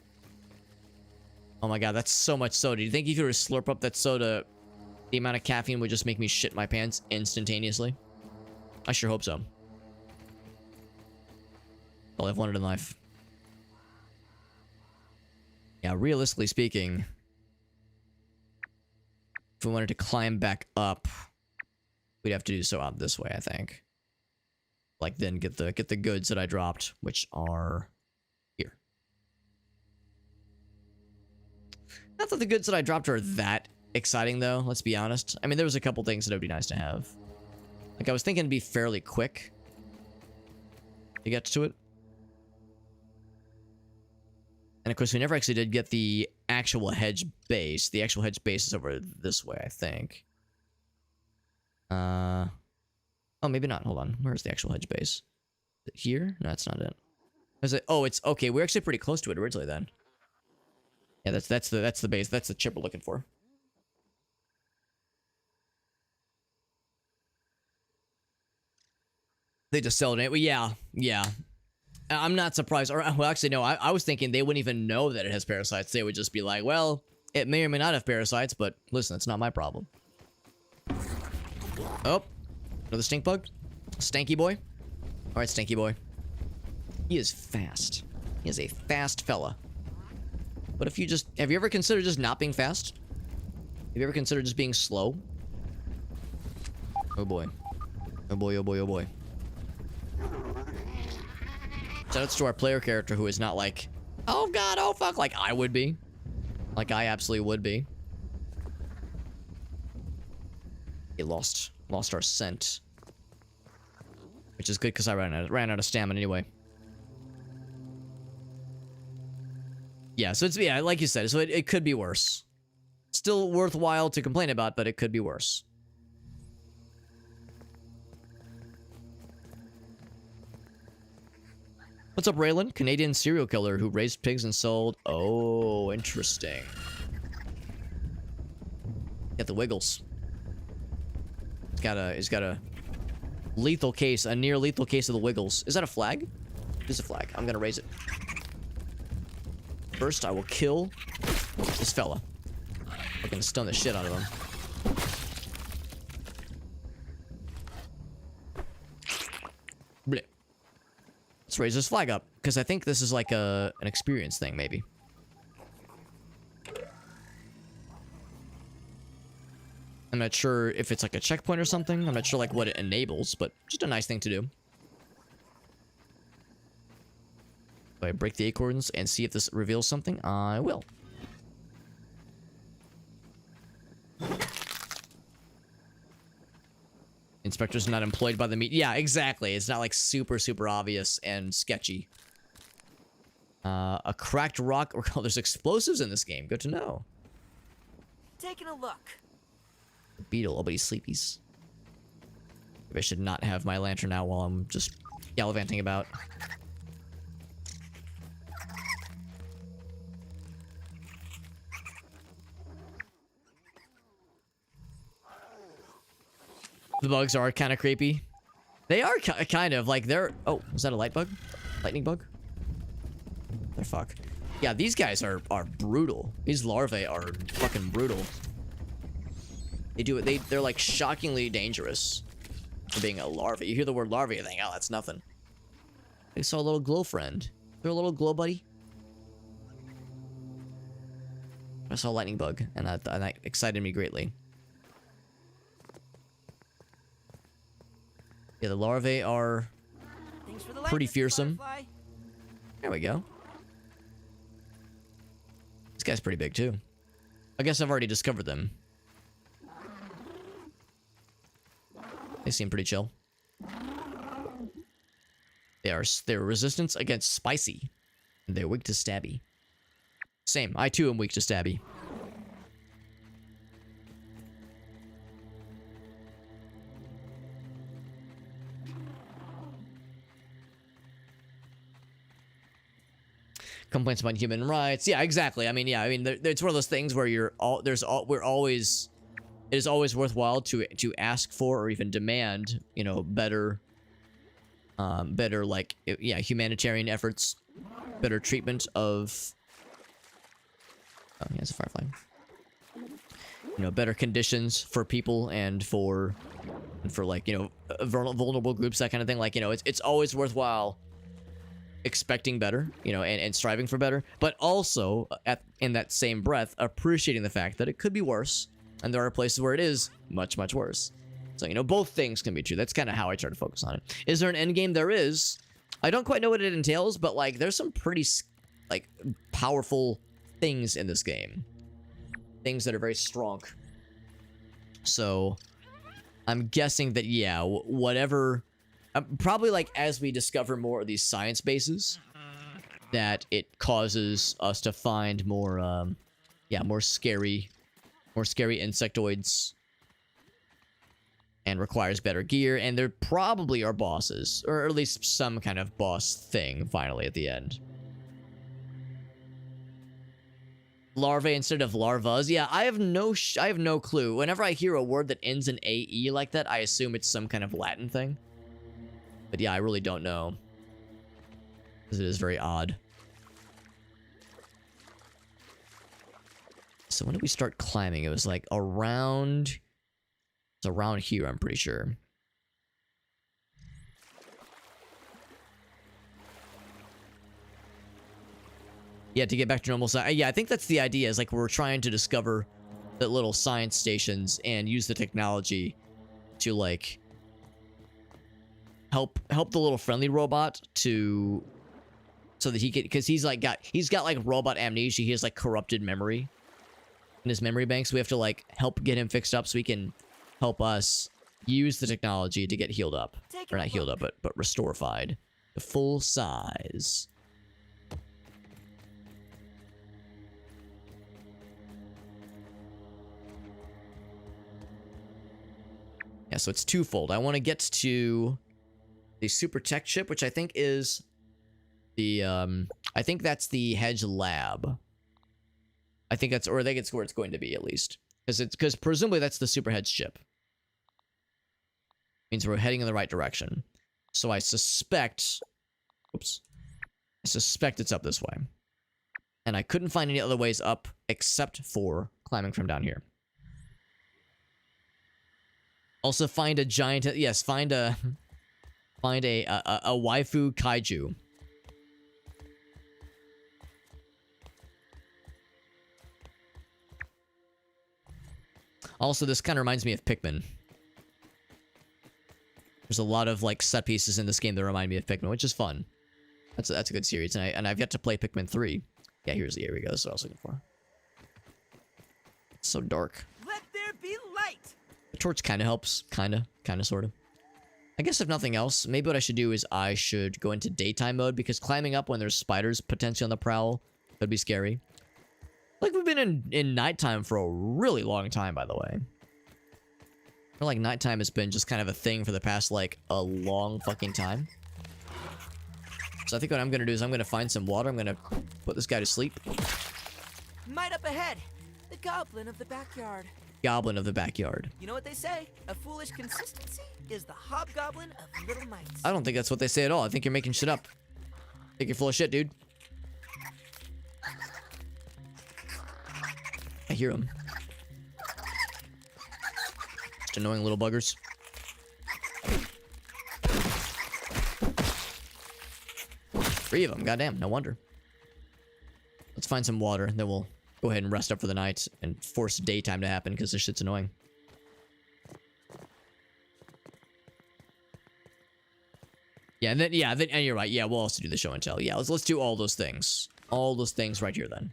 Oh my god, that's so much soda. Do you think if you were to slurp up that soda, the amount of caffeine would just make me shit my pants instantaneously? I sure hope so. All I've wanted in life. Yeah, realistically speaking, if we wanted to climb back up, we'd have to do so out this way, I think. Like then get the goods that I dropped, which are here. Not that the goods that I dropped are that exciting though, let's be honest. I mean, there was a couple things that would be nice to have. Like I was thinking it'd be fairly quick to get to it. And of course, we never actually did get the actual hedge base. The actual hedge base is over this way, I think. Oh, maybe not. Hold on. Where's the actual hedge base? Is it here? No, that's not it. Is it? Oh, it's okay. We're actually pretty close to it originally then. Yeah, that's the base. That's the chip we're looking for. They just sell it. Well, yeah. I'm not surprised. Or, well, actually, no. I was thinking they wouldn't even know that it has parasites. They would just be like, well, it may or may not have parasites, but listen, it's not my problem. Oh, another stink bug? Stanky boy? Alright, Stanky boy. He is fast. He is a fast fella. But if you just... Have you ever considered just not being fast? Have you ever considered just being slow? Oh boy. Oh boy, oh boy, oh boy. Shoutouts to our player character who is not like Oh god, oh fuck, like I would be. Like I absolutely would be. We lost our scent. Which is good because I ran out of stamina anyway. Yeah, so it's, yeah, like you said, so it could be worse. Still worthwhile to complain about, but it could be worse. What's up, Raylan? Canadian serial killer who raised pigs and sold. Oh, interesting. Got the wiggles. He's got a lethal case, a near lethal case of the wiggles. Is that a flag? It's a flag. I'm gonna raise it. First, I will kill this fella. I'm gonna stun the shit out of him. Blech. Let's raise this flag up, because I think this is like an experience thing, maybe. I'm not sure if it's like a checkpoint or something. I'm not sure like what it enables, but just a nice thing to do. If I break the acorns and see if this reveals something, I will. Inspector's not employed by the meat. Yeah, exactly. It's not like super obvious and sketchy. A cracked rock. Oh, there's explosives in this game. Good to know. Taking a look. Beetle. Oh, but he's sleepies. Maybe I should not have my lantern out while I'm just gallivanting about. The bugs are kind of creepy. They are kind of like they're. Oh, is that a light bug? Lightning bug? They're fuck. Yeah, these guys are brutal. These larvae are fucking brutal. They do it. They're like shockingly dangerous for being a larva. You hear the word larva, you think, oh, that's nothing. I saw a little glow friend. They're a little glow buddy. I saw a lightning bug, and that excited me greatly. Yeah, the larvae are Thanks for the pretty light, Mr. fearsome. Butterfly. There we go. This guy's pretty big too. I guess I've already discovered them. They seem pretty chill. They're resistance against spicy. And they're weak to stabby. Same. I too am weak to stabby. Complaints about human rights. Yeah, exactly. I mean, yeah. I mean, it's one of those things where it is always worthwhile to ask for or even demand, you know, better like, yeah, humanitarian efforts, better treatment of. Oh, yeah, it's a firefly. You know, better conditions for people and for like, you know, vulnerable groups, that kind of thing. Like, you know, it's always worthwhile expecting better, you know, and striving for better, but also in that same breath appreciating the fact that it could be worse, and there are places where it is much worse. So, you know, both things can be true. That's kind of how I try to focus on it. Is there an end game? There is. I don't quite know what it entails, but like there's some pretty like powerful things in this game, things that are very strong. So I'm guessing that, yeah, whatever. Probably like as we discover more of these science bases, that it causes us to find more, yeah, more scary insectoids, and requires better gear. And there probably are bosses, or at least some kind of boss thing finally at the end. Larvae instead of larvas. Yeah, I have no clue. Whenever I hear a word that ends in AE like that, I assume it's some kind of Latin thing. But yeah, I really don't know, because it is very odd. So when did we start climbing? It was like around... It's around here, I'm pretty sure. Yeah, to get back to normal size. Yeah, I think that's the idea, is like we're trying to discover the little science stations and use the technology to like... help the little friendly robot to so that he could, because he's got like robot amnesia. He has like corrupted memory in his memory bank. So we have to like help get him fixed up so he can help us use the technology to get healed up, Take or a not healed look. up, but restorified to full size. Yeah, so it's twofold. I want to get to the super tech chip, which I think is the I think that's the Hedge lab. I think that's where it's going to be, at least, because presumably that's the super Hedge chip. Means we're heading in the right direction. So I suspect, oops, I suspect it's up this way, and I couldn't find any other ways up except for climbing from down here. Also, find a giant. Yes, find a waifu kaiju. Also, this kind of reminds me of Pikmin. There's a lot of like set pieces in this game that remind me of Pikmin, which is fun. That's a good series, and I've yet to play Pikmin 3. Yeah, here we go. That's what I was looking for. It's so dark. Let there be light. The torch kind of helps, kind of, sort of. I guess if nothing else, maybe what I should do is I should go into daytime mode, because climbing up when there's spiders potentially on the prowl could be scary. Like, we've been in nighttime for a really long time, by the way. I feel like nighttime has been just kind of a thing for the past, like, a long fucking time. So I think what I'm going to do is I'm going to find some water. I'm going to put this guy to sleep. Might up ahead. The goblin of the backyard. Goblin of the backyard. You know what they say? A foolish consistency is the hobgoblin of little mites. I don't think that's what they say at all. I think you're making shit up. I think you're full of shit, dude. I hear him. Just annoying little buggers. Three of them, goddamn, no wonder. Let's find some water, then we'll go ahead and rest up for the night and force daytime to happen, because this shit's annoying. Yeah, and then and you're right. Yeah, we'll also do the show and tell. Yeah, let's do all those things. All those things right here then.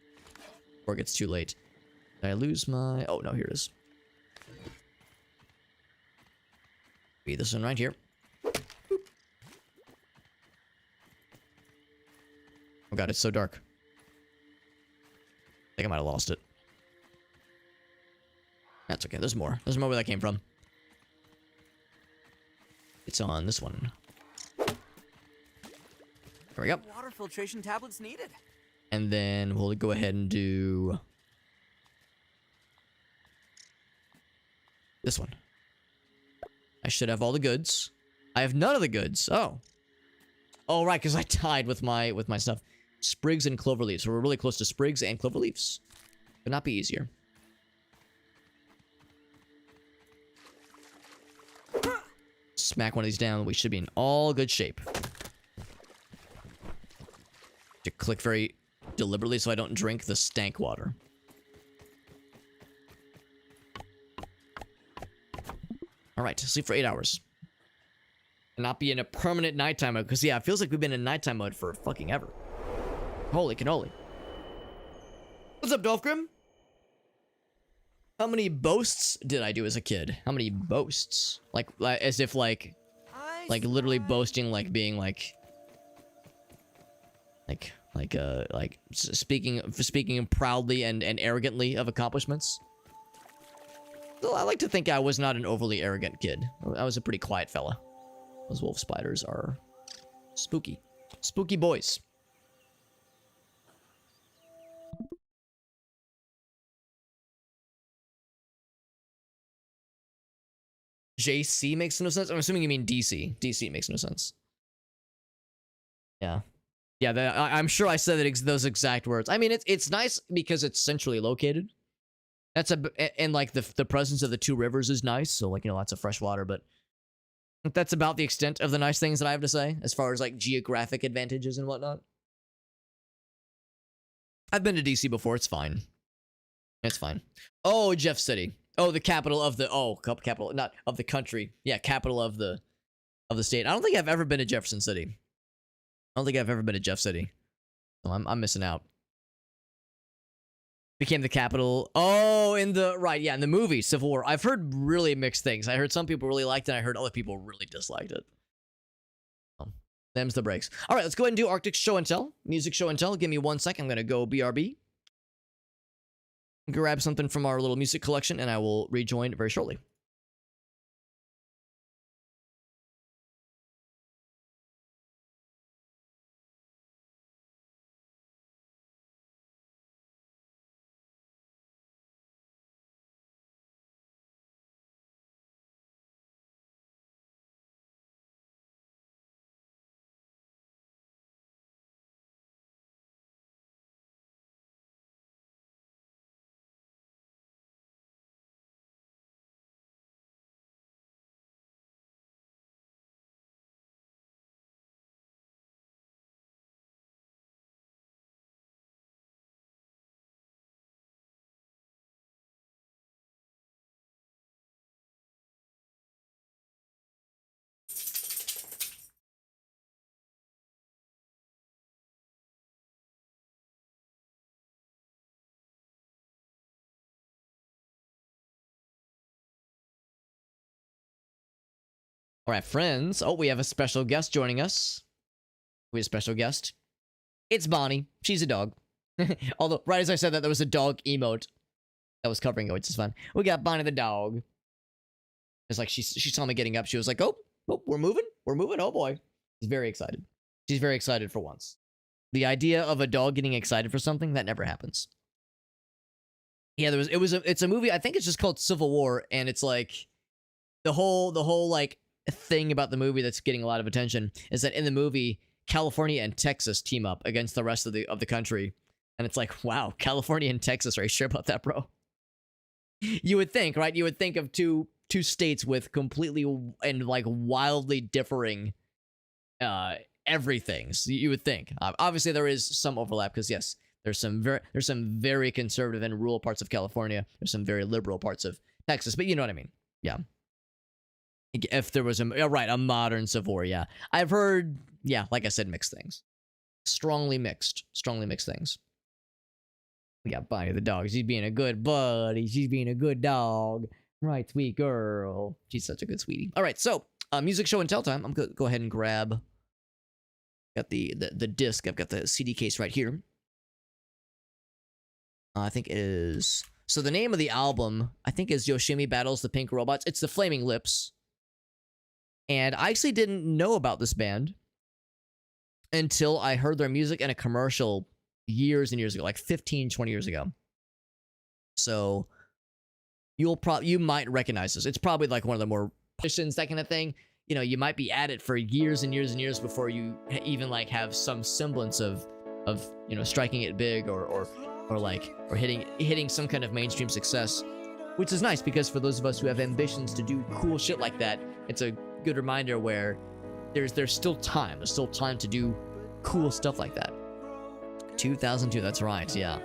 Before it gets too late. Did I lose my... Oh, no, here it is. Be this one right here. Boop. Oh god, it's so dark. I think I might have lost it. That's okay. There's more. There's more where that came from. It's on this one. There we go. Water filtration tablets needed. And then we'll go ahead and do this one. I should have all the goods. I have none of the goods. Oh. Oh, right, because I tied with my stuff. Sprigs and clover leaves. So we're really close to sprigs and clover leaves. Could not be easier. Smack one of these down. We should be in all good shape. To click very deliberately so I don't drink the stank water. Alright, sleep for 8 hours. And not be in a permanent nighttime mode. Because, yeah, it feels like we've been in nighttime mode for fucking ever. Holy cannoli. What's up, Dolphgrim? How many boasts did I do as a kid? How many boasts? Like as if, like literally boasting, like, being, speaking proudly and arrogantly of accomplishments. Well, I like to think I was not an overly arrogant kid. I was a pretty quiet fella. Those wolf spiders are spooky. Spooky boys. JC makes no sense? I'm assuming you mean DC. DC makes no sense. Yeah. Yeah, I'm sure I said those exact words. I mean, it's nice because it's centrally located. And like the presence of the two rivers is nice, so like, you know, lots of fresh water, but that's about the extent of the nice things that I have to say as far as like geographic advantages and whatnot. I've been to DC before, it's fine. It's fine. Oh, Jeff City. Oh, the capital of the capital, not of the country. Yeah, capital of the state. I don't think I've ever been to Jefferson City. I don't think I've ever been to Jeff City. So I'm missing out. Became the capital. Oh, in the right, yeah, in the movie Civil War. I've heard really mixed things. I heard some people really liked it. I heard other people really disliked it. Them's the breaks. All right, let's go ahead and do Arctic Show and Tell. Music Show and Tell. Give me 1 second. I'm gonna go BRB. Grab something from our little music collection, and I will rejoin very shortly. All right, friends. Oh, we have a special guest joining us. We have a special guest. It's Bonnie. She's a dog. Although, right as I said that, there was a dog emote that was covering it, which is fun. We got Bonnie the dog. It's like she saw me getting up. She was like, oh, we're moving. We're moving. Oh, boy. She's very excited. She's very excited for once. The idea of a dog getting excited for something, that never happens. Yeah, it's a movie. I think it's just called Civil War, and it's like the whole like thing about the movie that's getting a lot of attention is that in the movie, California and Texas team up against the rest of the country, and it's like, wow, California and Texas, are you sure about that, bro? You would think, right? You would think of two states with completely and like wildly differing everythings. You would think. Obviously, there is some overlap because yes, there's some very conservative and rural parts of California. There's some very liberal parts of Texas, but you know what I mean? Yeah. If there was a modern Civil War, yeah. I've heard, yeah, like I said, mixed things. Strongly mixed things. We got Bonnie the dog. She's being a good buddy. She's being a good dog. Right, sweet girl. She's such a good sweetie. All right, so music show and tell time. I'm gonna go ahead and grab. Got the disc. I've got the CD case right here. I think it is. So the name of the album, I think, is Yoshimi Battles the Pink Robots. It's the Flaming Lips. And I actually didn't know about this band until I heard their music in a commercial years and years ago, like 15, 20 years ago. So you might recognize this. It's probably like one of the more positions, that kind of thing. You know, you might be at it for years and years and years before you even like have some semblance of you know, striking it big or hitting some kind of mainstream success, which is nice because for those of us who have ambitions to do cool shit like that, it's a good reminder where there's still time. There's still time to do cool stuff like that. 2002, that's right, yeah.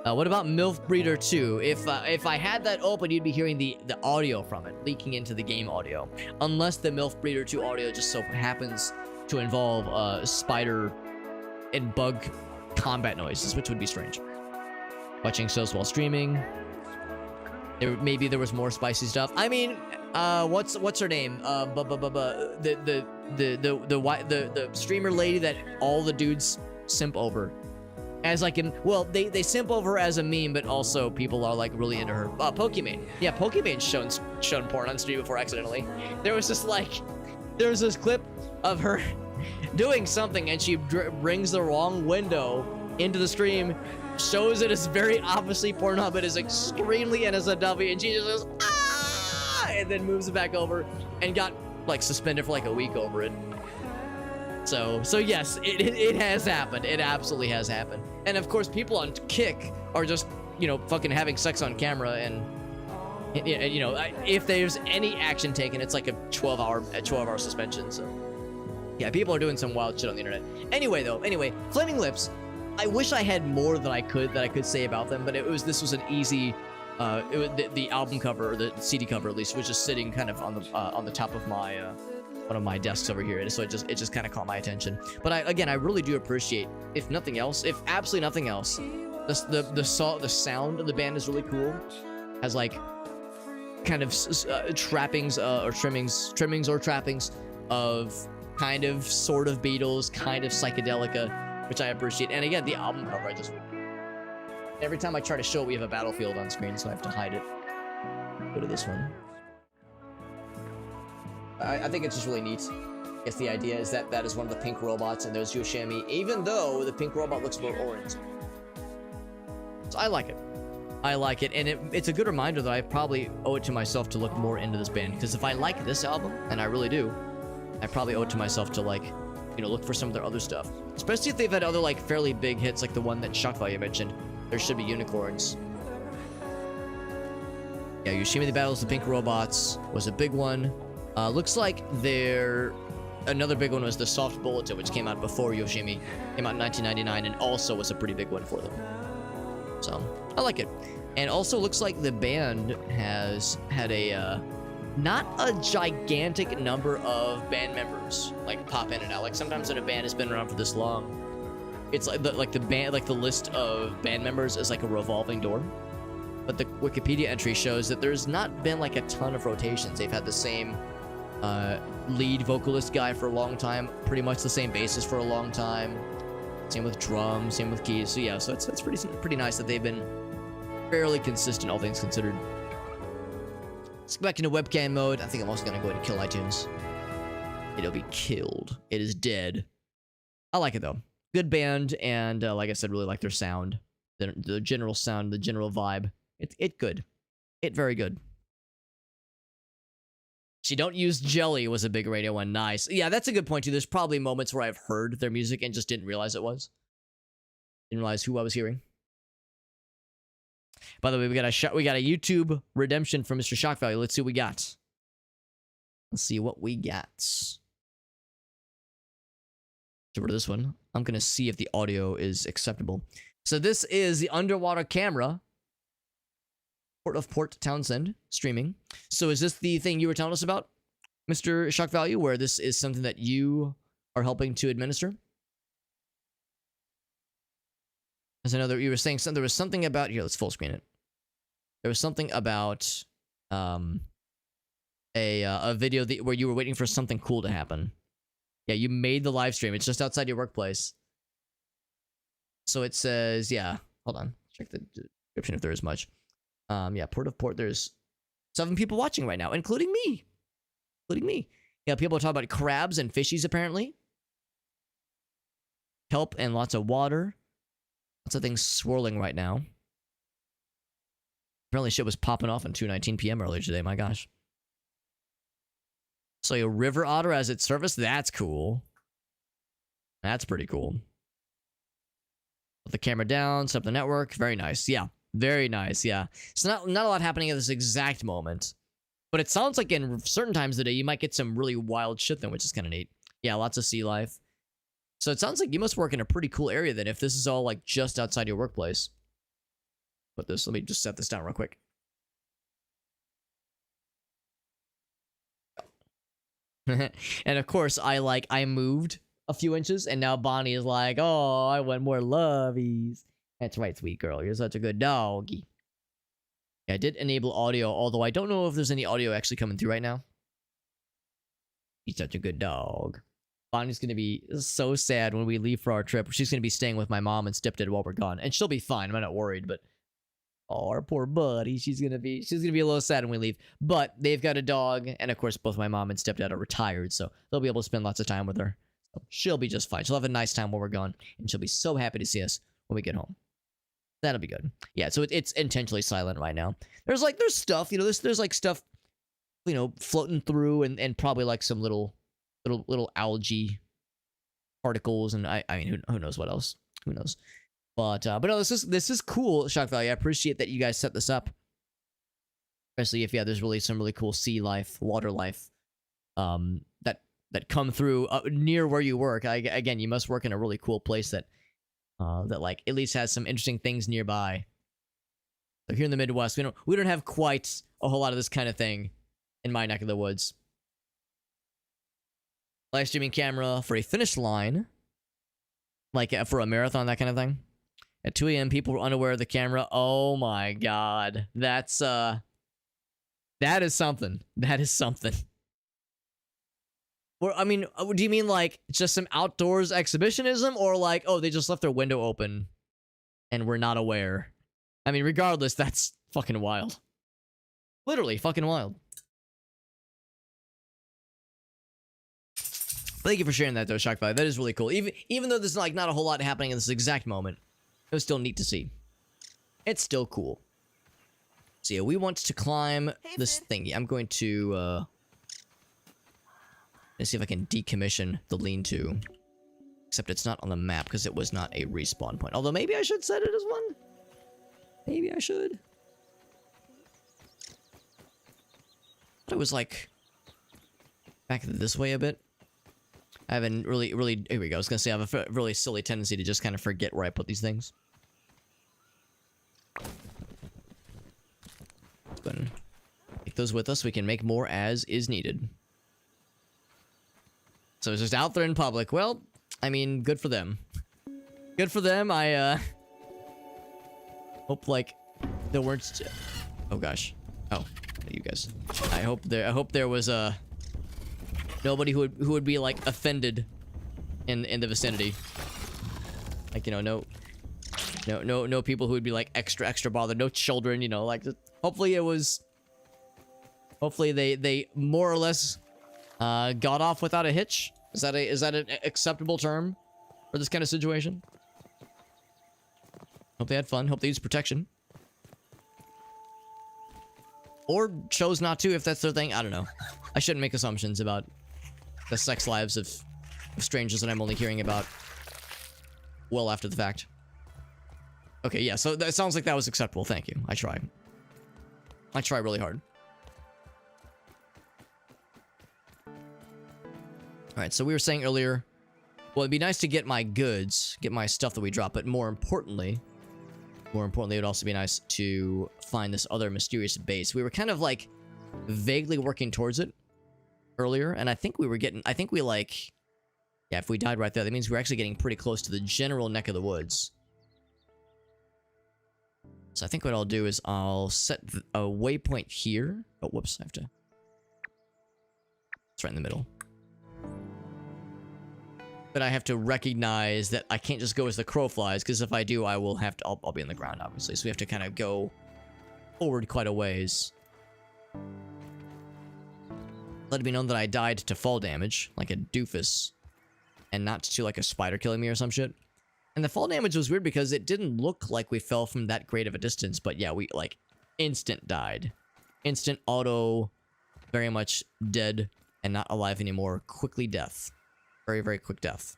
What about MILF Breeder 2? If I had that open, you'd be hearing the audio from it leaking into the game audio. Unless the MILF Breeder 2 audio just so happens to involve spider and bug combat noises, which would be strange. Watching shows while streaming. Maybe there was more spicy stuff. I mean, what's her name? The streamer lady that all the dudes simp over. As like they simp over as a meme, but also people are like really into her. Pokimane. Yeah, Pokimane's shown porn on stream before accidentally. There was this clip of her doing something and she brings the wrong window into the stream, shows it as very obviously Pornhub, it is extremely NSFW, and she just goes, ah, and then moves it back over and got like suspended for like a week over it. So yes, it has happened. It absolutely has happened. And of course, people on Kick are just, you know, fucking having sex on camera, and you know, if there's any action taken, it's like a 12-hour suspension. So yeah, people are doing some wild shit on the internet. Anyway, Flaming Lips. I wish I had more that I could say about them, but this was an easy. The album cover, or the CD cover at least, was just sitting kind of on the top of my one of my desks over here, so it just kind of caught my attention. But I really do appreciate, if nothing else, if absolutely nothing else, the sound of the band is really cool. Has like kind of trappings or trimmings or trappings of kind of sort of Beatles, kind of psychedelica, which I appreciate. And again, the album cover, every time I try to show it, we have a battlefield on screen, so I have to hide it. Go to this one. I think it's just really neat. I guess the idea is that is one of the pink robots, and there's Yoshimi, even though the pink robot looks more orange. So I like it. I like it, and it's a good reminder that I probably owe it to myself to look more into this band, because if I like this album, and I really do, I probably owe it to myself to, like, you know, look for some of their other stuff. Especially if they've had other, like, fairly big hits, like the one that Shock Value mentioned. There Should Be Unicorns. Yeah, Yoshimi the Battles the Pink Robots was a big one. Looks like another big one was the Soft Bulletin, which came out before Yoshimi. Came out in 1999 and also was a pretty big one for them. So, I like it. And also looks like the band has had a, not a gigantic number of band members, like, pop in and out. Like, sometimes when a band has been around for this long, it's like the list of band members is like a revolving door. But the Wikipedia entry shows that there's not been like a ton of rotations. They've had the same lead vocalist guy for a long time, pretty much the same bassist for a long time. Same with drums, same with keys. So yeah, so it's pretty nice that they've been fairly consistent, all things considered. Let's go back into webcam mode. I think I'm also gonna go ahead and kill iTunes. It'll be killed. It is dead. I like it though. Good band, and like I said, really like their sound, the general sound, the general vibe. It good. It very good. She Don't Use Jelly was a big radio one. Nice. Yeah, that's a good point too. There's probably moments where I've heard their music and just didn't realize it was. Didn't realize who I was hearing. By the way, we got a YouTube redemption from Mr. Shock Value. Let's see what we got. Let's see what we got. Get rid of this one. I'm gonna see if the audio is acceptable. So this is the underwater camera. Port Townsend streaming. So is this the thing you were telling us about, Mr. Shock Value, where this is something that you are helping to administer? As I know that you were saying something, there was something about here. Let's full screen it. There was something about a video where you were waiting for something cool to happen. Yeah, you made the live stream. It's just outside your workplace. So it says, yeah. Hold on. Check the description if there is much. Yeah, Port. There's 7 people watching right now, including me. Yeah, people are talking about crabs and fishies, apparently. Kelp and lots of water. Lots of things swirling right now. Apparently shit was popping off at 2:19 p.m. earlier today, my gosh. So a river otter as its surface, that's cool. That's pretty cool. Put the camera down, set up the network, very nice, yeah. Very nice, yeah. So not a lot happening at this exact moment. But it sounds like in certain times of the day, you might get some really wild shit then, which is kind of neat. Yeah, lots of sea life. So it sounds like you must work in a pretty cool area then, if this is all like just outside your workplace. Let me just set this down real quick. And of course, I moved a few inches, and now Bonnie is like, oh, I want more lovies. That's right, sweet girl. You're such a good doggy. Yeah, I did enable audio, although I don't know if there's any audio actually coming through right now. He's such a good dog. Bonnie's going to be so sad when we leave for our trip. She's going to be staying with my mom and stepdad while we're gone. And she'll be fine. I'm not worried, but... oh, our poor buddy. She's going to be a little sad when we leave. But they've got a dog, and of course, both my mom and stepdad are retired, so they'll be able to spend lots of time with her. So she'll be just fine. She'll have a nice time while we're gone, and she'll be so happy to see us when we get home. That'll be good. Yeah, so it's intentionally silent right now. There's stuff, you know, there's like stuff, you know, floating through and probably like some little algae particles, and I mean, who knows what else? Who knows? But no, this is cool, Shock Value. I appreciate that you guys set this up. Especially if, yeah, there's really some really cool sea life, water life, that come through near where you work. Again, you must work in a really cool place that like at least has some interesting things nearby. So here in the Midwest, we don't have quite a whole lot of this kind of thing in my neck of the woods. live streaming camera for a finish line, like for a marathon, that kind of thing. At 2 a.m., people were unaware of the camera. Oh my god, that is something. That is something. Or I mean, do you mean like just some outdoors exhibitionism, or like, oh, they just left their window open and we're not aware? I mean, regardless, that's fucking wild. Literally fucking wild. Thank you for sharing that though, Shock Value. That is really cool. Even though there's like not a whole lot happening in this exact moment, it was still neat to see. It's still cool. So yeah, we want to climb this thingy. I'm going to let's see if I can decommission the lean-to. Except it's not on the map because it was not a respawn point. Although maybe I should set it as one. Maybe I should. It was like back this way a bit. I haven't really, here we go. I was gonna say I have a really silly tendency to just kind of forget where I put these things. But take those with us. We can make more as is needed. So it's just out there in public. Well, I mean, good for them. Good for them. I hope like there weren't. Oh gosh. Oh, you guys. I hope there was nobody who would be like offended in the vicinity. Like, you know, no people who would be like extra bothered. No children, you know, like hopefully they more or less got off without a hitch. Is that an acceptable term for this kind of situation? Hope they had fun. Hope they used protection. Or chose not to if that's their thing. I don't know. I shouldn't make assumptions about the sex lives of strangers that I'm only hearing about well after the fact. Okay, yeah, so that sounds like that was acceptable. Thank you. I try really hard. Alright, so we were saying earlier, well, it'd be nice to get my goods, get my stuff that we drop, but more importantly, it would also be nice to find this other mysterious base. We were kind of like vaguely working towards it earlier, and I think we like, yeah, if we died right there, that means we're actually getting pretty close to the general neck of the woods. So I think what I'll do is I'll set a waypoint here. Oh, whoops, I have to. It's right in the middle. But I have to recognize that I can't just go as the crow flies, because if I do, I'll be on the ground, obviously. So we have to kind of go forward quite a ways. Let it be known that I died to fall damage, like a doofus, and not to like a spider killing me or some shit. And the fall damage was weird because it didn't look like we fell from that great of a distance, but yeah, we like instant died. Instant auto, very much dead and not alive anymore. Quickly death. Very, very quick death.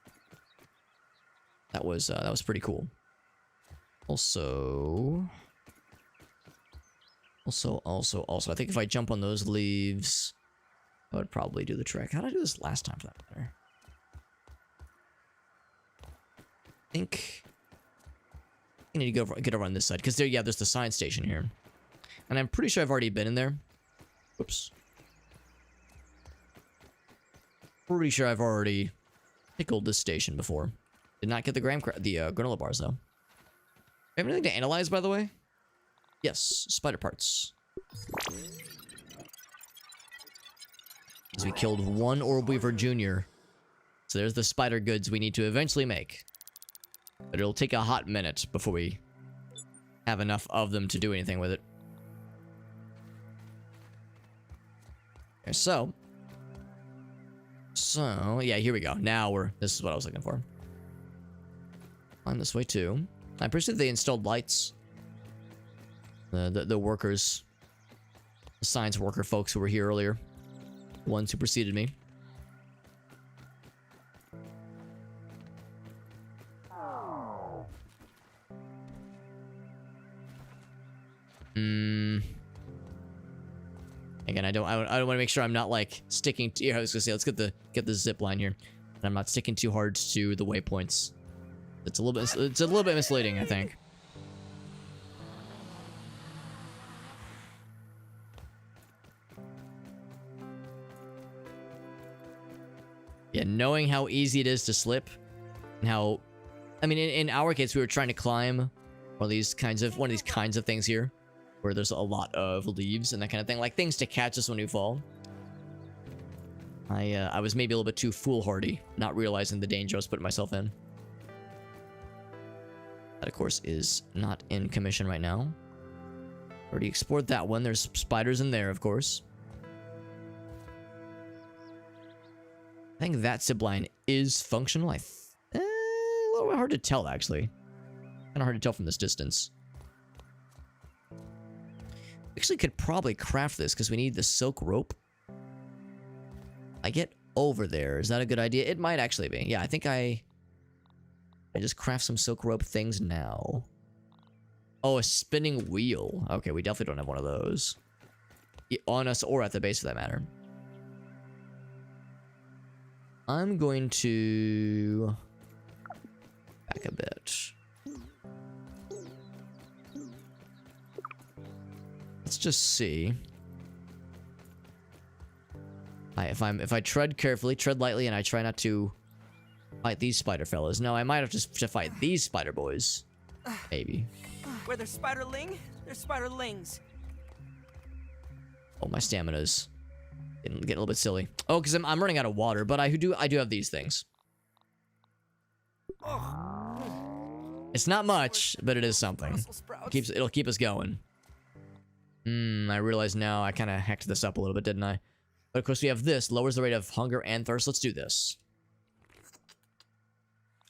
That was pretty cool. Also, I think if I jump on those leaves, I would probably do the trick. How did I do this last time for that matter? I think I need to get over on this side, because there's the science station here. And I'm pretty sure I've already been in there. Oops. Pretty sure I've already pickled this station before. Did not get the granola bars though. Have anything to analyze, by the way? Yes, spider parts. Because we killed one Orb Weaver Jr. So there's the spider goods we need to eventually make. But it'll take a hot minute before we have enough of them to do anything with it. Okay, so yeah, here we go. Now this is what I was looking for. On this way too. I'm pretty sure they installed lights. The workers, the science worker folks who were here earlier, the ones who preceded me. Again, I don't want to make sure I'm not like sticking to. I was gonna say, let's get the zip line here, and I'm not sticking too hard to the waypoints. It's a little bit misleading, I think. Yeah, knowing how easy it is to slip, and how, I mean, in our case, we were trying to climb one of these kinds of things here, where there's a lot of leaves and that kind of thing, like things to catch us when we fall. I was maybe a little bit too foolhardy, not realizing the danger I was putting myself in. That, of course, is not in commission right now. Already explored that one. There's spiders in there, of course. I think that zipline is functional. A little bit hard to tell, actually. Kind of hard to tell from this distance. Actually, could probably craft this because we need the silk rope. I get over there. Is that a good idea? It might actually be. Yeah, I think I just craft some silk rope things now. Oh, a spinning wheel. Okay, we definitely don't have one of those. On us or at the base, for that matter. I'm going to back a bit. Let's just see. If I tread carefully, tread lightly, and I try not to fight these spider fellas. No, I might have to fight these spider boys. Maybe. Where there's spiderling, there's spiderlings. Oh, my stamina's getting a little bit silly. Oh, because I'm running out of water, but I do have these things. It's not much, but it is something. Brussels sprouts. It'll keep us going. I realize now I kind of hacked this up a little bit, didn't I? But of course we have this, lowers the rate of hunger and thirst. Let's do this.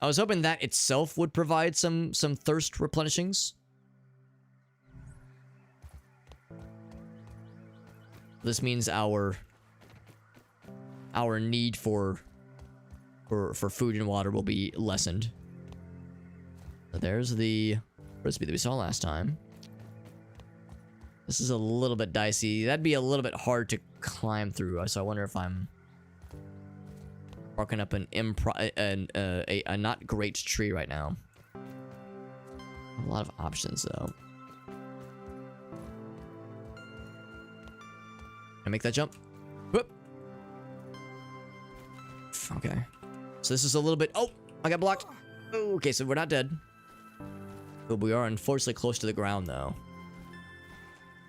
I was hoping that itself would provide some thirst replenishings. This means our need for food and water will be lessened. So there's the recipe that we saw last time. This is a little bit dicey. That'd be a little bit hard to climb through. So I wonder if I'm barking up a not great tree right now. A lot of options though. Can I make that jump? Whoop. Okay. So this is a little bit. Oh, I got blocked. Oh, okay, so we're not dead. But we are unfortunately close to the ground though.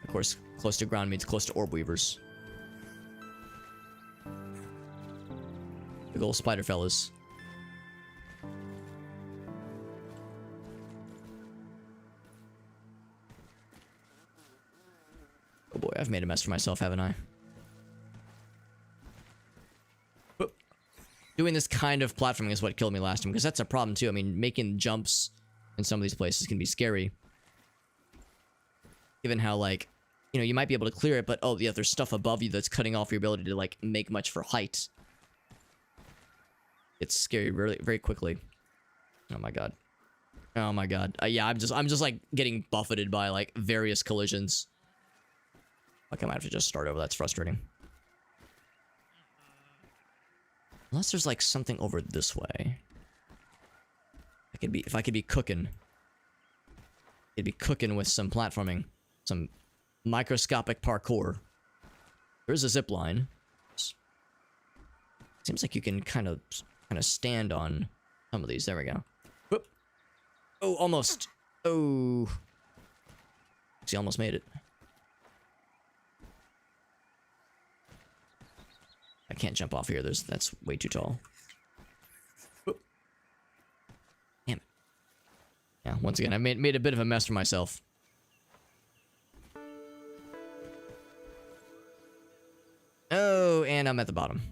Of course, close to ground means close to orb weavers. Big old spider fellas. Oh boy, I've made a mess for myself, haven't I? Whoop. Doing this kind of platforming is what killed me last time, because that's a problem too. I mean, making jumps in some of these places can be scary. Given how, like, you know, you might be able to clear it, but oh yeah, there's stuff above you that's cutting off your ability to, like, make much for height. It's scary really very quickly. Oh my god. Oh my god. Yeah, I'm just like getting buffeted by like various collisions. Like I might have to just start over. That's frustrating. Unless there's like something over this way. If I could be cooking. It'd be cooking with some platforming, some microscopic parkour. There's a zip line. Seems like you can kind of stand on some of these. There we go. Whoop. Oh, almost. Oh. See, almost made it. I can't jump off here. That's way too tall. Whoop. Damn it. Yeah, once again, I made a bit of a mess for myself. Oh, and I'm at the bottom.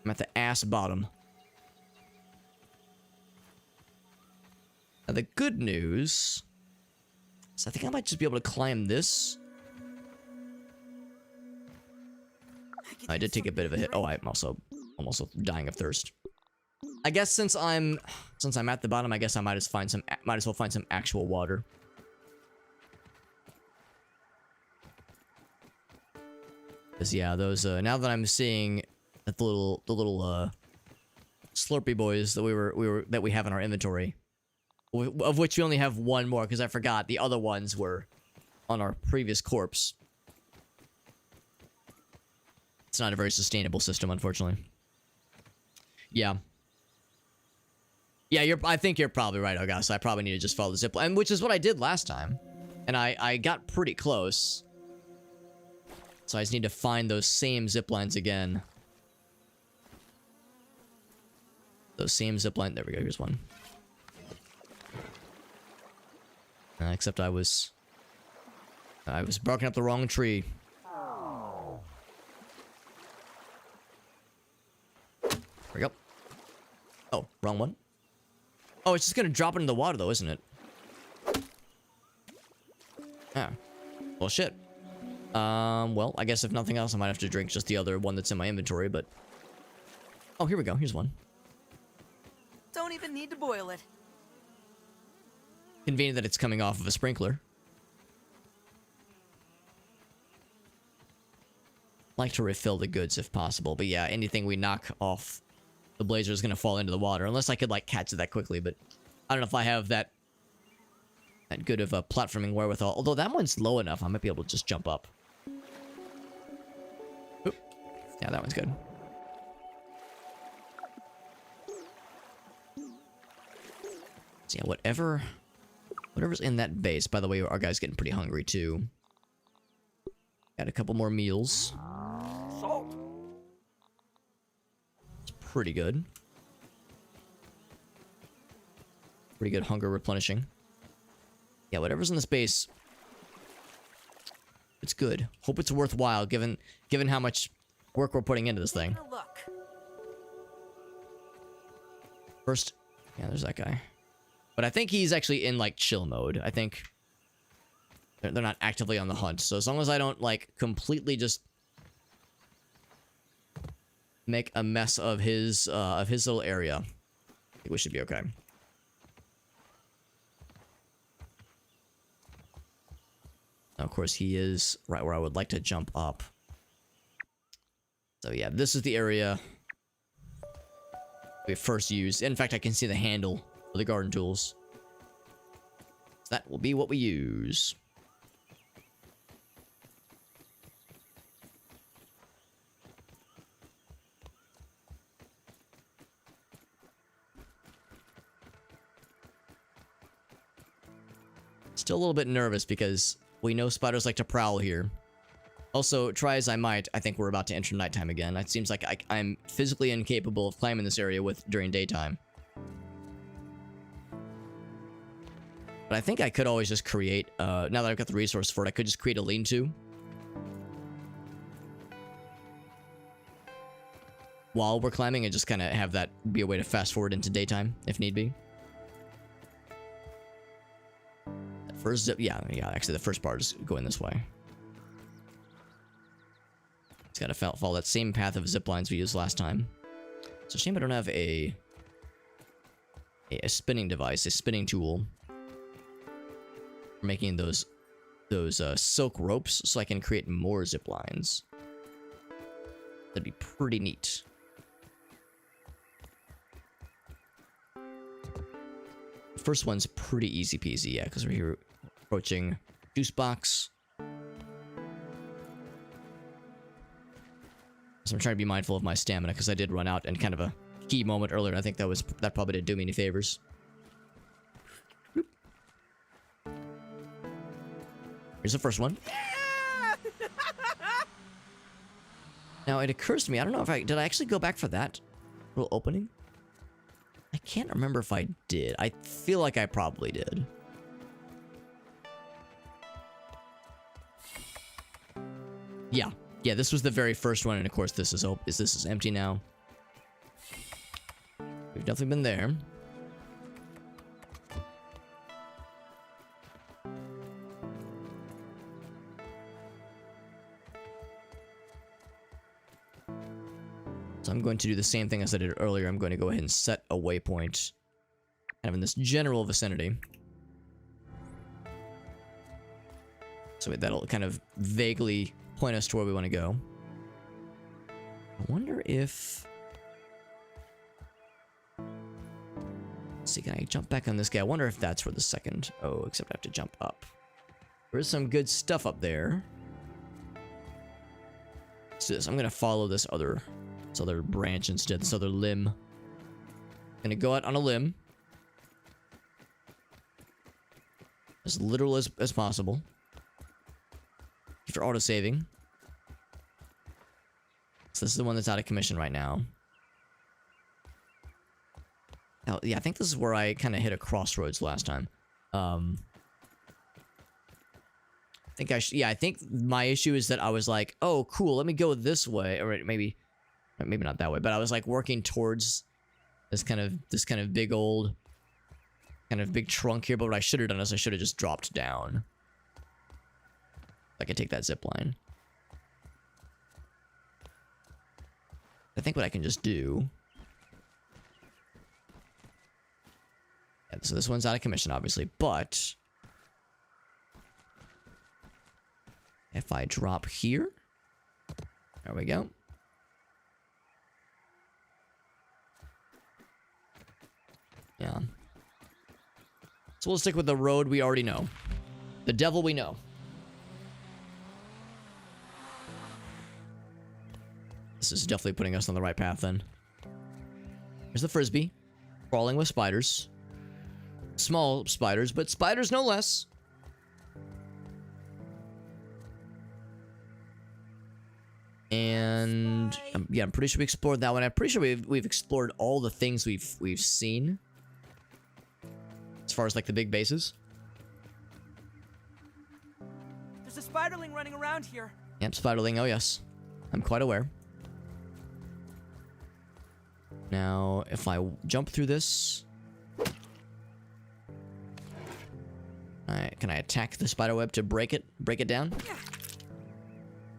I'm at the ass bottom. Now the good news is I think I might just be able to climb this. I did take a bit of a hit. Oh, I'm also dying of thirst. I guess since I'm at the bottom, I guess I might as well find some actual water. Cause yeah, those now that I'm seeing that the little Slurpee boys that we have in our inventory, of which we only have one more because I forgot the other ones were on our previous corpse. It's not a very sustainable system, unfortunately. Yeah. Yeah, I think you're probably right, August. I probably need to just follow the zip line, which is what I did last time. And I got pretty close. So I just need to find those same zip lines again. Those same zip line. There we go. Here's one. Except I was barking up the wrong tree. There we go. Oh, wrong one. Oh, it's just gonna drop into the water though, isn't it? Ah. Well, shit. Well, I guess if nothing else, I might have to drink just the other one that's in my inventory, but... Oh, here we go. Here's one. Don't even need to boil it. Convenient that it's coming off of a sprinkler. Like to refill the goods if possible, but yeah, anything we knock off the blazer is gonna fall into the water, unless I could like catch it that quickly, but I don't know if I have that good of a platforming wherewithal. Although that one's low enough, I might be able to just jump up. Oop. Yeah, that one's good. So yeah, whatever's in that base. By the way, our guy's getting pretty hungry too. Got a couple more meals. Salt. It's pretty good. Pretty good hunger replenishing. Yeah, whatever's in this base, it's good. Hope it's worthwhile given how much work we're putting into this thing. Taking a look. First, yeah, there's that guy. But I think he's actually in like chill mode. I think they're not actively on the hunt. So as long as I don't like completely just make a mess of his little area, I think we should be okay. Now, of course, he is right where I would like to jump up. So yeah, this is the area we first used. In fact, I can see the handle for the garden tools. So that will be what we use. Still a little bit nervous because we know spiders like to prowl here. Also, try as I might, I think we're about to enter nighttime again. It seems like I'm physically incapable of climbing this area during daytime. But I think I could always just create, now that I've got the resource for it, I could just create a lean-to. While we're climbing and just kind of have that be a way to fast forward into daytime, if need be. First zip, yeah, actually the first part is going this way. It's gotta follow that same path of zip lines we used last time. It's a shame I don't have a spinning device, a spinning tool. For making those silk ropes so I can create more zip lines. That'd be pretty neat. The first one's pretty easy peasy, yeah, because we're here approaching juice box. So I'm trying to be mindful of my stamina because I did run out in kind of a key moment earlier. And I think that probably didn't do me any favors. Boop. Here's the first one. Now it occurs to me, I don't know if did I actually go back for that little opening? I can't remember if I did. I feel like I probably did. Yeah, this was the very first one, and of course this is empty now. We've definitely been there. So I'm going to do the same thing as I did earlier. I'm going to go ahead and set a waypoint kind of in this general vicinity. So that'll kind of vaguely point us to where we want to go. I wonder if... Let's see, can I jump back on this guy? I wonder if that's where the second... Oh, except I have to jump up. There is some good stuff up there. Let's do this. I'm going to follow this other branch instead, this other limb. Gonna go out on a limb. As literal as possible. After auto-saving. So this is the one that's out of commission right now. Oh, yeah, I think this is where I kind of hit a crossroads last time. I think my issue is that I was like, oh, cool, let me go this way. Or maybe not that way, but I was like working towards this kind of big old, kind of big trunk here. But what I should have done is I should have just dropped down. I could take that zip line. I think what I can just do. Yeah, so this one's out of commission, obviously, but if I drop here, there we go. Yeah. So we'll stick with the road we already know. The devil we know. This is definitely putting us on the right path then. There's the frisbee. Crawling with spiders. Small spiders, but spiders no less. And yeah, I'm pretty sure we explored that one. I'm pretty sure we've explored all the things we've seen. As far as like the big bases. There's a spiderling running around here. Yep, spiderling, oh yes. I'm quite aware. Now, if I jump through this... Alright, can I attack the spider web to break it down?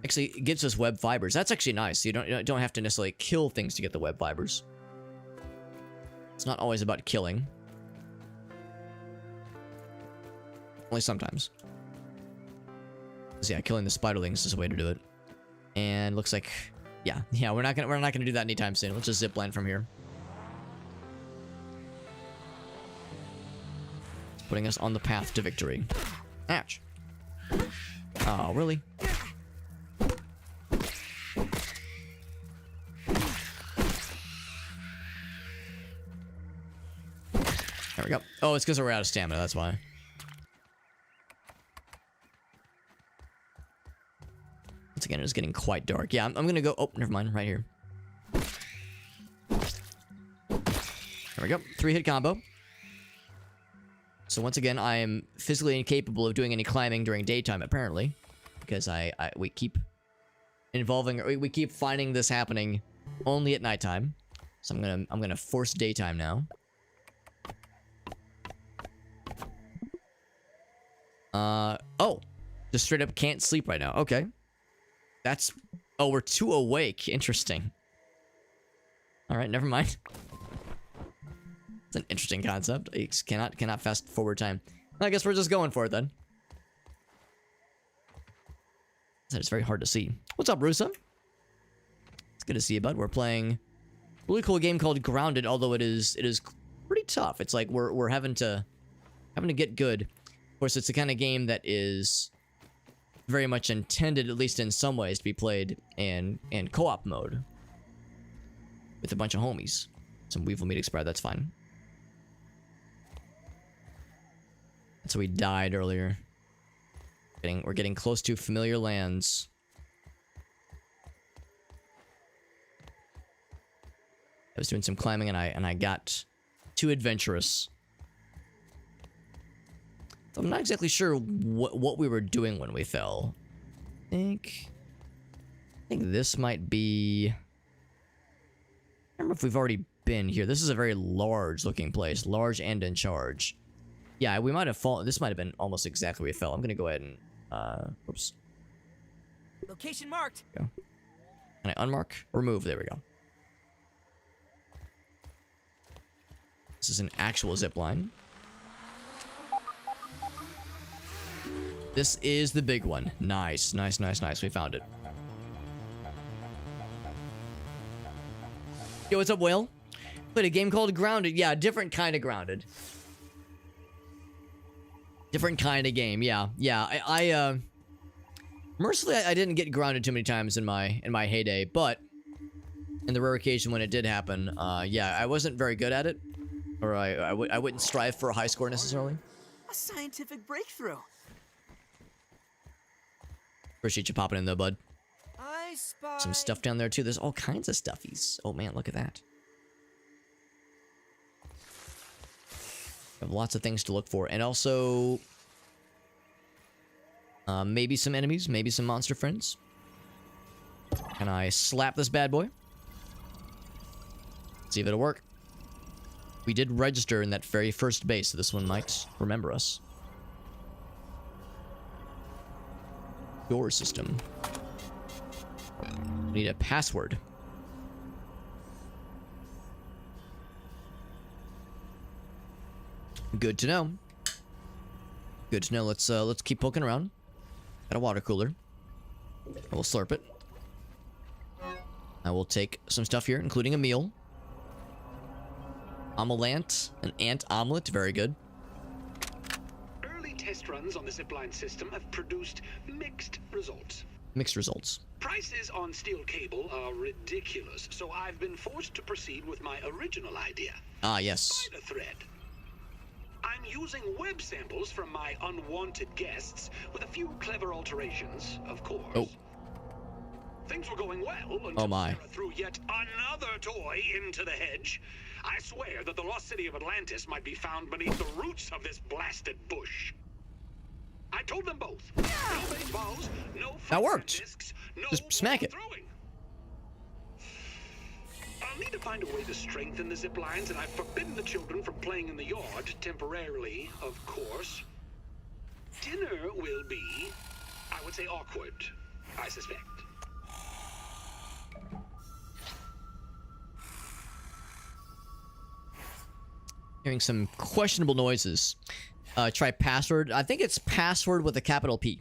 Actually, it gives us web fibers. That's actually nice. You don't have to necessarily kill things to get the web fibers. It's not always about killing. Only sometimes. So yeah, killing the spiderlings is a way to do it. And looks like... Yeah, we're not gonna do that anytime soon. Let's just zipline from here. It's putting us on the path to victory. Ouch. Oh, really? There we go. Oh, it's because we're out of stamina, that's why. Once again, it's getting quite dark. Yeah, I'm gonna go... Oh, never mind. Right here. There we go. 3-hit combo. So once again, I am physically incapable of doing any climbing during daytime, apparently. Because we keep involving... We keep finding this happening only at nighttime. So I'm gonna force daytime now. Oh! Just straight up can't sleep right now. Okay. That's... Oh, we're too awake. Interesting. Alright, never mind. It's an interesting concept. It cannot fast forward time. I guess we're just going for it then. It's very hard to see. What's up, Rusa? It's good to see you, bud. We're playing a really cool game called Grounded, although it is pretty tough. It's like we're having to get good. Of course, it's the kind of game that is very much intended, at least in some ways, to be played in co-op mode with a bunch of homies. Some Weevil meat expired, that's fine. So we died earlier. We're getting close to familiar lands. I was doing some climbing and I got too adventurous. So I'm not exactly sure what we were doing when we fell. I think this might be... I don't remember if we've already been here. This is a very large looking place. Large and in charge. Yeah, we might have fallen. This might have been almost exactly where we fell. I'm gonna go ahead and... Oops. Location marked. Go. Can I unmark? Remove. There we go. This is an actual zip line. This is the big one. Nice, nice, nice, nice. We found it. Yo, what's up, Whale? Played a game called Grounded. Yeah, different kind of Grounded. Different kind of game. Yeah, yeah. Mercifully, I didn't get grounded too many times in my heyday, but in the rare occasion when it did happen, yeah, I wasn't very good at it. Or I wouldn't strive for a high score necessarily. A scientific breakthrough. Appreciate you popping in though, bud. I spy Some stuff down there too. There's all kinds of stuffies. Oh man, look at that. We have lots of things to look for. And also... maybe some enemies, maybe some monster friends. Can I slap this bad boy? See if it'll work. We did register in that very first base, so this one might remember us. Door system. We need a password. Good to know. Good to know. Let's keep poking around. Got a water cooler. I will slurp it. I will take some stuff here, including a meal. Omelant, an ant omelet, very good. Early test runs on the zipline system have produced mixed results. Mixed results. Prices on steel cable are ridiculous, so I've been forced to proceed with my original idea. Ah, yes. Spider thread. I'm using web samples from my unwanted guests with a few clever alterations, of course. Oh. Things were going well until Oh my. Sarah threw yet another toy into the hedge. I swear that the lost city of Atlantis might be found beneath the roots of this blasted bush. I told them both. No baseballs, no That worked. discs, no Just smack it. throwing. I'll need to find a way to strengthen the zip lines, and I've forbidden the children from playing in the yard, temporarily, of course. Dinner will be, I would say, awkward, I suspect. Hearing some questionable noises. Try password. I think it's password with a capital P.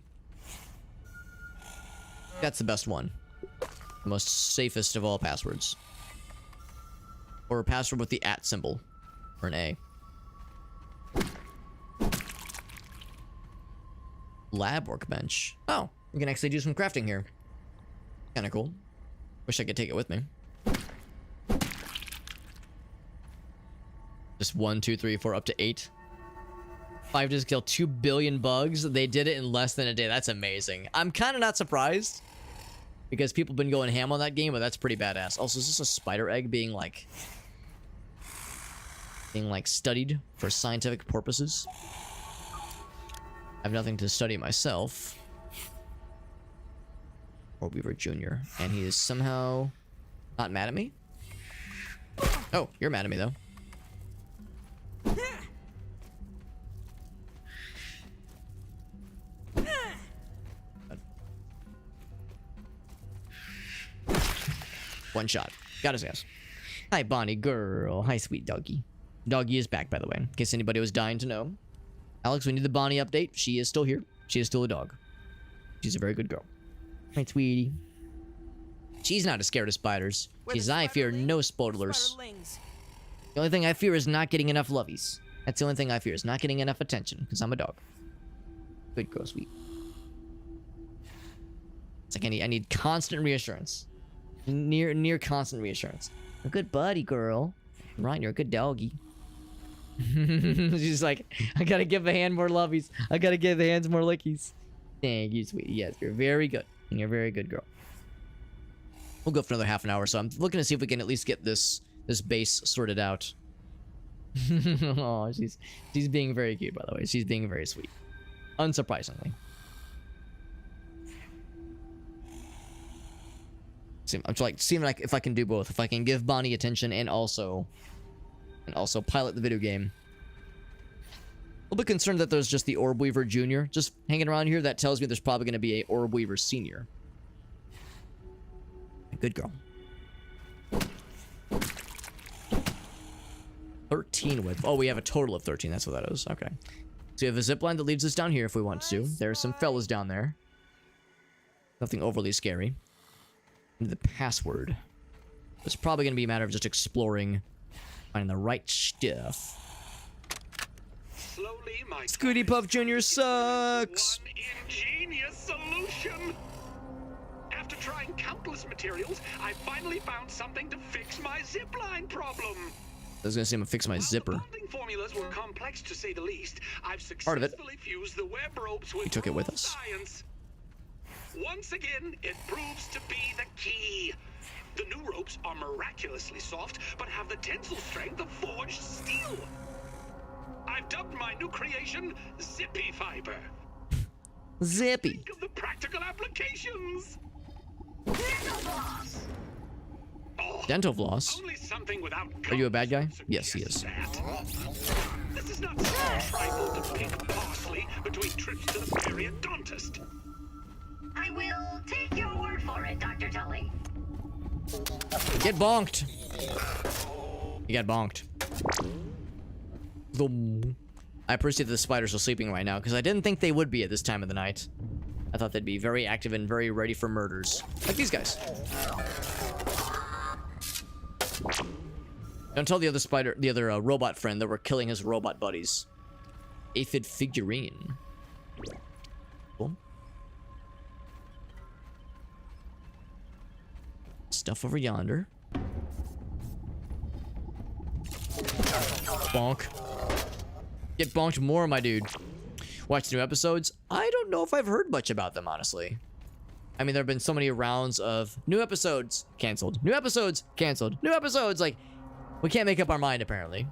That's the best one. The most safest of all passwords. Or a password with the @ symbol. Or an A. Lab workbench. Oh, we can actually do some crafting here. Kinda cool. Wish I could take it with me. Just 1, 2, 3, 4, up to 8. 5 discs kill 2 billion bugs. They did it in less than a day. That's amazing. I'm kind of not surprised. Because people have been going ham on that game, but that's pretty badass. Also, is this a spider egg being like studied for scientific purposes? I have nothing to study myself. Or Weaver Jr. And he is somehow not mad at me? Oh, you're mad at me though. One shot. Got his ass. Hi, Bonnie girl. Hi, sweet doggy. Doggy is back, by the way, in case anybody was dying to know. Alex, we need the Bonnie update. She is still here. She is still a dog. She's a very good girl. Hi, sweetie. She's not as scared of spiders. She's I fear no spoilers. The only thing I fear is not getting enough lovies. That's the only thing I fear is not getting enough attention, because I'm a dog. Good girl, sweet. It's like I need constant reassurance. Near constant reassurance. A good buddy, girl. Right, you're a good doggy. She's like, I gotta give the hand more lovies. I gotta give the hands more lickies. Thank you, sweetie. Yes, you're very good. And you're a very good girl. We'll go for another half an hour, so I'm looking to see if we can at least get this base sorted out. Oh, she's being very cute, by the way. She's being very sweet. Unsurprisingly. I'm seeing like if I can do both. If I can give Bonnie attention and also pilot the video game. A little bit concerned that there's just the Orb Weaver Jr. just hanging around here. That tells me there's probably going to be a Orb Weaver Senior. Good girl. 13 width. Oh, we have a total of 13. That's what that is. Okay. So we have a zipline that leads us down here if we want to. There are some fellas down there. Nothing overly scary. The password. It's probably going to be a matter of just exploring, finding the right stuff. Slowly, my Scooty Puff Jr. sucks. one ingenious solution. After trying countless materials, I finally found something to fix my zipline problem. I was gonna say I'm gonna fix my While zipper. The bonding formulas were complex to say the least. I've Part of it. successfully fused the web ropes with We took it with raw us. science. Once again, it proves to be the key. The new ropes are miraculously soft, but have the tensile strength of forged steel. I've dubbed my new creation Zippy Fiber. Zippy. Think of the practical applications. Oh, Dental floss. only something without Are you a bad guy? gums Yes, he suggests is. that. This is not some trifle to pick parsley between trips to the periodontist. I will take your word for it, Dr. Tully. Get bonked. You got bonked. Thum. I appreciate that the spiders are sleeping right now because I didn't think they would be at this time of the night. I thought they'd be very active and very ready for murders. Like these guys. Don't tell the other robot friend that we're killing his robot buddies. Aphid figurine. Cool. Stuff over yonder. Bonk. Get bonked more, my dude. Watch new episodes. I don't know if I've heard much about them, honestly. I mean, there have been so many rounds of new episodes canceled, new episodes canceled, new episodes. Like, we can't make up our mind, apparently.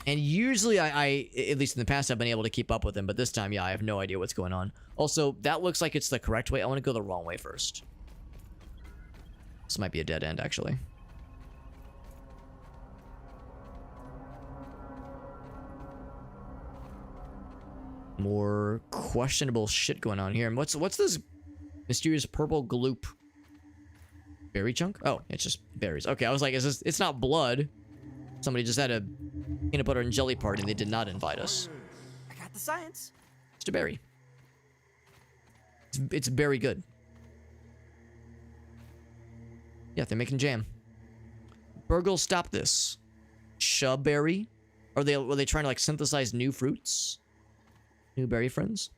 And usually I, at least in the past, I've been able to keep up with them. But this time, yeah, I have no idea what's going on. Also, that looks like it's the correct way. I want to go the wrong way first. This might be a dead end, actually. More questionable shit going on here. And what's this mysterious purple gloop? Berry chunk? Oh, it's just berries. Okay, I was like, is this? It's not blood. Somebody just had a peanut butter and jelly party and they did not invite us. I got the science. It's a berry. It's very good. Yeah, they're making jam. Burgle, stop this. Shubberry? Were they trying to like synthesize new fruits? New berry friends?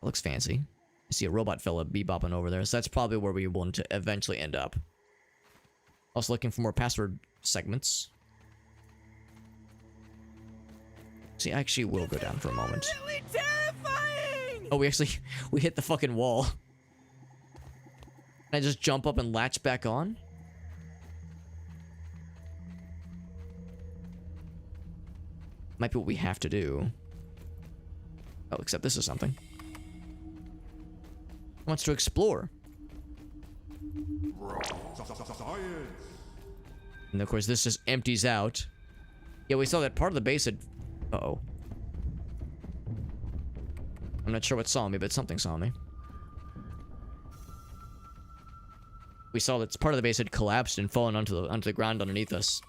That looks fancy. I see a robot fella bebopping over there, so that's probably where we want to eventually end up. Also looking for more password segments. See, I actually will go down for a moment. Really terrifying! Oh, we hit the fucking wall. Can I just jump up and latch back on? Might be what we have to do. Oh, except this is something. Wants to explore. And of course, this just empties out. Yeah, we saw that part of the base had... Uh-oh. I'm not sure what saw me, but something saw me. We saw that part of the base had collapsed and fallen onto the ground underneath us.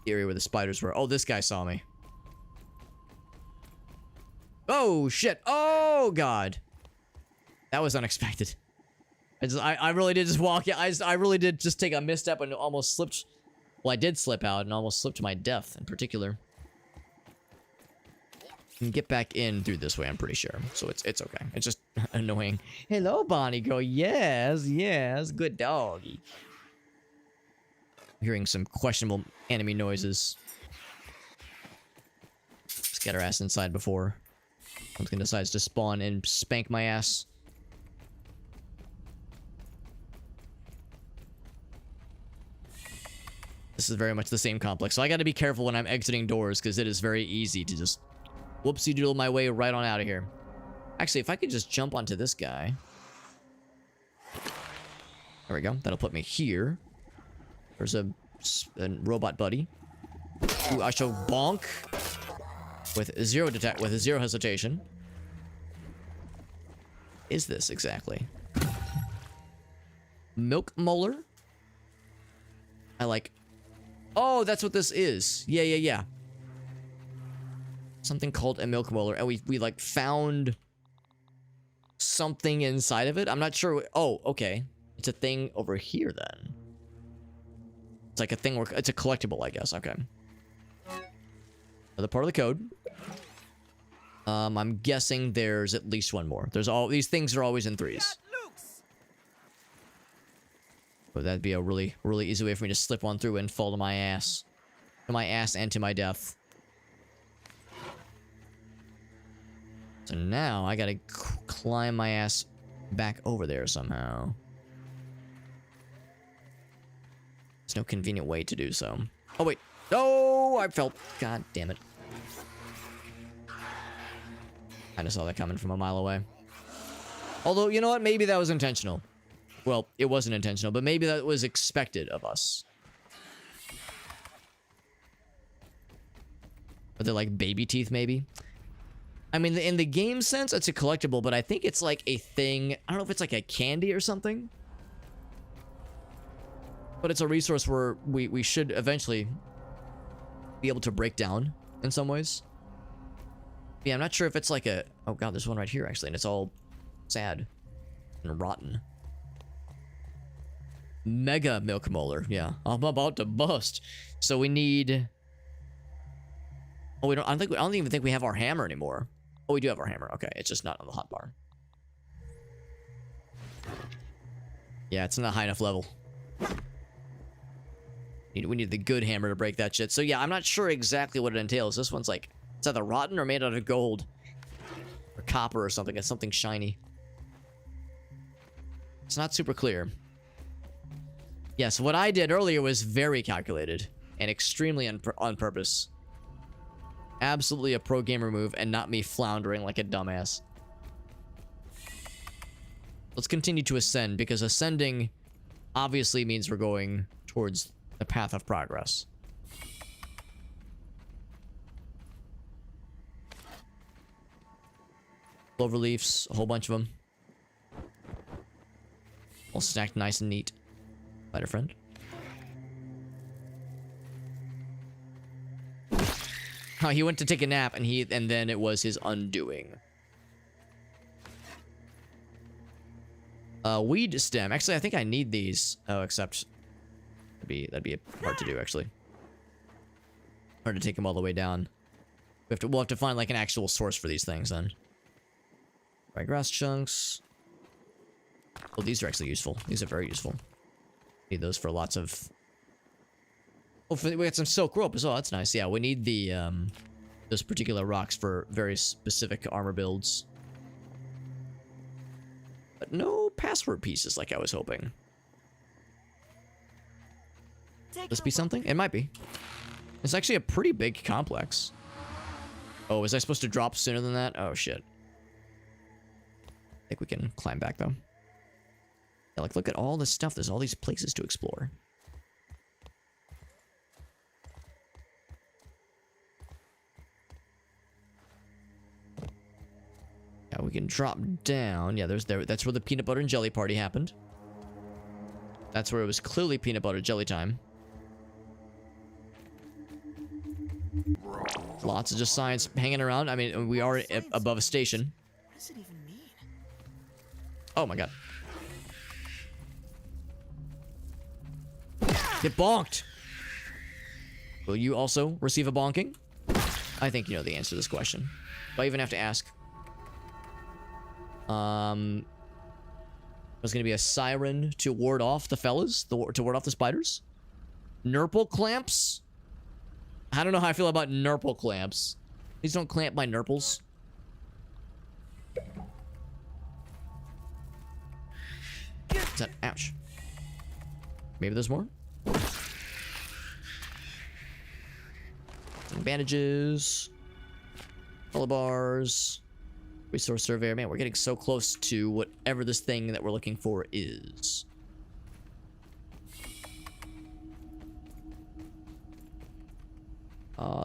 The area where the spiders were. Oh, this guy saw me. Oh, shit. Oh, God. That was unexpected. I really did just walk. I really did just take a misstep and almost slipped. Well, I did slip out and almost slipped to my death in particular. You can get back in through this way, I'm pretty sure. So it's okay. It's just annoying. Hello, Bonnie girl. Yes, yes. Good doggy. Hearing some questionable enemy noises. Let's get our ass inside before something decides to spawn and spank my ass. This is very much the same complex, so I gotta be careful when I'm exiting doors, because it is very easy to just whoopsie-doodle my way right on out of here. Actually, if I could just jump onto this guy. There we go. That'll put me here. There's a robot buddy, who I shall bonk with zero hesitation. Is this exactly? Milk molar? I like... Oh, that's what this is. Yeah. Something called a milk molar. And we like found something inside of it. I'm not sure. Oh, okay. It's a thing over here then. It's like a thing where it's a collectible, I guess. Okay. Another part of the code. I'm guessing there's at least one more. These things are always in threes. But that'd be a really, really easy way for me to slip one through and fall to my ass. To my ass and to my death. So now I gotta climb my ass back over there somehow. There's no convenient way to do so. Oh, wait. Oh, I fell. God damn it. I just saw that coming from a mile away. Although, you know what? Maybe that was intentional. Well, it wasn't intentional, but maybe that was expected of us. Are they like baby teeth, maybe? I mean, in the game sense, it's a collectible, but I think it's like a thing. I don't know if it's like a candy or something. But it's a resource where we should eventually be able to break down in some ways. Yeah, I'm not sure if it's like a... Oh god, there's one right here actually, and it's all sad and rotten. Mega milk molar. Yeah, I'm about to bust. So we need... Oh, we don't... I don't even think we have our hammer anymore. Oh, we do have our hammer. Okay, it's just not on the hotbar. Yeah, it's not high enough level. We need the good hammer to break that shit. So yeah, I'm not sure exactly what it entails. This one's like, it's either rotten or made out of gold. Or copper or something. It's something shiny. It's not super clear. Yes, what I did earlier was very calculated. And extremely on purpose. Absolutely a pro gamer move and not me floundering like a dumbass. Let's continue to ascend, because ascending obviously means we're going towards the path of progress. Clover leaves, a whole bunch of them. All stacked nice and neat. Spider friend. Oh, he went to take a nap and then it was his undoing. Weed stem. Actually, I think I need these. Oh, except that'd be hard to do actually. Hard to take them all the way down. We'll have to find like an actual source for these things then. Right, grass chunks. Oh, these are actually useful. These are very useful. Need those for lots of... Oh, we got some silk rope as well. That's nice. Yeah, we need the those particular rocks for very specific armor builds. But no password pieces like I was hoping. This be something? It might be. It's actually a pretty big complex. Oh, was I supposed to drop sooner than that? Oh, shit. I think we can climb back, though. Yeah, like, look at all this stuff. There's all these places to explore. Yeah, we can drop down. Yeah, that's where the peanut butter and jelly party happened. That's where it was clearly peanut butter jelly time. Lots of just science hanging around. I mean, we are above a station. What does it even mean? Oh my god. Get bonked! Will you also receive a bonking? I think you know the answer to this question. Do I even have to ask? There's gonna be a siren to ward off the fellas, to ward off the spiders. Nurple clamps? I don't know how I feel about nurple clamps. Please don't clamp my nurples. Ouch. Maybe there's more? Some bandages. Color bars. Resource surveyor. Man, we're getting so close to whatever this thing that we're looking for is.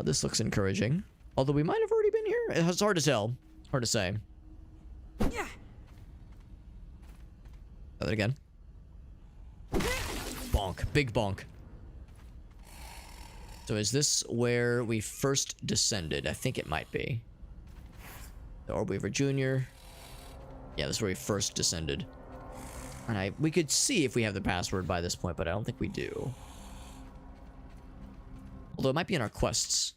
This looks encouraging. Although we might have already been here. It's hard to tell. Hard to say. Yeah. Try that again. Bonk. Big bonk. So is this where we first descended? I think it might be. The Orb Weaver Jr. Yeah, this is where we first descended. And we could see if we have the password by this point, but I don't think we do. Although it might be in our quests.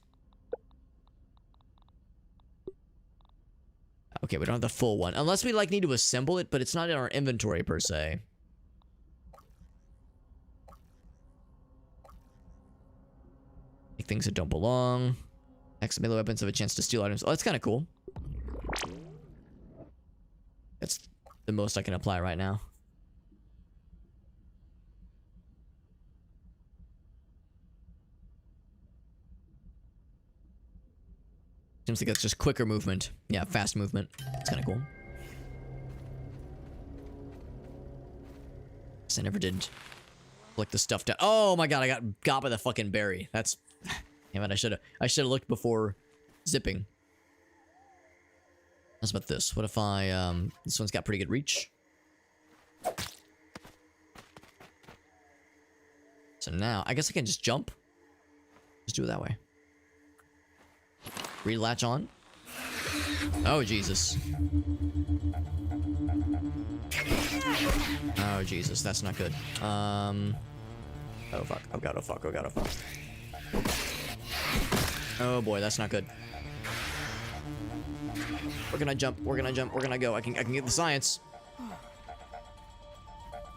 Okay, we don't have the full one. Unless we, like, need to assemble it, but it's not in our inventory, per se. Take things that don't belong. Next melee weapons have a chance to steal items. Oh, that's kind of cool. That's the most I can apply right now. Seems like it's just quicker movement. Yeah, fast movement. It's kind of cool. I never did collect the stuff down. Oh my god, I got by the fucking berry. That's... Damn it, I should have looked before zipping. How's about this? What if I, this one's got pretty good reach. So now, I guess I can just jump. Just do it that way. Relatch on. Oh, Jesus. Oh, Jesus, that's not good. Oh, fuck. Oh, God, oh, fuck. Oh, God, oh, fuck. Oh, boy, that's not good. We're gonna jump. We're gonna jump. We're gonna go. I can get the science.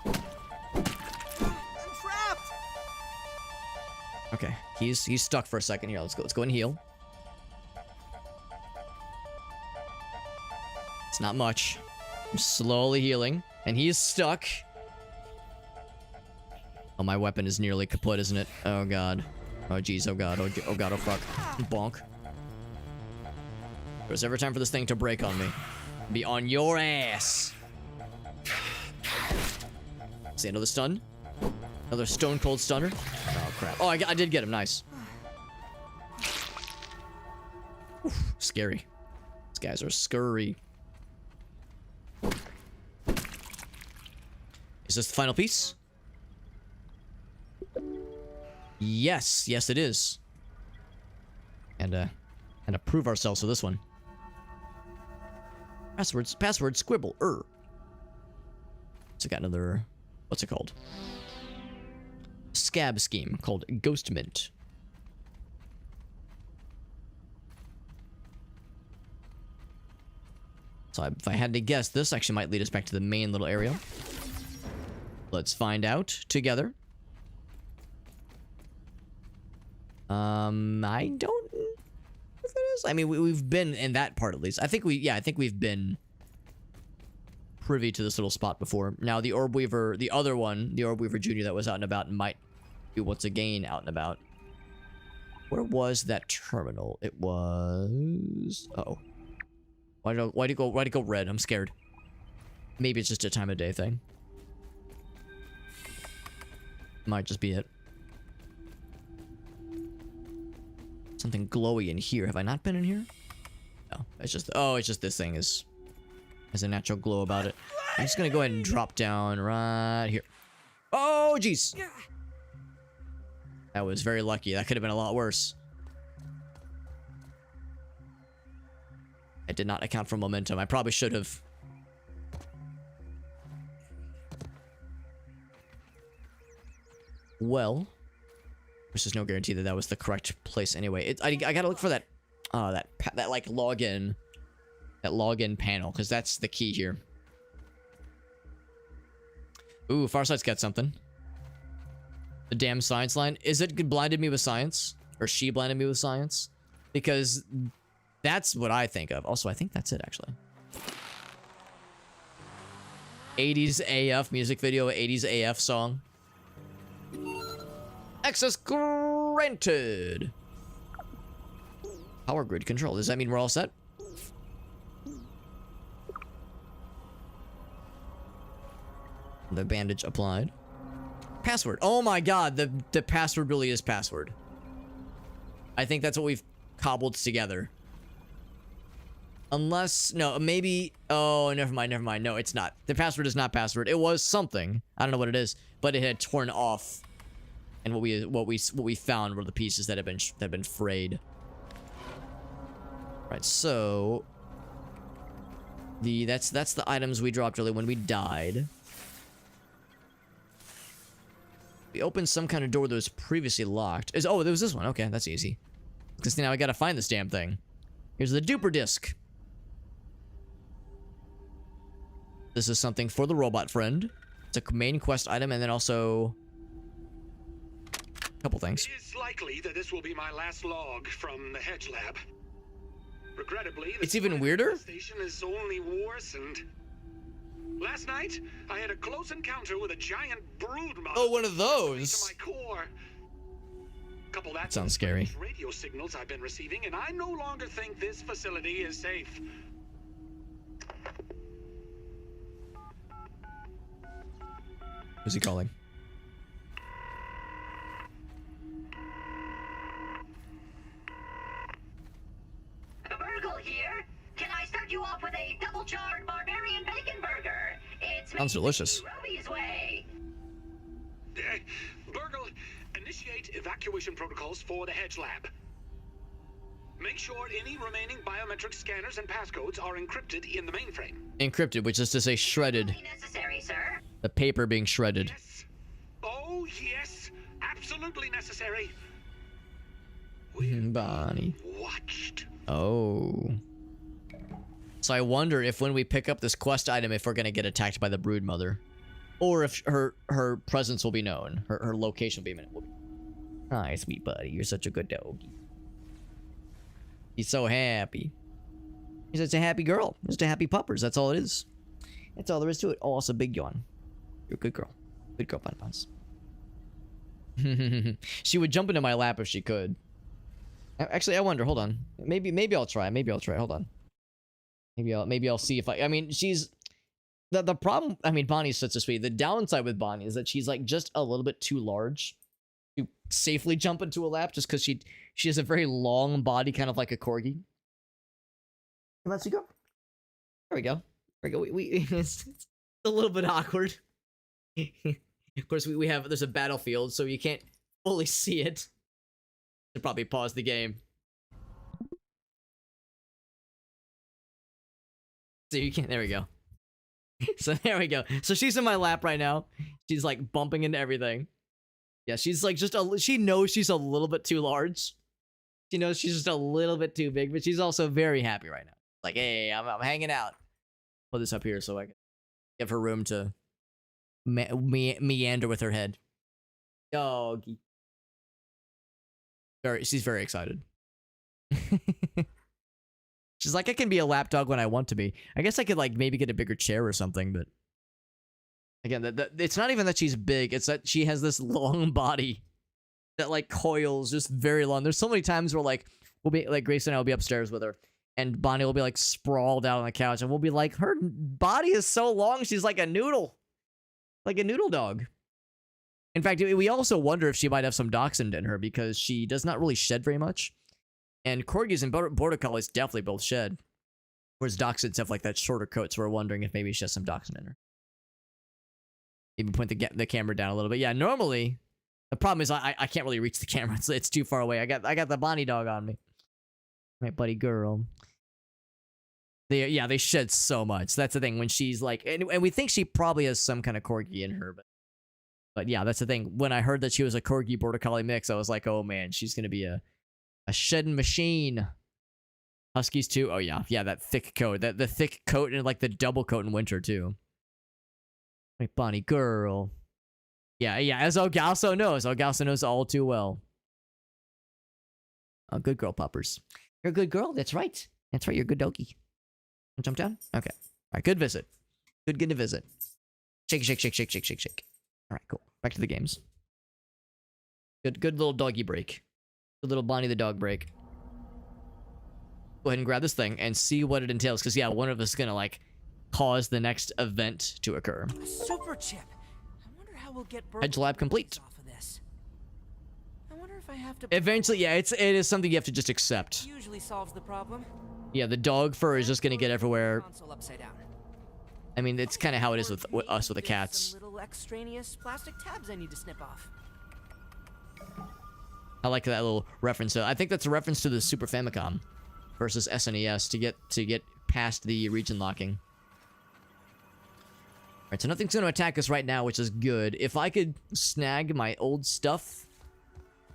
I'm trapped. Okay, he's stuck for a second here. Let's go and heal. It's not much. I'm slowly healing, and he is stuck. Oh, my weapon is nearly kaput, isn't it? Oh god. Oh jeez. Oh god. Oh god. Oh fuck. Bonk. There's ever time for this thing to break on me. Be on your ass. See, another stun. Another stone cold stunner. Oh crap. Oh, I did get him. Nice. Oof, scary. These guys are scurry. Is this the final piece? Yes. Yes, it is. And prove ourselves with this one. Password squibble. So I got another, what's it called? Scab scheme called Ghost Mint. So if I had to guess, this actually might lead us back to the main little area. Let's find out together. I don't know if it is. I mean, we've been in that part at least. I think we've been privy to this little spot before. Now the Orb Weaver, the other one, the Orb Weaver Jr. that was out and about might be once again out and about. Where was that terminal? It was... Uh-oh. Why'd it go red? I'm scared. Maybe it's just a time of day thing. Might just be it. Something glowy in here. Have I not been in here? No. It's just... Oh, it's just this thing has a natural glow about it. I'm just gonna go ahead and drop down right here. Oh, jeez! That was very lucky. That could have been a lot worse. I did not account for momentum. I probably should have. Well, there's just no guarantee that that was the correct place anyway. I gotta look for that, that like login, panel, because that's the key here. Ooh, Farsight's got something. The damn science line. Is it blinded me with science? Or she blinded me with science? Because that's what I think of. Also, I think that's it, actually. 80s AF music video, 80s AF song. Access granted. Power grid control. Does that mean we're all set? The bandage applied. Password. Oh my god, the password really is password. I think that's what we've cobbled together. Unless, no, maybe, oh, never mind. No, it's not. The password is not password. It was something. I don't know what it is, but it had torn off. And what we found were the pieces that had been frayed. Right, so that's the items we dropped earlier when we died. We opened some kind of door that was previously locked. Oh, there was this one. Okay, that's easy. Because now I gotta find this damn thing. Here's the duper disc. This is something for the robot friend. It's a main quest item, and then also a couple things. It is likely that this will be my last log from the Hedge Lab. Regrettably, the It's even spread weirder? of the station is only worsened. Last night, I had a close encounter with a giant brood mother. Oh, one of To those. my core. Couple that Sounds with scary. strange radio signals I've been receiving, and I no longer think this facility is safe. Who's he calling? Burgle here. Can I start you off with a double-charred barbarian bacon burger? It's Sounds delicious. Roby's way. Burgle, initiate evacuation protocols for the Hedge Lab. Make sure any remaining biometric scanners and passcodes are encrypted in the mainframe. Encrypted, which is to say shredded. Be necessary, sir. The paper being shredded. Yes. Oh, yes. Absolutely necessary. We're Bonnie. watched. Oh. So I wonder if when we pick up this quest item, if we're gonna get attacked by the brood mother. Or if her presence will be known. Her location will be known. Hi, sweet buddy. You're such a good doggy. He's so happy. He's such a happy girl. Just a happy puppers. That's all it is. That's all there is to it. Oh, it's a big yawn. You're a good girl. Good girl, Bun Buns. She would jump into my lap if she could. Actually, I wonder. Hold on. Maybe I'll try. Maybe I'll try. Hold on. Maybe I'll see if I mean, she's the problem. I mean, Bonnie's such a sweet. The downside with Bonnie is that she's like just a little bit too large to safely jump into a lap, just because she has a very long body, kind of like a corgi. Come on, go. There we go. There we go. It's a little bit awkward. Of course, we have there's a battlefield, so you can't fully see it. Should probably pause the game. So you can't. There we go. So there we go. So she's in my lap right now. She's like bumping into everything. Yeah, she's like she knows she's a little bit too large. She knows she's just a little bit too big, but she's also very happy right now. Like, hey, I'm hanging out. Put this up here so I can give her room to meander with her head. Doggy. She's very excited. She's like, I can be a lapdog when I want to be. I guess I could like maybe get a bigger chair or something, but again, it's not even that she's big. It's that she has this long body that like coils just very long. There's so many times where like we'll be like Grace and I will be upstairs with her, and Bonnie will be like sprawled out on the couch, and we'll be like, her body is so long, she's like a noodle dog. In fact, we also wonder if she might have some dachshund in her because she does not really shed very much. And corgis and border collies definitely both shed. Whereas dachshunds have like that shorter coat, so we're wondering if maybe she has some dachshund in her. Maybe point the camera down a little bit. Yeah, normally, the problem is I can't really reach the camera. It's too far away. I got the Bonnie dog on me. My buddy girl. They shed so much. That's the thing. When she's like, and we think she probably has some kind of corgi in her, but yeah, that's the thing. When I heard that she was a corgi border collie mix, I was like, oh man, she's gonna be a shedding machine. Huskies too. Oh yeah, that thick coat, the thick coat, and like the double coat in winter too. My Bonnie girl. Yeah. As Ogalso knows all too well. Oh, good girl, puppers. You're a good girl. That's right. You're a good doggy. Jump down. Okay. All right. Good visit. Good to visit. Shake. All right. Cool. Back to the games. Good little doggy break. Good little Bonnie the dog break. Go ahead and grab this thing and see what it entails. Because, yeah, one of us is going to, like, cause the next event to occur. A super chip. I wonder how we'll get Hedge lab complete. off of this. I wonder if I have to. Eventually, yeah, it is something you have to just accept. Usually solves the problem. Yeah, the dog fur is just going to get everywhere. Console upside down. I mean, it's kind of how it is with us with the There's cats. some little extraneous plastic tabs I need to snip off. I like that little reference. I think that's a reference to the Super Famicom versus SNES to get past the region locking. Alright, so nothing's going to attack us right now, which is good. If I could snag my old stuff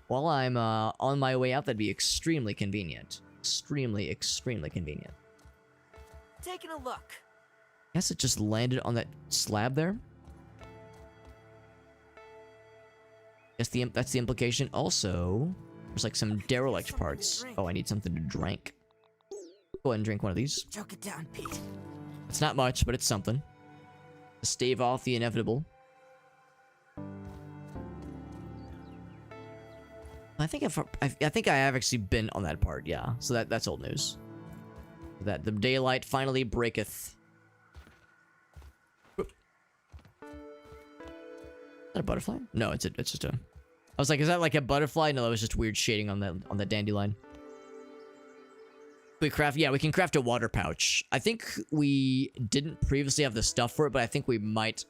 while I'm on my way out, that'd be extremely convenient. Extremely convenient. Taking a look. Guess it just landed on that slab there. Guess that's the implication. Also, there's like some derelict parts. Oh, I need something to drink. Go ahead and drink one of these. Choke it down, Pete. It's not much, but it's something to stave off the inevitable. I think I think I have actually been on that part, yeah. So that's old news. That the daylight finally breaketh. Oop. Is that a butterfly? No, it's just a. I was like, is that like a butterfly? No, that was just weird shading on that dandelion. We can craft a water pouch. I think we didn't previously have the stuff for it, but I think we might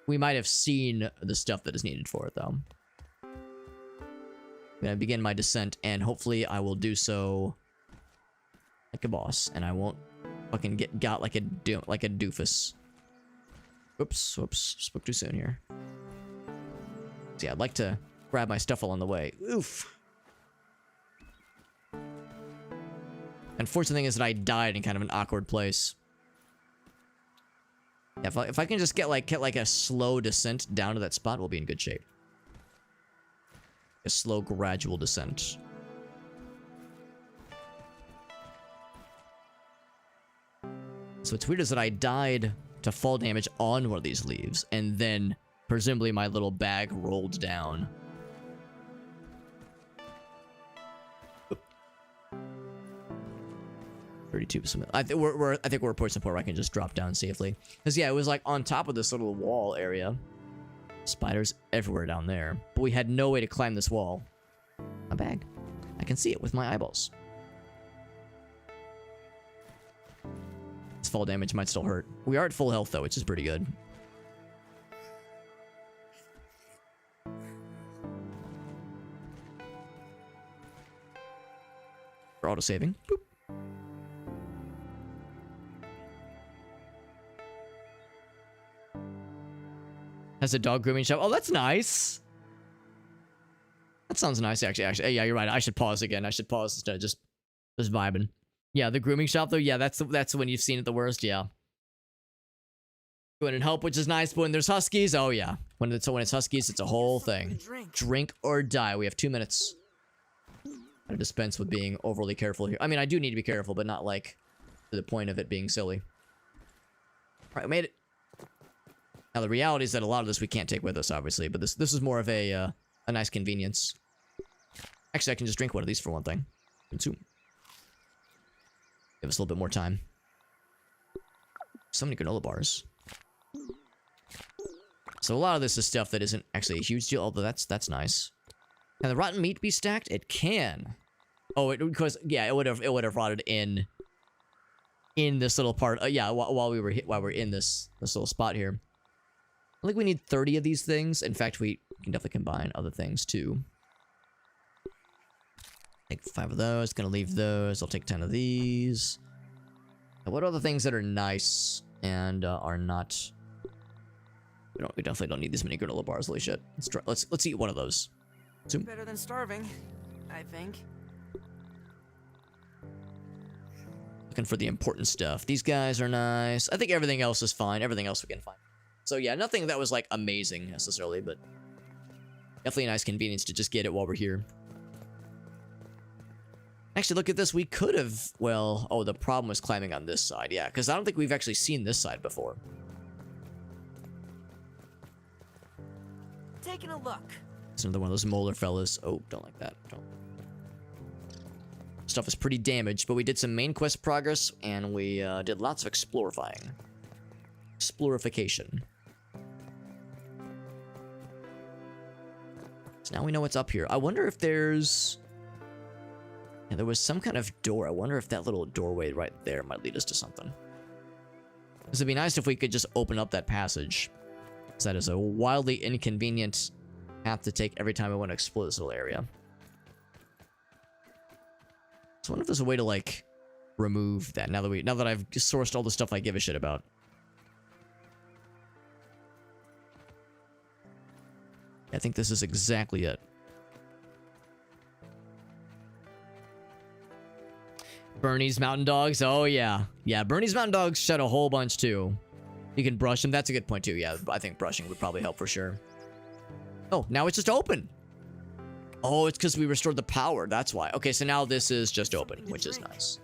have seen the stuff that is needed for it though. I'm gonna begin my descent, and hopefully I will do so like a boss, and I won't fucking get got like a doofus. Whoops, spoke too soon here. See, I'd like to grab my stuff along the way. Oof. Unfortunate thing is that I died in kind of an awkward place. Yeah, if I can just get like a slow descent down to that spot, we'll be in good shape. A slow, gradual descent. So what's weird is that I died to fall damage on one of these leaves, and then presumably my little bag rolled down. 32%. I think we're at a point where I can just drop down safely. Because yeah, it was like on top of this little wall area. Spiders everywhere down there. But we had no way to climb this wall. My bag. I can see it with my eyeballs. This fall damage might still hurt. We are at full health though, which is pretty good. For auto-saving. Boop. Has a dog grooming shop. Oh, that's nice. That sounds nice, actually. Yeah, you're right. I should pause again. I should pause instead of just vibing. Yeah, the grooming shop, though. Yeah, that's when you've seen it the worst. Yeah. Go in and help, which is nice. But when there's huskies, oh, yeah. When it's huskies, it's a whole thing. Drink or die. We have 2 minutes. I dispense with being overly careful here. I mean, I do need to be careful, but not, like, to the point of it being silly. All right, we made it. Now, the reality is that a lot of this we can't take with us, obviously, but this is more of a nice convenience. Actually, I can just drink one of these for one thing. Consume. Give us a little bit more time. So many granola bars. So a lot of this is stuff that isn't actually a huge deal, although that's nice. Can the rotten meat be stacked? It can. Oh, because yeah, it would have rotted in this little part. Yeah, while we're in this little spot here. I think we need 30 of these things. In fact, we can definitely combine other things too. Take 5 of those. Gonna leave those. I'll take 10 of these. And what other things that are nice and are not? We definitely don't need this many granola bars. Holy shit! Let's eat one of those. Better than starving, I think. Looking for the important stuff. These guys are nice. I think everything else is fine. Everything else we can find. So yeah, nothing that was like amazing necessarily, but definitely a nice convenience to just get it while we're here. Actually, look at this. We could have, well, oh, the problem was climbing on this side. Yeah, because I don't think we've actually seen this side before. Taking a look. It's another one of those molar fellas. Oh, don't like that. Don't. Stuff is pretty damaged, but we did some main quest progress, and we did lots of explorifying. Explorification. So now we know what's up here. I wonder if there's... Yeah, there was some kind of door. I wonder if that little doorway right there might lead us to something. Because it'd be nice if we could just open up that passage. Because that is a wildly inconvenient path to take every time I want to explore this little area. So I wonder if there's a way to, like, remove that now that I've sourced all the stuff I give a shit about. I think this is exactly it. Bernie's Mountain Dogs. Oh, yeah. Yeah, Bernie's Mountain Dogs shed a whole bunch, too. You can brush them. That's a good point, too. Yeah, I think brushing would probably help for sure. Oh, now it's just open. Oh, it's because we restored the power. That's why. Okay, so now this is just open, which is nice.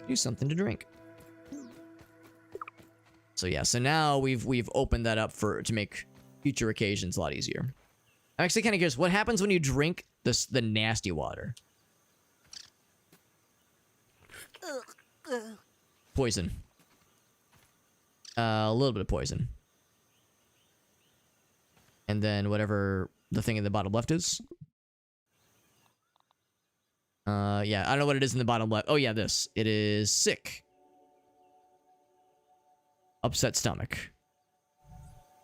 Do something to drink. So yeah, so now we've opened that up to make future occasions a lot easier. I'm actually kind of curious, what happens when you drink the nasty water? Poison. A little bit of poison. And then whatever the thing in the bottom left is. Yeah, I don't know what it is in the bottom left. Oh yeah, this. It is sick. Upset stomach.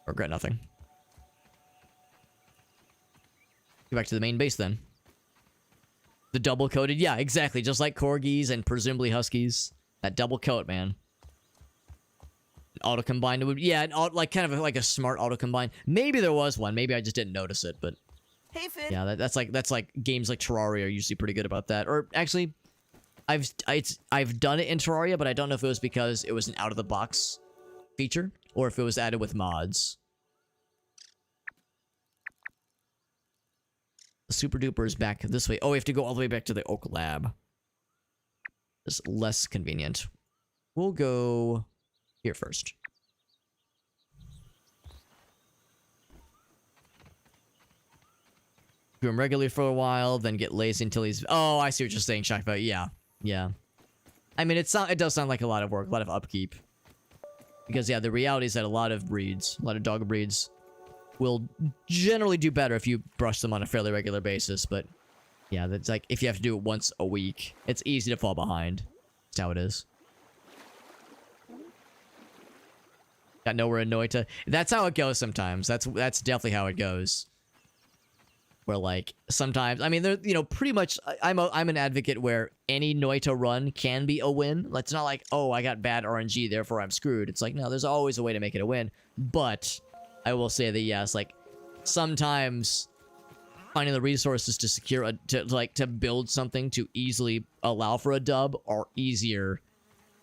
Regret nothing. Go back to the main base then. The double coated, yeah, exactly. Just like corgis and presumably huskies. That double coat, man. Auto combine would, yeah, like kind of like a smart auto combine. Maybe there was one. Maybe I just didn't notice it, but Hey, Finn. yeah, that's like games like Terraria are usually pretty good about that. Or actually, I've done it in Terraria, but I don't know if it was because it was an out of the box feature or if it was added with mods. The Super Duper is back this way. Oh, we have to go all the way back to the Oak Lab. It's less convenient. We'll go here first. Do him regularly for a while, then get lazy until he's... Oh, I see what you're saying, Shakfa. Yeah. Yeah. I mean, it does sound like a lot of work, a lot of upkeep. Because, yeah, the reality is that a lot of dog breeds, will generally do better if you brush them on a fairly regular basis. But, yeah, that's like, if you have to do it once a week, it's easy to fall behind. That's how it is. Got nowhere annoyed to... That's how it goes sometimes. That's definitely how it goes. Where, like, sometimes, I mean, there, you know, pretty much, I'm an advocate where any Noita run can be a win. It's not like, oh, I got bad RNG, therefore I'm screwed. It's like, no, there's always a way to make it a win. But I will say that, yes, like, sometimes finding the resources to secure to build something to easily allow for a dub are easier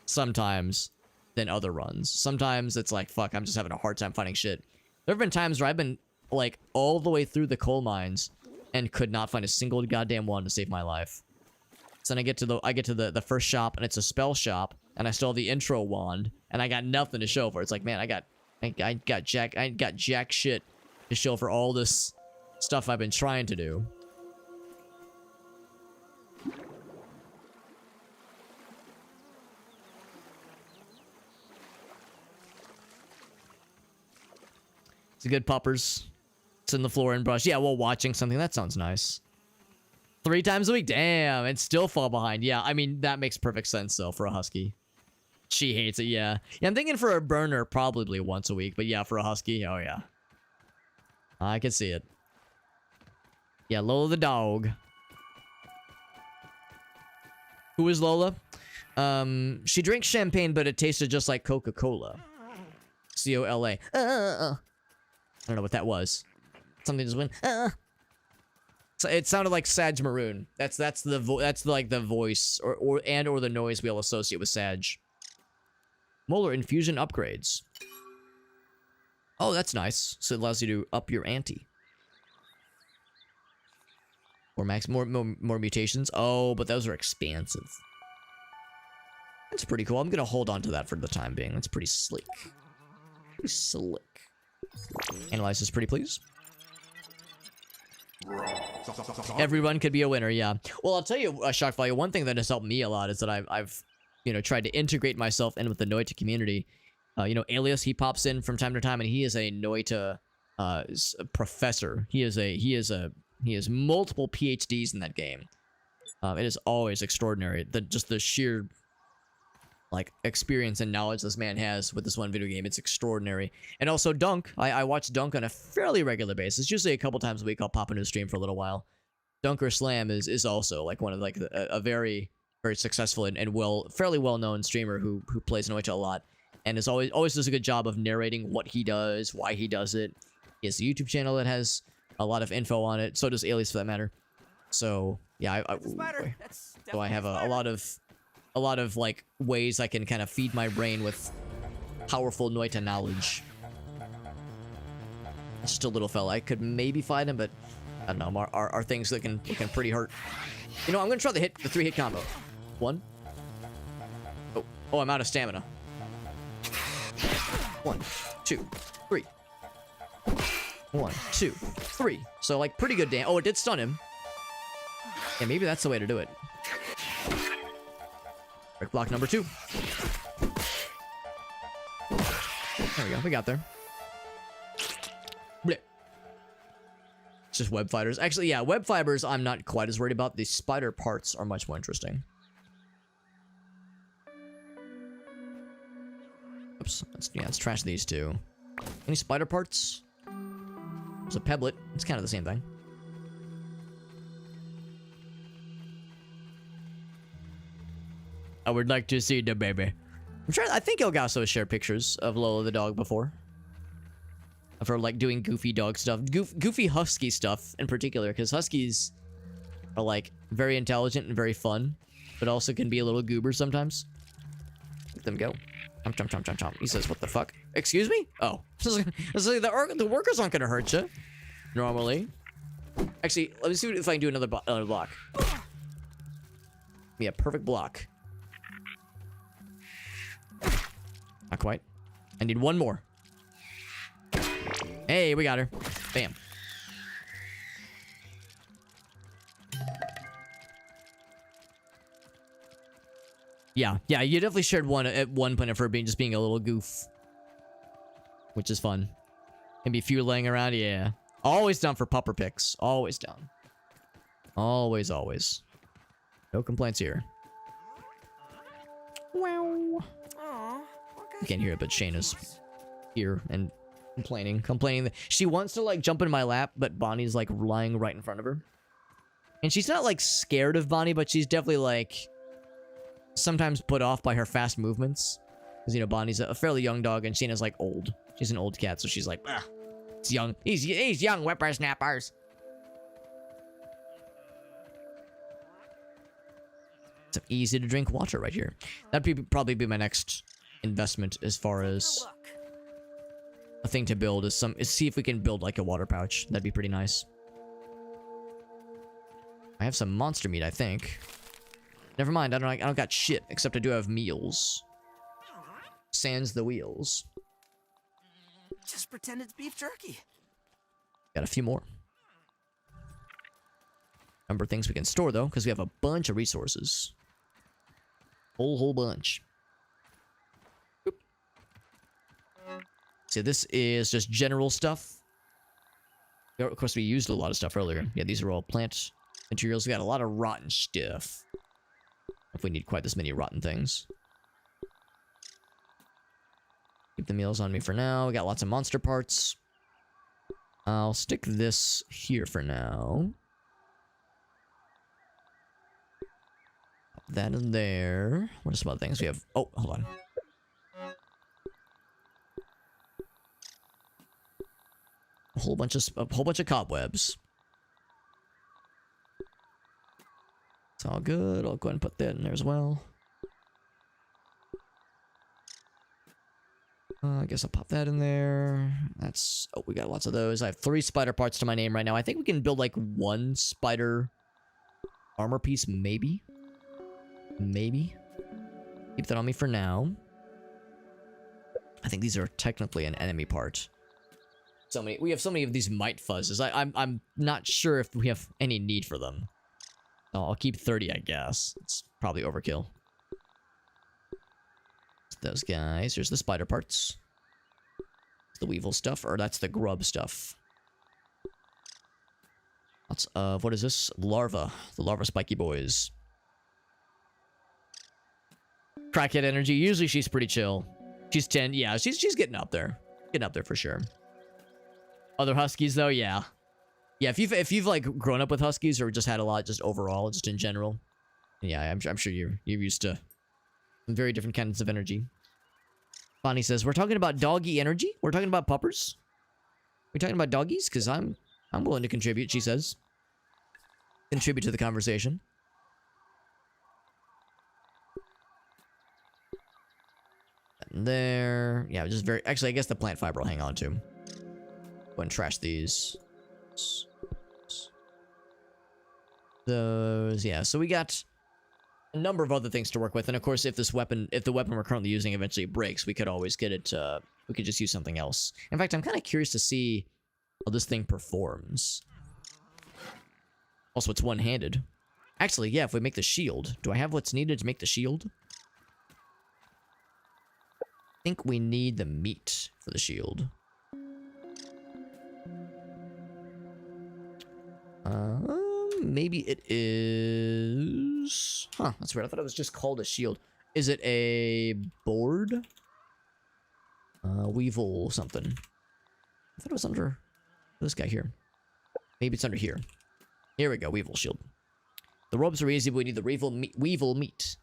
sometimes than other runs. Sometimes it's like, fuck, I'm just having a hard time finding shit. There have been times where I've been, like, all the way through the coal mines and could not find a single goddamn one to save my life. So then I get to the first shop, and it's a spell shop, and I still have the intro wand, and I got nothing to show for it. It's like, man, I got jack shit to show for all this stuff I've been trying to do. It's a good puppers. It's in the floor and brush. Yeah, while watching something. That sounds nice. 3 times a week. Damn, and still fall behind. Yeah, I mean, that makes perfect sense, though, for a husky. She hates it, yeah. Yeah, I'm thinking for a burner, probably once a week. But yeah, for a husky, oh yeah. I can see it. Yeah, Lola the dog. Who is Lola? She drinks champagne, but it tasted just like Coca-Cola. C-O-L-A. I don't know what that was. Something just went. So it sounded like Sag Maroon. That's like the voice or the noise we all associate with Sag. Molar infusion upgrades. Oh, that's nice. So it allows you to up your ante. Or more mutations. Oh, but those are expansive. That's pretty cool. I'm gonna hold on to that for the time being. That's pretty slick. Pretty slick. Analyze this pretty please. Everyone could be a winner, yeah. Well, I'll tell you, Shock Value, one thing that has helped me a lot is that I've you know, tried to integrate myself in with the Noita community. You know, Alias, he pops in from time to time, and he is a Noita professor. He has multiple PhDs in that game. It is always extraordinary. Just the sheer like experience and knowledge this man has with this one video game. It's extraordinary. And also Dunk. I watch Dunk on a fairly regular basis. Usually a couple times a week I'll pop into a stream for a little while. Dunker Slam is also like one of like a very, very successful and fairly well-known streamer who plays Noita a lot. And is always does a good job of narrating what he does, why he does it. He has a YouTube channel that has a lot of info on it. So does Alias for that matter. So yeah, Spider. That's so I have a lot of a lot of like ways I can kind of feed my brain with powerful Noita knowledge. It's just a little fella. I could maybe fight him, but I don't know. Our things looking pretty hurt. You know, I'm gonna try the 3-hit combo. 1. Oh, I'm out of stamina. 1, 2, 3. 1, 2, 3. So like pretty good damage. Oh, it did stun him. Yeah, maybe that's the way to do it. Brick block number 2. There we go. We got there. Blech. It's just web fighters. Actually, yeah, web fibers I'm not quite as worried about. The spider parts are much more interesting. Oops. Let's trash these two. Any spider parts? There's a pebblet. It's kind of the same thing. I would like to see the baby. I think Elgaso shared pictures of Lola the dog before. Of her, like, doing goofy dog stuff. Goofy husky stuff, in particular. Because huskies are, like, very intelligent and very fun. But also can be a little goober sometimes. Let them go. Chomp, chomp, chomp, chomp, chomp. He says, what the fuck? Excuse me? Oh. The workers aren't gonna hurt you. Normally. Actually, let me see if I can do another block. Yeah, perfect block. Not quite. I need one more. Hey, we got her. Bam. Yeah, you definitely shared one at one point of her just being a little goof. Which is fun. Maybe a few laying around, yeah. Always down for pupper picks. Always down. Always, always. No complaints here. Wow. You can't hear it, but Shayna's here and complaining that she wants to like jump in my lap, but Bonnie's like lying right in front of her. And she's not like scared of Bonnie, but she's definitely like sometimes put off by her fast movements. Because, you know, Bonnie's a fairly young dog and Shayna's like old. She's an old cat, so she's like, ugh, it's young. He's young whippersnappers. Some easy to drink water right here. That'd probably be my next investment as far as a thing to build is see if we can build like a water pouch. That'd be pretty nice. I have some monster meat, I think. Never mind, I don't got shit, except I do have meals. Sans the wheels. Just pretend it's beef jerky. Got a few more. Number of things we can store though, because we have a bunch of resources. Whole bunch. Oop. So this is just general stuff. Of course, we used a lot of stuff earlier. Yeah, these are all plant materials. We got a lot of rotten stuff. If we need quite this many rotten things. Keep the meals on me for now. We got lots of monster parts. I'll stick this here for now. That in there. What are some other things we have? Oh, hold on. A whole bunch of cobwebs. It's all good. I'll go ahead and put that in there as well. I guess I'll pop that in there. That's... Oh, we got lots of those. I have 3 spider parts to my name right now. I think we can build, like, 1 spider armor piece, maybe. Maybe. Keep that on me for now. I think these are technically an enemy part. We have so many of these mite fuzzes. I'm not sure if we have any need for them. I'll keep 30, I guess. It's probably overkill. Those guys. Here's the spider parts. The weevil stuff, or that's the grub stuff. Lots of, what is this? Larva. The larva spiky boys. Crackhead energy. Usually she's pretty chill. She's 10. Yeah, she's getting up there. Getting up there for sure. Other huskies though, yeah. Yeah, if you've like grown up with huskies or just had a lot just overall, just in general. Yeah, I'm sure you're used to some very different kinds of energy. Bonnie says, we're talking about doggy energy? We're talking about puppers? We're talking about doggies? Because I'm willing to contribute, she says. Contribute to the conversation. in there. Yeah, just very... Actually, I guess the plant fiber will hang on to. Go and trash these. Those... Yeah, so we got a number of other things to work with. And of course, if the weapon we're currently using eventually breaks, we could always get it... we could just use something else. In fact, I'm kind of curious to see how this thing performs. Also, it's one-handed. Actually, yeah, if we make the shield. Do I have what's needed to make the shield? I think we need the meat for the shield. Maybe it is... Huh, that's weird. I thought it was just called a shield. Is it a board? Weevil something. I thought it was under this guy here. Maybe it's under here. Here we go, Weevil shield. The ropes are easy, but we need the Weevil meat.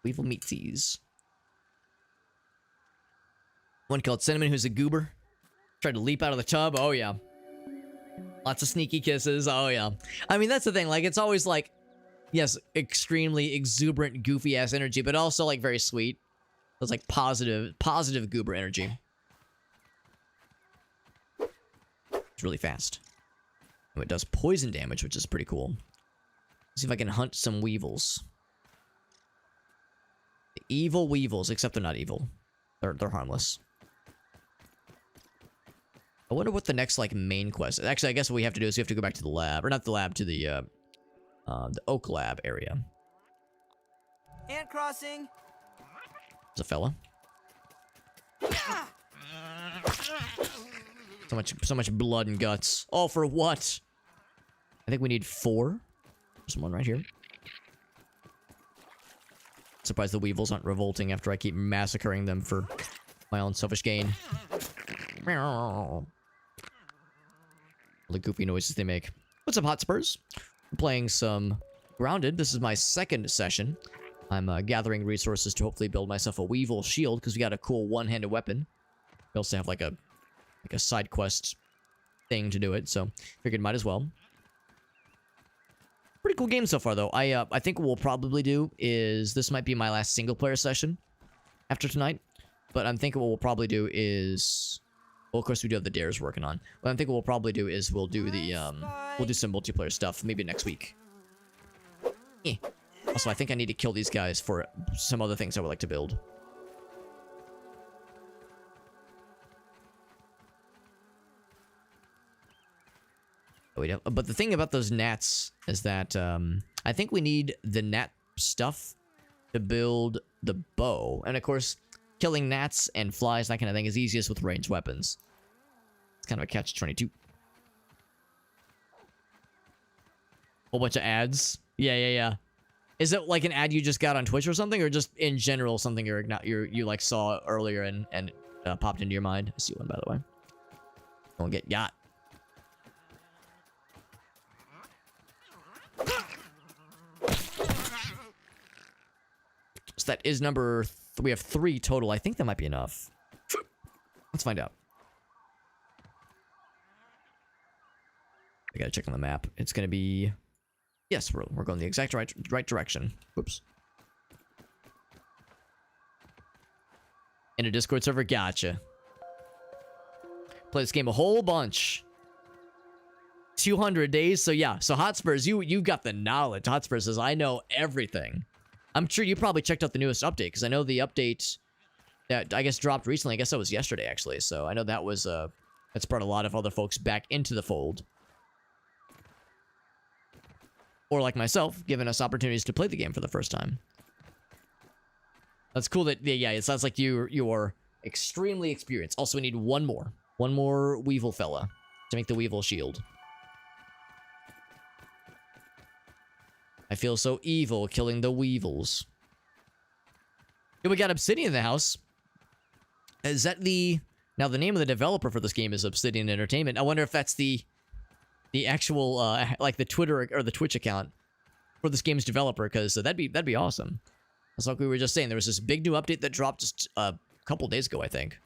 Weevil meatsies. One called Cinnamon, who's a goober. Tried to leap out of the tub. Oh, yeah. Lots of sneaky kisses. Oh, yeah. I mean, that's the thing. Like, it's always like, yes, extremely exuberant, goofy-ass energy, but also, like, very sweet. It's like positive goober energy. It's really fast. Oh, it does poison damage, which is pretty cool. Let's see if I can hunt some weevils. The evil weevils, except they're not evil. They're harmless. I wonder what the next, like, main quest is. Actually, I guess what we have to do is we have to go back to the lab. Or not the lab, to the Oak Lab area. And crossing. There's a fella. So much blood and guts. All for what? I think we need 4. There's one right here. Surprised the weevils aren't revolting after I keep massacring them for my own selfish gain. All the goofy noises they make. What's up, Hotspurs? I'm playing some Grounded. This is my second session. I'm gathering resources to hopefully build myself a Weevil shield, because we got a cool one-handed weapon. We also have like a side quest thing to do it, so figured might as well. Pretty cool game so far, though. I think what we'll probably do is... This might be my last single-player session after tonight, but I'm thinking what we'll probably do is... Well, of course, we do have the dares working on. What I'm thinking we'll probably do is we'll do the, we'll do some multiplayer stuff, maybe next week. Eh. Also, I think I need to kill these guys for some other things I would like to build. But the thing about those gnats is that I think we need the gnat stuff to build the bow. And of course, killing gnats and flies, that kind of thing, is easiest with ranged weapons. It's kind of a catch-22. Whole bunch of ads. Yeah. Is it like an ad you just got on Twitch or something, or just in general something you like saw earlier and popped into your mind? I see one, by the way. Don't get got. So that is number... We have 3 total. I think that might be enough. Let's find out. I gotta check on the map. It's gonna be... Yes, we're going the exact right direction. Whoops. In a Discord server? Gotcha. Play this game a whole bunch. 200 days? So yeah. So Hotspurs, you got the knowledge. Hotspurs says, I know everything. I'm sure you probably checked out the newest update, because I know the update that I guess dropped recently. I guess that was yesterday, actually. So I know that was that's brought a lot of other folks back into the fold, or like myself, giving us opportunities to play the game for the first time. That's cool. That yeah, it sounds like you're extremely experienced. Also, we need one more Weevil fella to make the Weevil shield. I feel so evil killing the Weevils. Yeah, we got Obsidian in the house. Is that the... Now, the name of the developer for this game is Obsidian Entertainment. I wonder if that's the actual, like, the Twitter or the Twitch account for this game's developer, because that'd be awesome. That's like we were just saying. There was this big new update that dropped just a couple days ago, I think.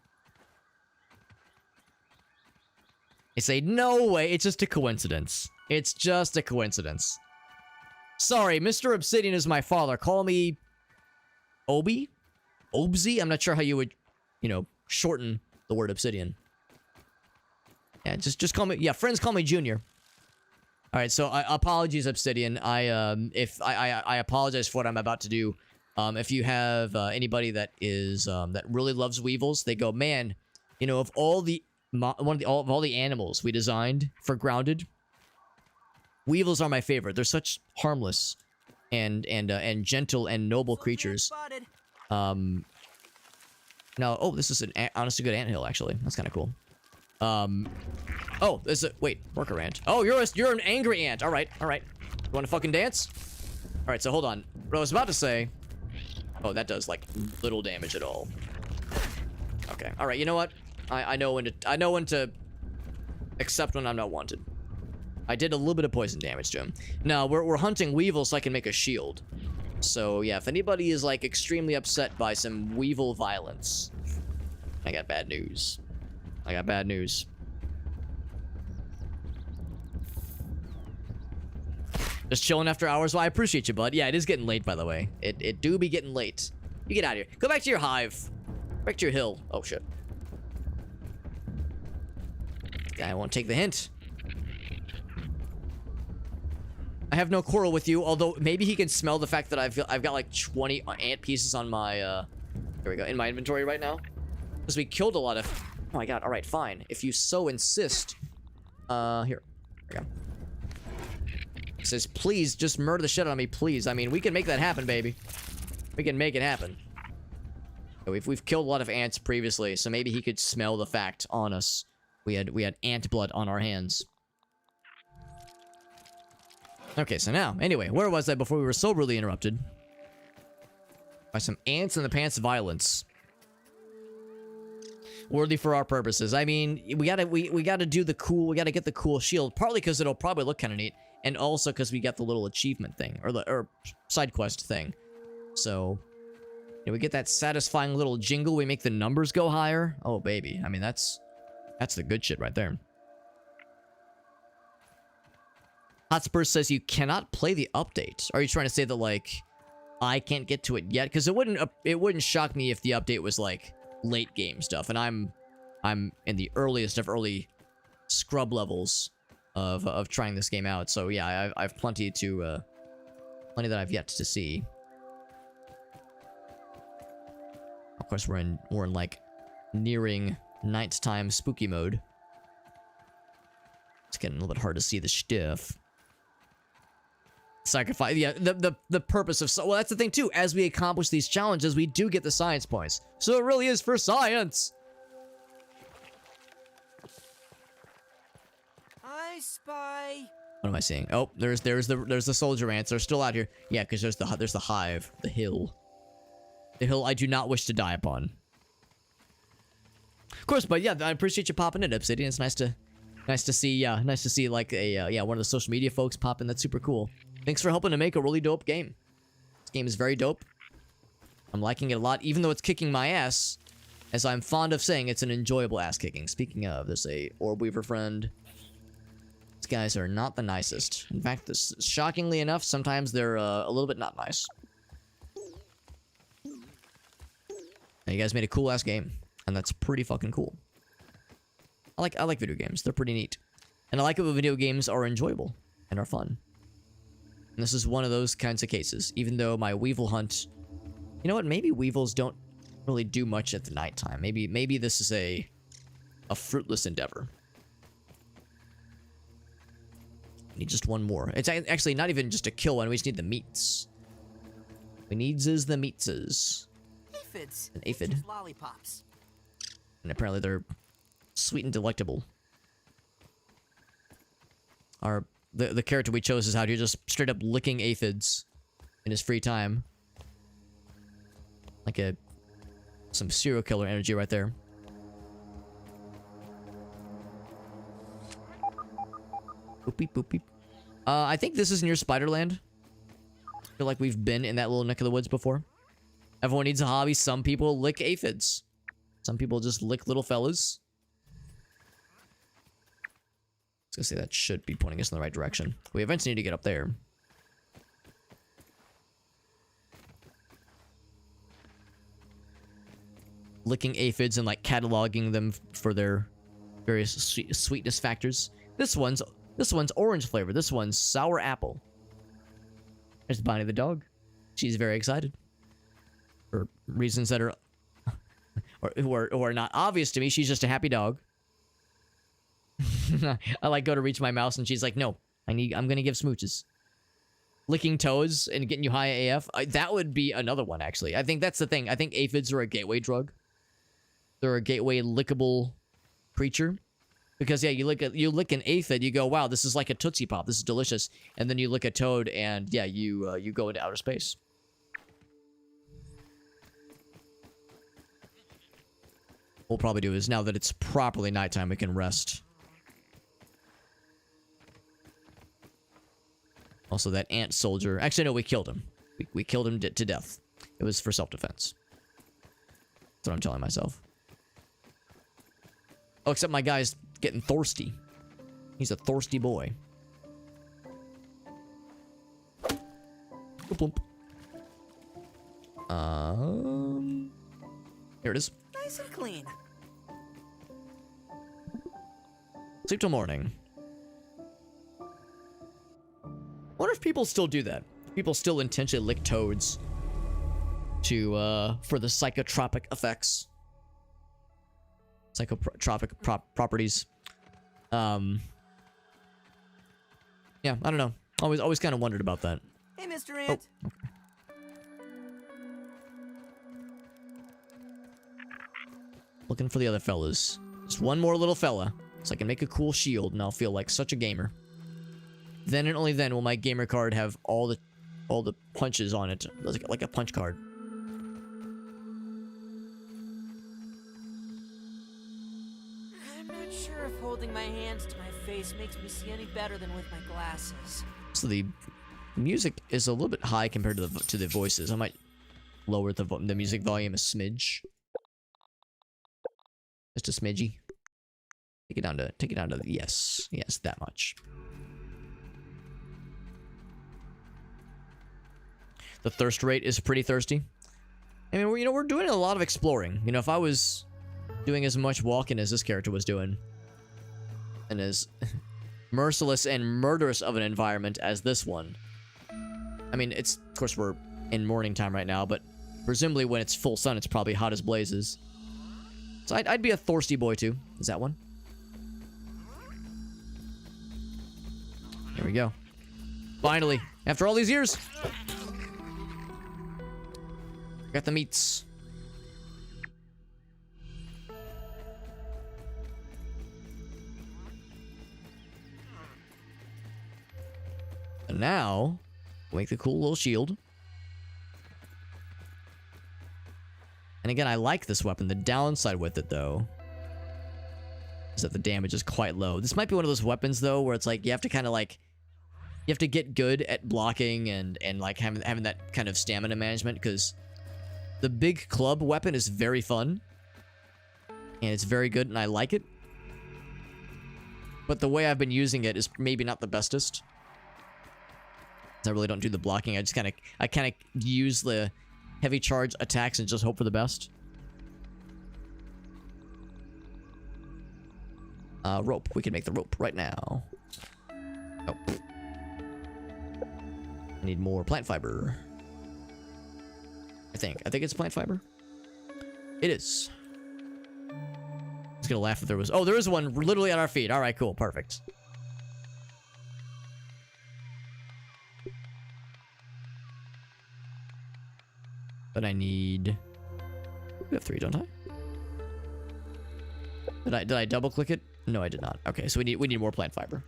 They say, no way, it's just a coincidence. It's just a coincidence. Sorry, Mr. Obsidian is my father. Call me... Obi? Obsi? I'm not sure how you would, you know, shorten the word obsidian. Yeah, just call me, yeah, friends call me Junior. All right, so apologies, Obsidian. I apologize for what I'm about to do. If you have anybody that is that really loves weevils, they go, man, you know, of all the all the animals we designed for Grounded, weevils are my favorite. They're such harmless and gentle and noble creatures. Spotted. Now, oh, this is an honestly good anthill, actually. That's kind of cool. Oh, this is a, wait, worker ant. Oh, you're an angry ant. All right. You want to fucking dance? All right, so hold on. What I was about to say. Oh, that does like little damage at all. Okay. All right. You know what? I know when to accept when I'm not wanted. I did a little bit of poison damage to him. Now we're hunting weevils so I can make a shield. So yeah, if anybody is like extremely upset by some weevil violence, I got bad news. Just chilling after hours. Well, I appreciate you, bud. Yeah, it is getting late, by the way. It do be getting late. You get out of here. Go back to your hive. Back to your hill. Oh, shit. Guy won't take the hint. I have no quarrel with you, although maybe he can smell the fact that I've got like 20 ant pieces on my, here we go, in my inventory right now. Because we killed a lot of... Oh my god, alright, fine. If you so insist. Here. There we go. It says, please, just murder the shit out of me, please. I mean, we can make that happen, baby. We can make it happen. We've killed a lot of ants previously, so maybe he could smell the fact on us. We had ant blood on our hands. Okay, so now, anyway, where was I before we were so rudely interrupted? By some ants in the pants violence. Worthy for our purposes. I mean, we gotta do the cool, we gotta get the cool shield, partly because it'll probably look kind of neat, and also because we got the little achievement thing, or side quest thing. So, you know, we get that satisfying little jingle, we make the numbers go higher. Oh, baby. I mean, that's the good shit right there. Hotspur says you cannot play the update. Are you trying to say that, like, I can't get to it yet? Because it wouldn't shock me if the update was, like, late game stuff, and I'm in the earliest of early scrub levels of trying this game out. So yeah, I've plenty that I've yet to see. Of course, we're in like nearing nighttime spooky mode. It's getting a little bit hard to see the stuff. Sacrifice, yeah, the purpose of, well, that's the thing too, as we accomplish these challenges, we do get the science points, so it really is for science. I spy. What am I seeing? Oh, there's the soldier ants. They're still out here. Yeah, because there's the hive, the hill I do not wish to die upon. Of course, but yeah, I appreciate you popping in, Obsidian. It's nice to see like a one of the social media folks pop in. That's super cool. Thanks for helping to make a really dope game. This game is very dope. I'm liking it a lot, even though it's kicking my ass. As I'm fond of saying, it's an enjoyable ass kicking. Speaking of, there's a orb weaver friend. These guys are not the nicest. In fact, shockingly enough, sometimes they're a little bit not nice. Now, you guys made a cool ass game, and that's pretty fucking cool. I like video games. They're pretty neat. And I like it when video games are enjoyable and are fun. And this is one of those kinds of cases. Even though my weevil hunt... You know what? Maybe weevils don't really do much at the nighttime. Maybe this is a fruitless endeavor. I need just one more. It's actually not even just a kill one. We just need the meats. We needs is the meatses. Aphids. An aphid. Just lollipops. And apparently they're sweet and delectable. The character we chose is out here just straight up licking aphids in his free time. Like some serial killer energy right there. Boop beep, boop beep. I think this is near Spiderland. I feel like we've been in that little neck of the woods before. Everyone needs a hobby. Some people lick aphids. Some people just lick little fellas. I was gonna say that should be pointing us in the right direction. We eventually need to get up there. licking aphids and like cataloging them for their various sweetness factors. This one's orange flavor. This one's sour apple. There's Bonnie the dog. She's very excited for reasons that are who are not obvious to me. She's just a happy dog. I like go to reach my mouse and she's like, no, I'm gonna give smooches. Licking toes and getting you high AF. That would be another one, actually. I think that's the thing. I think aphids are a gateway drug. They're a gateway lickable creature. Because yeah, you lick an aphid, you go, wow, this is like a Tootsie Pop. This is delicious. And then you lick a toad, and yeah, you go into outer space. What we'll probably do is now that it's properly nighttime, we can rest. Also, that ant soldier. Actually, no, we killed him. We killed him to death. It was for self-defense. That's what I'm telling myself. Oh, except my guy's getting thirsty. He's a thirsty boy. Boop, boop. Here it is. Nice and clean. Sleep till morning. Wonder if people still do that. If people still intentionally lick toads to for the psychotropic effects. Psychotropic properties. Yeah, I don't know. Always kind of wondered about that. Hey, Mr. Ant. Oh, okay. Looking for the other fellas. Just one more little fella, so I can make a cool shield, and I'll feel like such a gamer. Then and only then will my gamer card have all the punches on it, like a punch card. I'm not sure if holding my hands to my face makes me see any better than with my glasses. So the music is a little bit high compared to the voices. I might lower the music volume a smidge. Just a smidgy. Take it down to yes, that much. The thirst rate is pretty thirsty. I mean, we're doing a lot of exploring. You know, if I was doing as much walking as this character was doing, and as merciless and murderous of an environment as this one, I mean, of course we're in morning time right now, but presumably when it's full sun, it's probably hot as blazes. So I'd be a thirsty boy too. Is that one? There we go. Finally, after all these years, got the meats. And now, make the cool little shield. And again, I like this weapon. The downside with it, though, is that the damage is quite low. This might be one of those weapons, though, where it's like you have to kind of like... You have to get good at blocking and like having that kind of stamina management, because the big club weapon is very fun. And it's very good, and I like it. But the way I've been using it is maybe not the bestest. I really don't do the blocking. I kind of use the heavy charge attacks and just hope for the best. Rope. We can make the rope right now. Oh. I need more plant fiber. I think it's plant fiber. It is. I was gonna laugh if there was... Oh, there is one literally at our feet. Alright, cool. Perfect. But I need... We have 3, don't I? Did I double click it? No, I did not. Okay, so we need more plant fiber.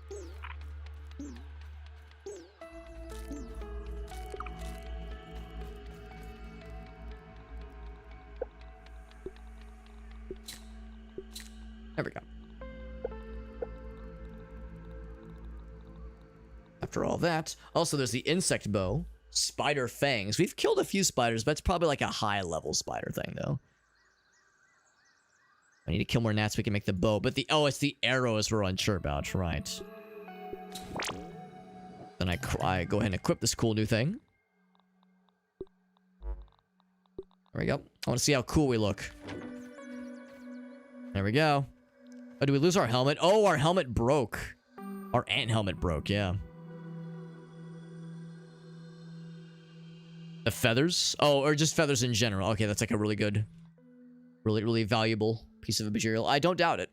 There we go. After all that, also there's the insect bow. Spider fangs. We've killed a few spiders, but it's probably like a high level spider thing, though. I need to kill more gnats so we can make the bow. But it's the arrows we're unsure about, right? Then I go ahead and equip this cool new thing. There we go. I want to see how cool we look. There we go. Oh, did we lose our helmet? Oh, our helmet broke. Our ant helmet broke, yeah. The feathers? Oh, or just feathers in general. Okay, that's like a really good, really valuable piece of material. I don't doubt it.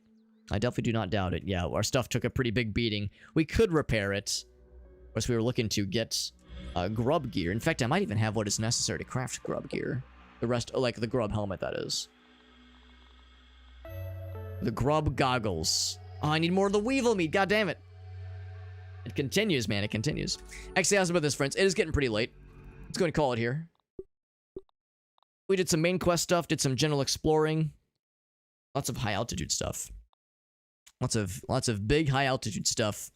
I definitely do not doubt it. Yeah, our stuff took a pretty big beating. We could repair it. Of course, we were looking to get grub gear. In fact, I might even have what is necessary to craft grub gear. The rest, like the grub helmet, that is. The grub goggles. Oh, I need more of the weevil meat. God damn it. It continues, man. It continues. Actually, how's about this, friends? It is getting pretty late. Let's go and call it here. We did some main quest stuff, did some general exploring. Lots of high altitude stuff. Lots of big high altitude stuff.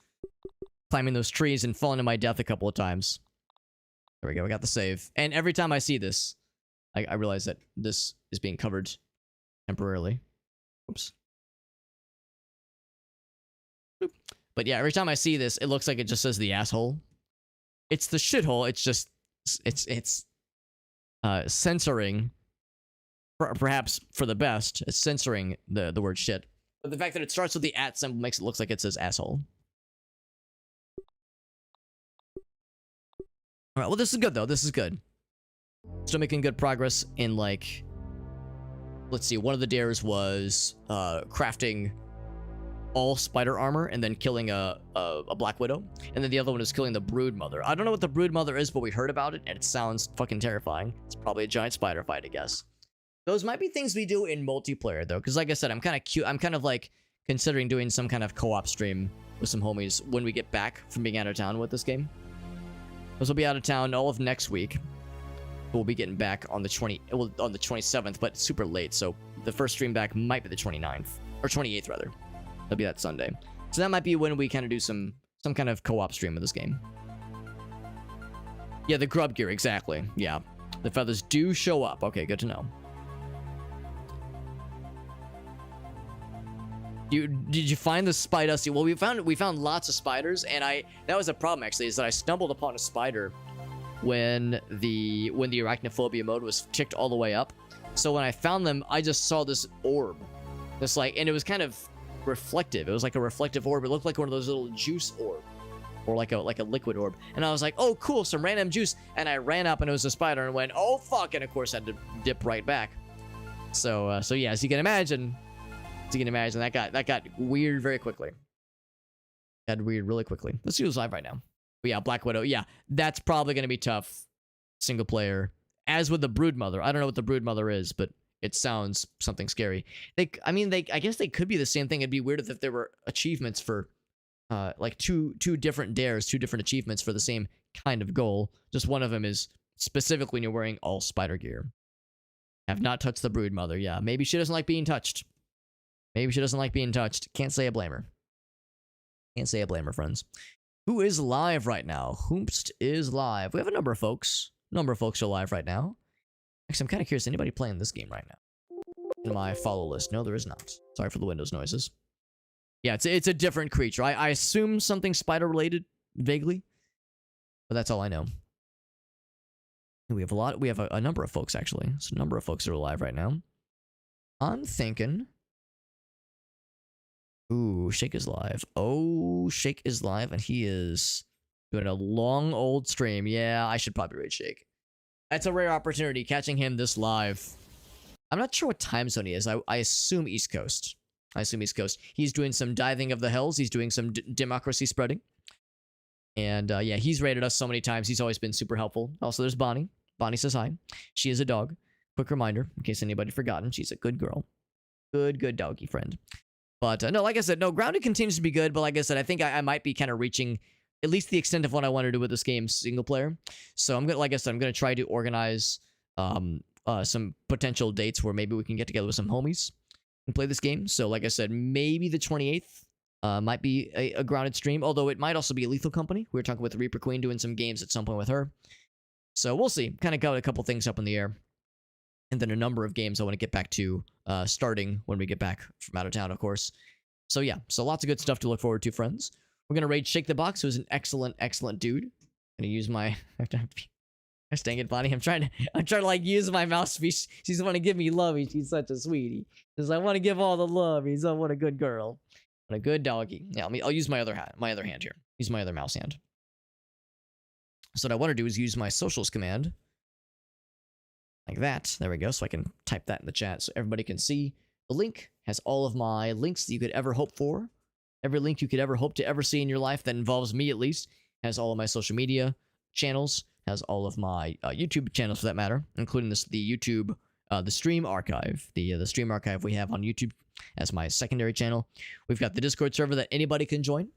Climbing those trees and falling to my death a couple of times. There we go, we got the save. And every time I see this, I realize that this is being covered temporarily. Oops. Boop. But yeah, every time I see this, it looks like it just says the asshole. It's the shithole, it's just, it's censoring, perhaps for the best, it's censoring the word shit. But the fact that it starts with the at symbol makes it look like it says asshole. Alright, well this is good though, this is good. Still making good progress in like, let's see, one of the dares was crafting all spider armor and then killing a black widow. And then the other one is killing the brood mother. I don't know what the brood mother is, but we heard about it and it sounds fucking terrifying. It's probably a giant spider fight, I guess. Those might be things we do in multiplayer though, because like I said, I'm kind of cute. I'm kind of like considering doing some kind of co-op stream with some homies when we get back from being out of town with this game. Because we'll be out of town all of next week. We'll be getting back on the 27th, but super late. So the first stream back might be the 29th or 28th rather. That'll be that Sunday. So that might be when we kind of do some kind of co-op stream of this game. Yeah, the grub gear, exactly. Yeah, the feathers do show up. Okay, good to know. Did you find the spider? See, well, we found lots of spiders, and that was a problem actually, is that I stumbled upon a spider when the arachnophobia mode was ticked all the way up. So when I found them, I just saw this orb, and it was kind of reflective. It was like a reflective orb. It looked like one of those little juice orb, or like a liquid orb. And I was like, oh cool, some random juice. And I ran up and it was a spider and went, oh fuck, and of course I had to dip right back. So yeah, as you can imagine, that got weird very quickly. Got weird really quickly. Let's see who's live right now. But yeah, Black Widow. Yeah, that's probably gonna be tough, single player. As with the brood mother, I don't know what the brood mother is, but it sounds something scary. I guess they could be the same thing. It'd be weird if there were achievements for, like two different dares, two different achievements for the same kind of goal. Just one of them is specifically when you're wearing all spider gear. Have not touched the brood mother. Yeah, maybe she doesn't like being touched. Maybe she doesn't like being touched. Can't say I blame her. Can't say I blame her, friends. Who is live right now? Hoomst is live. We have a number of folks. Are live right now. Actually, I'm kind of curious. Anybody playing this game right now? In my follow list. No, there is not. Sorry for the Windows noises. Yeah, it's a different creature. I assume something spider related, vaguely. But that's all I know. We have a number of folks, actually. So a number of folks are alive right now. I'm thinking... Ooh, Shake is live. Oh, Shake is live, and he is doing a long old stream. Yeah, I should probably raid Shake. That's a rare opportunity, catching him this live. I'm not sure what time zone he is. I assume East Coast. He's doing some diving of the hells. He's doing some democracy spreading. And yeah, he's raided us so many times. He's always been super helpful. Also, there's Bonnie. Bonnie says hi. She is a dog. Quick reminder, in case anybody forgotten, she's a good girl. Good doggy friend. But no, like I said, no, Grounded continues to be good. But like I said, I think I might be kind of reaching at least the extent of what I want to do with this game single player. So I'm gonna try to organize some potential dates where maybe we can get together with some homies and play this game. So like I said, maybe the 28th might be a Grounded stream, although it might also be a Lethal Company. We were talking with Reaper Queen, doing some games at some point with her. So we'll see. Kind of got a couple things up in the air. And then a number of games I want to get back to starting when we get back from out of town, of course. So yeah, so lots of good stuff to look forward to, friends. We're going to raid Shake the Box, who's an excellent dude. I'm going to use my... Gosh dang it, Bonnie. I'm trying to like use my mouthpiece. She's want to give me love. She's such a sweetie. Because I want to give all the love. He's oh, what a good girl. What a good doggy. Yeah, I'll use my other hand here. Use my other mouse hand. So what I want to do is use my socials command. Like that. There we go. So I can type that in the chat so everybody can see. The link has all of my links that you could ever hope for. Every link you could ever hope to ever see in your life that involves me at least. Has all of my social media channels. Has all of my YouTube channels for that matter, including the YouTube, the stream archive, the stream archive we have on YouTube as my secondary channel. We've got the Discord server that anybody can join.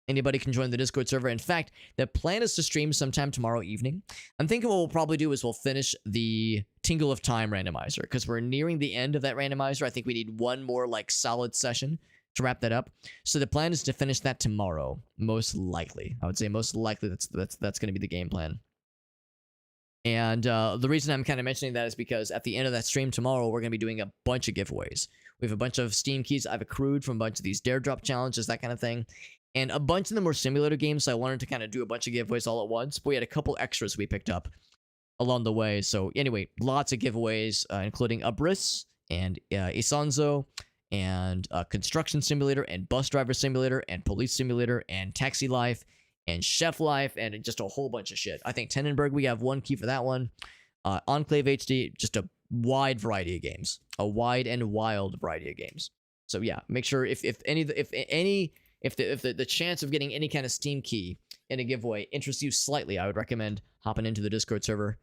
Anybody can join the Discord server. In fact, the plan is to stream sometime tomorrow evening. I'm thinking what we'll probably do is we'll finish the Tingle of Time randomizer because we're nearing the end of that randomizer. I think we need one more like solid session to wrap that up. So the plan is to finish that tomorrow, most likely. I would say most likely that's going to be the game plan. And the reason I'm kind of mentioning that is because at the end of that stream tomorrow, we're going to be doing a bunch of giveaways. We have a bunch of Steam keys I've accrued from a bunch of these Dare Drop challenges, that kind of thing. And a bunch of them were simulator games, so I wanted to kind of do a bunch of giveaways all at once. But we had a couple extras we picked up along the way. So anyway, lots of giveaways, including Abriss and Isanzo and Construction Simulator and Bus Driver Simulator and Police Simulator and Taxi Life and Chef Life, and just a whole bunch of shit. I think Tenenberg, we have one key for that one. Enclave HD, just a wide variety of games. A wide and wild variety of games. So yeah, make sure if the chance of getting any kind of Steam key in a giveaway interests you slightly, I would recommend hopping into the Discord server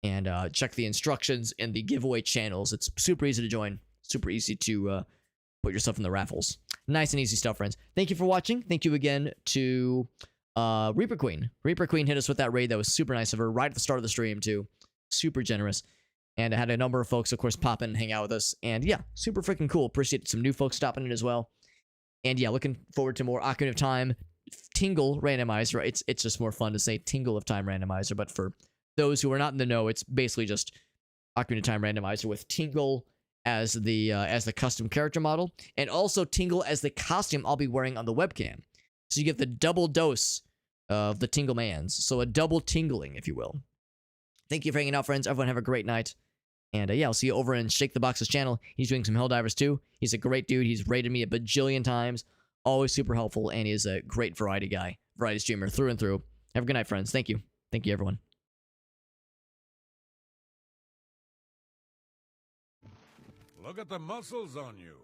and check the instructions and the giveaway channels. It's super easy to join. Super easy to put yourself in the raffles. Nice and easy stuff, friends. Thank you for watching. Thank you again to Reaper Queen. Reaper Queen hit us with that raid. That was super nice of her right at the start of the stream too. Super generous. And I had a number of folks, of course, pop in and hang out with us. And yeah, super freaking cool. Appreciate some new folks stopping in as well. And yeah, looking forward to more Ocarina of Time Tingle randomizer. It's just more fun to say Tingle of Time randomizer. But for those who are not in the know, it's basically just Ocarina of Time randomizer with Tingle as the custom character model, and also Tingle as the costume I'll be wearing on the webcam. So you get the double dose of the Tingle Mans. So a double tingling, if you will. Thank you for hanging out, friends. Everyone have a great night. And yeah, I'll see you over in Shake the Box's channel. He's doing some Helldivers too. He's a great dude. He's rated me a bajillion times. Always super helpful, and he is a great variety guy. Variety streamer through and through. Have a good night, friends. Thank you. Thank you, everyone. Look at the muscles on you.